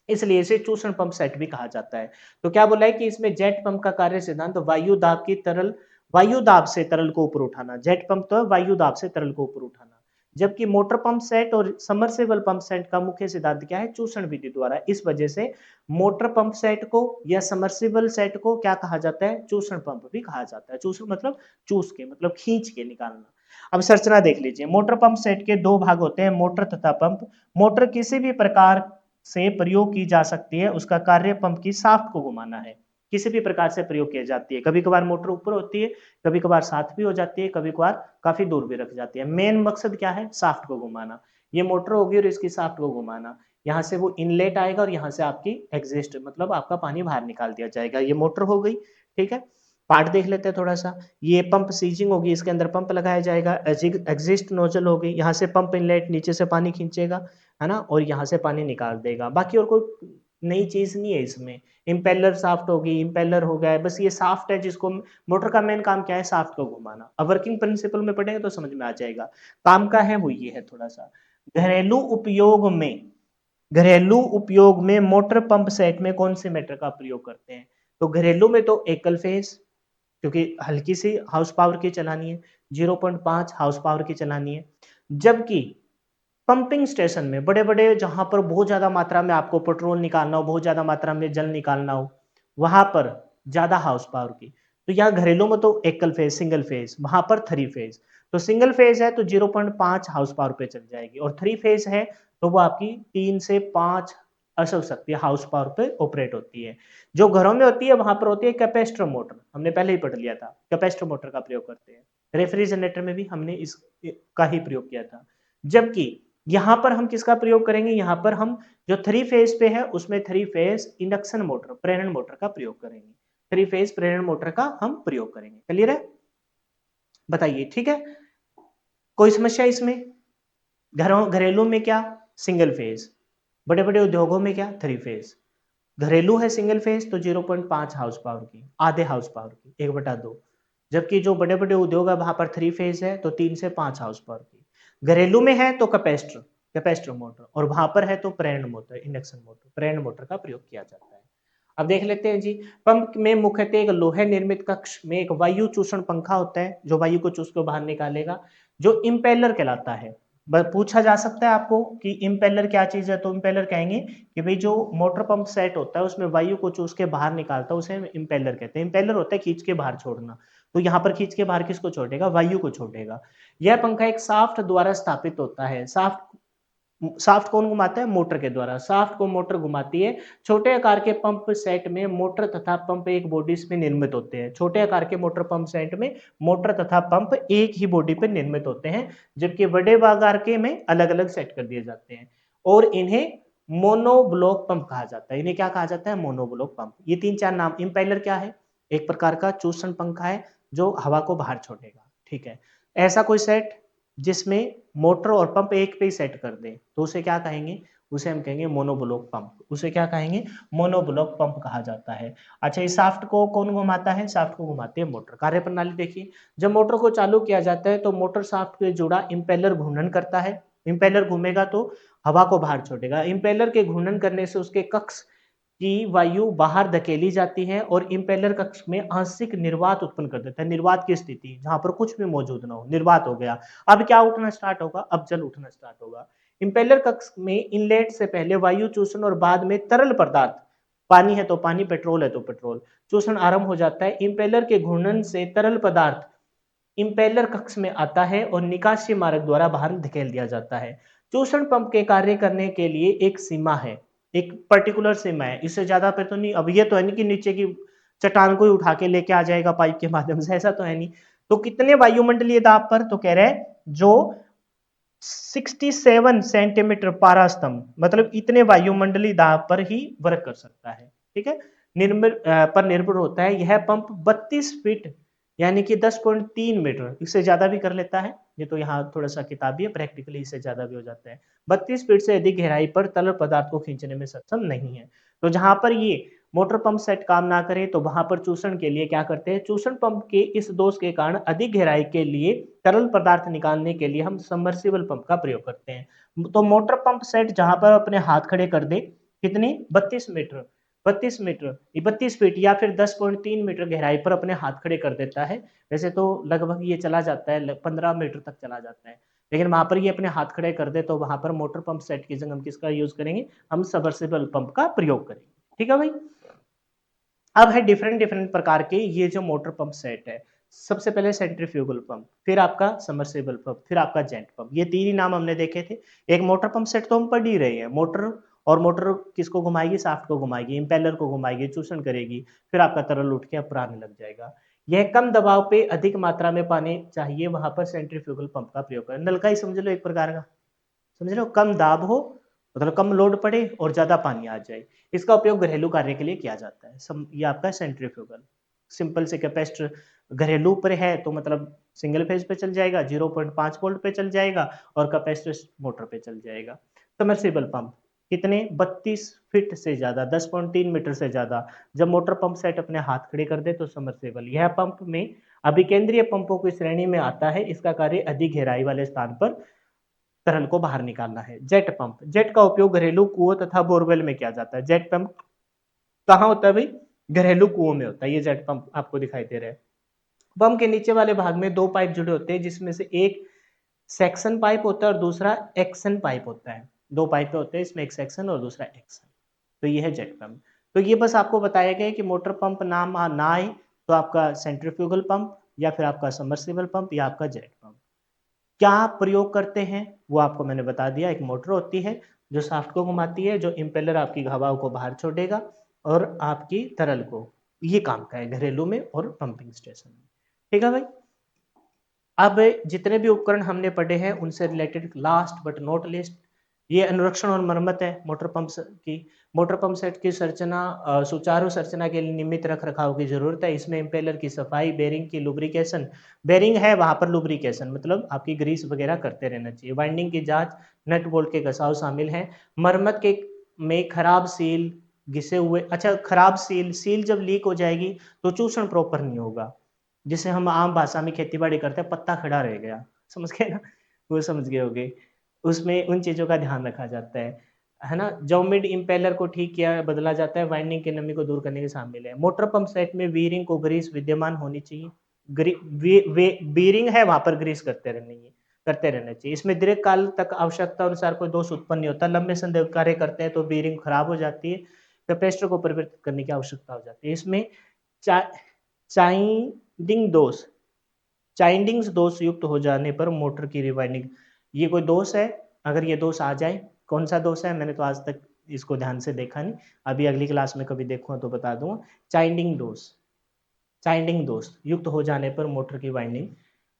Speaker 1: इसलिए इसे चूषण पंप सेट भी कहा जाता है। तो क्या बोला है कि इसमें जेट पंप का कार्य सिद्धांत वायु दाब की तरल, वायु दाब से तरल को ऊपर उठाना। जेट पंप तो है वायु दाब से तरल को ऊपर उठाना। जबकि मोटर पंप सेट और सबमर्सिबल पंप सेट का मुख्य सिद्धांत क्या है? चूषण विधि द्वारा। इस वजह से मोटर पंप सेट को या सबमर्सिबल सेट को क्या कहा जाता है? चूषण पंप भी कहा जाता है। चूषण मतलब चूस के, मतलब खींच के निकालना। अब संरचना देख लीजिए। मोटर पंप सेट के दो भाग होते हैं, मोटर तथा पंप। मोटर किसी भी प्रकार से प्रयोग की जा सकती है, उसका कार्य पंप की शाफ्ट को घुमाना है। किसी भी प्रकार से प्रयोग की जाती है। कभी कभार मोटर ऊपर होती है, कभी कभार साथ भी हो जाती है, कभी कभार काफी दूर भी रख जाती है। मेन मकसद क्या है? शाफ्ट को घुमाना। ये मोटर होगी और इसकी शाफ्ट को घुमाना। यहाँ से वो इनलेट आएगा और यहाँ से आपकी एग्जिस्ट मतलब आपका पानी बाहर निकाल दिया जाएगा। ये मोटर हो गई, ठीक है। पार्ट देख लेते हैं थोड़ा सा। ये पंप सीजिंग होगी, इसके अंदर पंप लगाया जाएगा। एग्जिस्ट नोजल होगी, यहाँ से पंप इनलेट नीचे से पानी खींचेगा, है ना, और यहाँ से पानी निकाल देगा। बाकी और कोई नई चीज नहीं है इसमें। इम्पेलर शाफ्ट होगी, इम्पेलर हो गया है, बस ये शाफ्ट है जिसको मोटर का मेन काम क्या है? शाफ्ट को घुमाना। अब वर्किंग प्रिंसिपल में पढ़ेंगे तो समझ में आ जाएगा। काम का है वो ये है थोड़ा सा। घरेलू उपयोग में, घरेलू उपयोग में मोटर पंप सेट में कौन से मेटर का प्रयोग करते हैं? तो घरेलू में तो एकल फेज, क्योंकि हल्की सी हाउस पावर की चलानी है, 0.5 हाउस पावर की चलानी है। जबकि पंपिंग स्टेशन में बड़े बड़े, जहां पर बहुत ज्यादा मात्रा में आपको पेट्रोल निकालना हो, बहुत ज्यादा मात्रा में जल निकालना हो, वहां पर ज्यादा हाउस पावर की। तो यहाँ घरेलू में तो एकल फेज, सिंगल फेज, वहां पर थ्री फेज। तो सिंगल फेज है तो 0.5 हाउस पावर पे चल जाएगी, और थ्री फेज है तो वो आपकी 3 से 5 अशव शक्ति हाउस पावर पे ऑपरेट होती है। जो घरों में होती है वहां पर होती है कैपेसिटर मोटर, हमने पहले ही पढ़ लिया था। कैपेसिटर मोटर का प्रयोग करते हैं। रेफ्रिजरेटर में भी हमने इस का ही प्रयोग किया था। जबकि यहाँ पर हम किसका प्रयोग करेंगे? यहाँ पर हम जो थ्री फेज पे है उसमें थ्री फेज इंडक्शन मोटर, प्रेरण मोटर का प्रयोग करेंगे। थ्री फेज प्रेरण मोटर का हम प्रयोग करेंगे। क्लियर है? बताइए, ठीक है। कोई समस्या इसमें? घरों घरेलू में क्या? Single phase. बड़े बड़े उद्योगों में क्या? Three phase. घरेलू है सिंगल फेज तो 0.5 हाउस पावर की, आधे हाउस पावर की, 1/2। जबकि जो बड़े बड़े उद्योग है वहां पर थ्री फेज है तो 3 से 5 हाउस पावर की। घरेलू में है तो कैपेसिटर, कैपेसिटर मोटर, और वहां पर है तो प्रेरण मोटर, इंडक्शन मोटर, प्रेरण मोटर का प्रयोग किया जाता है। अब देख लेते हैं जी। पंप में मुख्यतः एक लोहे निर्मित कक्ष में एक वायु चूषण पंखा होता है जो वायु को चूस कर बाहर निकालेगा, जो इम्पेलर कहलाता है। पूछा जा सकता है आपको कि इम्पेलर क्या चीज है, तो इम्पेलर कहेंगे कि भाई जो मोटर पंप सेट होता है उसमें वायु को चूस के बाहर निकालता है, उसे इम्पेलर कहते हैं। इम्पेलर होता है खींच के बाहर छोड़ना। तो यहाँ पर खींच के बाहर किसको छोड़ेगा? वायु को छोड़ेगा। यह पंखा एक शाफ्ट द्वारा स्थापित होता है। शाफ्ट, शाफ्ट कौन घुमाता है? मोटर के द्वारा। शाफ्ट को मोटर घुमाती है। छोटे आकार के पंप सेट में मोटर तथा पंप एक बॉडी में निर्मित होते हैं। छोटे आकार के मोटर पंप सेट में मोटर तथा पंप एक ही बॉडी पर निर्मित होते हैं, जबकि बड़े आकार के में अलग अलग सेट कर दिए जाते हैं, और इन्हें मोनोब्लॉक पंप कहा जाता है। इन्हें क्या कहा जाता है? Monoblock pump. ये 3-4 नाम। इम्पेलर क्या है? एक प्रकार का चूषण पंखा है जो हवा को बाहर छोड़ेगा, ठीक है। ऐसा कोई सेट जिसमें मोटर और पंप एक पे ही सेट कर दे तो उसे क्या कहेंगे? उसे हम कहेंगे मोनोब्लॉक पंप। उसे क्या कहेंगे? मोनोब्लॉक पंप कहा जाता है। अच्छा, इस शाफ्ट को कौन घुमाता है? शाफ्ट को घुमाती है मोटर। कार्य प्रणाली देखिए। जब मोटर को चालू किया जाता है तो मोटर शाफ्ट के जुड़ा इम्पेलर घूर्णन करता है। इम्पेलर घूमेगा तो हवा को बाहर छोड़ेगा। इम्पेलर के घूर्णन करने से उसके कक्ष की वायु बाहर धकेली जाती है और इम्पेलर कक्ष में आंशिक निर्वात उत्पन्न कर देता है। निर्वात की स्थिति, जहां पर कुछ भी मौजूद ना हो, निर्वात हो गया। अब क्या उठना स्टार्ट होगा? अब जल उठना स्टार्ट होगा। इम्पेलर कक्ष में इनलेट से पहले वायु चूषण और बाद में तरल पदार्थ, पानी है तो पानी, पेट्रोल है तो पेट्रोल, चूषण आरंभ हो जाता है। इम्पेलर के घूर्णन से तरल पदार्थ इम्पेलर कक्ष में आता है और निकासी मार्ग द्वारा बाहर धकेल दिया जाता है। चूषण पंप के कार्य करने के लिए एक सीमा है, एक पर्टिकुलर सीमा है। इससे ज्यादा पे तो नहीं। अब ये तो है नहीं कि नीचे की चट्टान को ही उठा के लेके आ जाएगा पाइप के माध्यम से, ऐसा तो है नहीं। तो कितने वायुमंडलीय दाब पर? तो कह रहे हैं जो 67 सेंटीमीटर पारास्तंभ, मतलब इतने वायुमंडलीय दाब पर ही वर्क कर सकता है, ठीक है। पर निर्भर होता है। यह पंप 32 फीट यानी कि 10.3 मीटर, इससे ज्यादा भी कर लेता है। ये तो यहाँ थोड़ा सा किताबी है, प्रैक्टिकली इससे ज्यादा भी हो जाता है। 32 फीट से अधिक गहराई पर तरल पदार्थ को खींचने में सक्षम नहीं है। तो जहां पर ये मोटर पंप सेट काम ना करे तो वहां पर चूषण के लिए क्या करते हैं? चूषण पंप के इस दोष के कारण अधिक गहराई के लिए तरल पदार्थ निकालने के लिए हम सबमर्सिबल पंप का प्रयोग करते हैं। तो मोटर पंप सेट जहां पर अपने हाथ खड़े कर दे, कितनी? 32 मीटर, 32 मीटर, 32 फीट या फिर 10.3 मीटर गहराई पर अपने हाथ खड़े कर देता है। वैसे तो लगभग ये चला जाता है, 15 मीटर तक चला जाता है। लेकिन वहां पर ये अपने हाथ खड़े कर दे तो वहां पर मोटर पंप सेट की जगह हम किसका यूज करेंगे, हम सबमर्सिबल पंप का प्रयोग करेंगे। ठीक है भाई। अब है डिफरेंट डिफरेंट प्रकार के ये जो मोटर पंप सेट है। सबसे पहले सेंट्रीफ्यूगल पंप, फिर आपका सबमर्सिबल पंप, फिर आपका जेट पंप। ये तीन ही नाम हमने देखे थे। एक मोटर पंप सेट तो हम पढ़ ही रहे हैं। मोटर, और मोटर किसको घुमाएगी, शाफ्ट को घुमाएगी, इंपेलर को घुमाएगी, चूषण करेगी, फिर आपका तरल उठ के ऊपर आने लग जाएगा। यह कम दबाव पे अधिक मात्रा में पानी चाहिए, वहां पर सेंट्रीफ्यूगल पंप का प्रयोग करें। नल का ही समझ लो एक प्रकार का, समझ रहे हो, कम दाब हो, मतलब कम लोड पड़े और ज्यादा पानी आ जाए। इसका उपयोग घरेलू कार्य के लिए किया जाता है। ये आपका सेंट्रीफ्यूगल। सिंपल से कैपेसिटर घरेलू पर है तो मतलब सिंगल फेज पे चल जाएगा, 0.5 वोल्ट पे चल जाएगा, और कैपेसिटर मोटर पे चल जाएगा। सबमर्सिबल पंप कितने, 32 फीट से ज्यादा, 10.3 मीटर से ज्यादा जब मोटर पंप सेट अपने हाथ खड़े कर दे तो सबमर्सिबल। यह पंप में अभिकेंद्रीय पंपों की श्रेणी में आता है। इसका कार्य अधिक गहराई वाले स्थान पर तरल को बाहर निकालना है। जेट पंप, जेट का उपयोग घरेलू कुओं तथा बोरवेल में किया जाता है। जेट पंप कहाँ होता है भाई, घरेलू कुओं में होता है। ये जेट पंप आपको दिखाई दे रहा है। पंप के नीचे वाले भाग में दो पाइप जुड़े होते हैं, जिसमें से एक सेक्शन पाइप होता है और दूसरा एक्शन पाइप होता है। दो पाइप होते हैं, इसमें एक सेक्शन और दूसरा एक्शन। तो ये है जेट पंप। तो ये बस आपको बताया गया कि मोटर पंप नाम ना आए तो आपका सेंट्रीफ्यूगल पंप, या फिर आपका सबमर्सिबल पंप, या आपका जेट पंप। क्या प्रयोग करते हैं वो आपको मैंने बता दिया। एक मोटर होती है जो शाफ्ट को घुमाती है, जो इंपेलर आपकी हवा को बाहर छोड़ेगा, और आपकी तरल को, ये काम का है घरेलू में और पंपिंग स्टेशन में। ठीक है भाई। अब जितने भी उपकरण हमने पढ़े हैं उनसे related last but not list, ये अनुरक्षण और मरम्मत है मोटर पंप की। मोटर पंप सेट की संरचना, सुचारू संरचना के लिए नियमित रख रखाव की जरूरत है। इसमें इम्पेलर की सफाई, बेरिंग की लुब्रिकेशन, बेरिंग है वहां पर लुब्रिकेशन मतलब आपकी ग्रीस वगैरह करते रहना चाहिए। वाइंडिंग की जांच, नट बोल्ट के घसाव शामिल है। मरम्मत के में खराब सील, घिसे हुए, अच्छा खराब सील, सील जब लीक हो जाएगी तो चूषण प्रॉपर नहीं होगा। जिसे हम आम भाषा में खेती बाड़ी करते हैं, पत्ता खड़ा रह गया, समझ गए ना, वो समझ गए होगे। उसमें उन चीजों का ध्यान रखा जाता है ना। जो मिड इम्पेलर को ठीक किया बदला जाता है, वाइंडिंग की नमी को दूर करने के शामिल है। मोटर पंप सेट में बीरिंग को ग्रीस विद्यमान होनी चाहिए। बीरिंग है वहां पर ग्रीस करते रहना चाहिए। इसमें दीर्घ काल तक आवश्यकता अनुसार कोई दोष उत्पन्न नहीं होता। लंबे समय कार्य करते हैं तो बीरिंग खराब हो जाती है, कैपेसिटर को परिवर्तित करने की आवश्यकता हो जाती है। इसमें चा, चाइंडिंग दोष, चाइंडिंग्स दोष युक्त हो जाने पर मोटर की रिवाइंडिंग, ये कोई दोष है, अगर ये दोष आ जाए, कौन सा दोष है, मैंने तो आज तक इसको ध्यान से देखा नहीं, अभी अगली क्लास में कभी देखूंगा तो बता दूंगा। चाइंडिंग दोष, चाइंडिंग दोष युक्त हो जाने पर मोटर की वाइंडिंग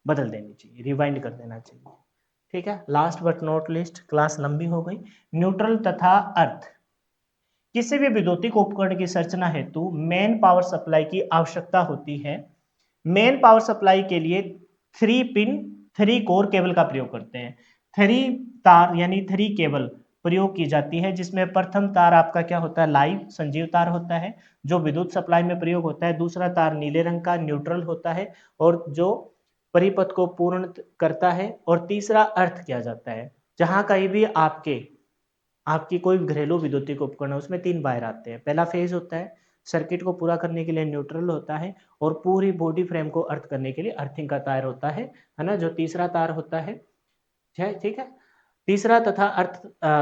Speaker 1: बदल देनी चाहिए, रिवाइंड कर देना चाहिए। ठीक है। Last but not list, class लंबी हो गई। न्यूट्रल तथा अर्थ, किसी भी विद्युतिक उपकरण की संरचना हेतु मेन पावर सप्लाई की आवश्यकता होती है। मेन पावर सप्लाई के लिए 3 पिन 3 कोर केबल का प्रयोग करते हैं। 3 तार यानी 3 केबल प्रयोग की जाती है, जिसमें प्रथम तार आपका क्या होता है, लाइव संजीव तार होता है, जो विद्युत सप्लाई में प्रयोग होता है। दूसरा तार नीले रंग का न्यूट्रल होता है, और जो परिपथ को पूर्ण करता है। और तीसरा अर्थ किया जाता है। जहां कहीं भी आपकी कोई घरेलू विद्युतिक उपकरण है, उसमें 3 वायर आते हैं। पहला फेज होता है, सर्किट को पूरा करने के लिए न्यूट्रल होता है, और पूरी बॉडी फ्रेम को अर्थ करने के लिए अर्थिंग का तार होता है ना, जो तीसरा तार होता है। ठीक है। तीसरा तथा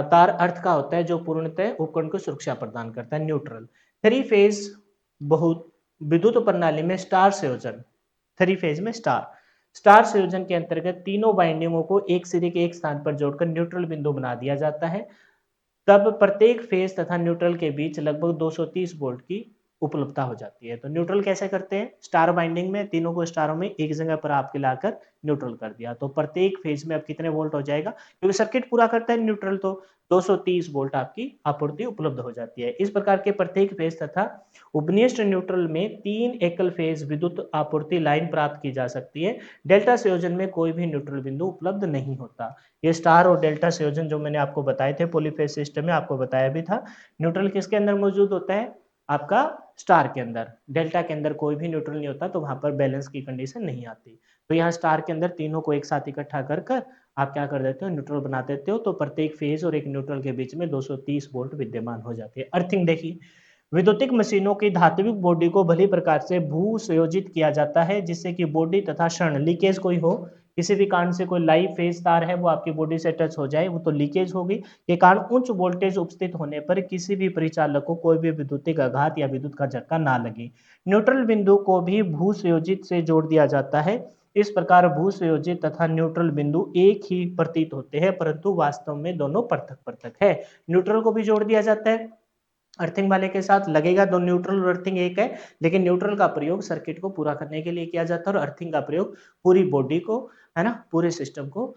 Speaker 1: तार अर्थ का होता है, जो पूर्णतः उपकरण को सुरक्षा प्रदान करता है, न्यूट्रल। 3 फेज बहुत विद्युत प्रणाली में स्टार संयोजन, 3 फेज में स्टार संयोजन के अंतर्गत तीनों वाइंडिंगों को एक सिरे के एक स्थान पर जोड़कर न्यूट्रल बिंदु बना दिया जाता है। तब प्रत्येक फेज तथा न्यूट्रल के बीच लगभग 230 वोल्ट की उपलब्धता हो जाती है। तो न्यूट्रल कैसे करते हैं, स्टार बाइंडिंग में तीनों को स्टारों में एक जगह पर आपके लाकर न्यूट्रल कर दिया, तो प्रत्येक फेज में अब कितने वोल्ट हो जाएगा, क्योंकि सर्किट पूरा करता है न्यूट्रल, तो 230 वोल्ट आपकी आपूर्ति उपलब्ध हो जाती है। इस प्रकार के प्रत्येक फेज तथा उपनिष्ठ न्यूट्रल में 3 एकल फेज विद्युत आपूर्ति लाइन प्राप्त की जा सकती है। डेल्टा संयोजन में कोई भी न्यूट्रल बिंदु उपलब्ध नहीं होता। ये स्टार और डेल्टा संयोजन जो मैंने आपको बताए थे पॉलीफेज सिस्टम में, आपको बताया भी था। न्यूट्रल किसके अंदर मौजूद होता है, आपका स्टार के अंदर। डेल्टा के अंदर कोई भी न्यूट्रल नहीं होता, तो वहां पर बैलेंस की कंडीशन नहीं आती। तो यहाँ स्टार के अंदर तीनों को एक साथ इकट्ठा कर कर आप क्या कर देते हो, न्यूट्रल बना देते हो। तो प्रत्येक फेज और एक न्यूट्रल के बीच में 230 वोल्ट विद्यमान हो जाती है। अर्थिंग देखिए, विद्युतिक मशीनों की धात्विक बॉडी को भली प्रकार से भू संयोजित किया जाता है, जिससे कि बॉडी तथा क्षण लीकेज कोई हो किसी भी कारण से कोई लाइव फेज तार है वो आपकी बॉडी से टच हो जाए वो तो लीकेज होगी। के कारण उच्च वोल्टेज उपस्थित होने पर किसी भी परिचालक को कोई भी विद्युतिक आघात या विद्युत का झटका ना लगे। न्यूट्रल बिंदु को भी भू संयोजित से जोड़ दिया जाता है। इस प्रकार भू संयोजित तथा न्यूट्रल बिंदु एक ही प्रतीत होते हैं, परंतु वास्तव में दोनों पृथक पृथक है। न्यूट्रल को भी जोड़ दिया जाता है अर्थिंग वाले के साथ, लगेगा दो न्यूट्रल और अर्थिंग एक है, लेकिन न्यूट्रल का प्रयोग सर्किट को पूरा करने के लिए किया जाता है और अर्थिंग का प्रयोग पूरी बॉडी को, है ना, पूरे सिस्टम को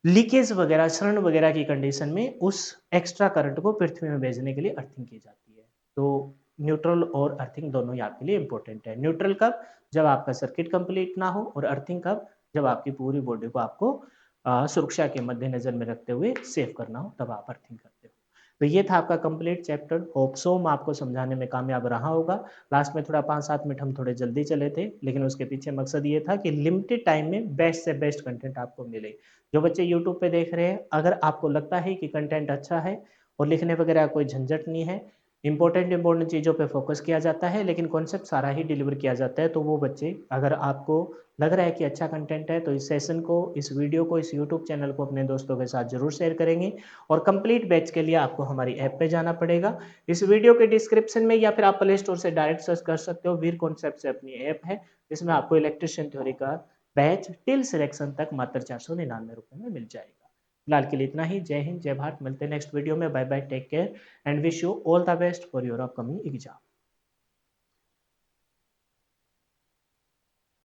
Speaker 1: लीकेज वगैरह, क्षरण वगैरह की कंडीशन में उस एक्स्ट्रा करंट को पृथ्वी में भेजने के लिए अर्थिंग की जाती है। तो न्यूट्रल और अर्थिंग दोनों ही आपके लिए इंपॉर्टेंट है। न्यूट्रल कब? जब आपका सर्किट कंप्लीट ना हो, और अर्थिंग कब? जब आपकी पूरी बॉडी को आपको सुरक्षा के मद्देनजर में रखते हुए सेव करना हो, तब आप अर्थिंग करते हो। तो ये था आपका कंप्लीट चैप्टर। होप सो मैं आपको समझाने में कामयाब रहा होगा। लास्ट में थोड़ा 5-7 मिनट हम थोड़े जल्दी चले थे, लेकिन उसके पीछे मकसद ये था कि लिमिटेड टाइम में बेस्ट से बेस्ट कंटेंट आपको मिले। जो बच्चे यूट्यूब पे देख रहे हैं, अगर आपको लगता है कि कंटेंट अच्छा है और लिखने वगैरह कोई झंझट नहीं है, इंपॉर्टेंट चीज़ों पे फोकस किया जाता है, लेकिन कॉन्सेप्ट सारा ही डिलीवर किया जाता है, तो वो बच्चे, अगर आपको लग रहा है कि अच्छा कंटेंट है, तो इस सेशन को, इस वीडियो को, इस यूट्यूब चैनल को अपने दोस्तों के साथ जरूर शेयर करेंगे। और कंप्लीट बैच के लिए आपको हमारी ऐप पे जाना पड़ेगा। इस वीडियो के डिस्क्रिप्शन में या फिर आप प्ले स्टोर से डायरेक्ट सर्च कर सकते हो, वीर कॉन्सेप्ट से अपनी ऐप है, जिसमें आपको इलेक्ट्रिशियन थ्योरी का बैच टिल सिलेक्शन तक मात्र 499 रुपये में मिल जाएगा। फिलहाल के लिए इतना ही। जय हिंद, जय भारत। मिलते हैं नेक्स्ट वीडियो में। Bye bye, take care and wish you all the best for your upcoming exam.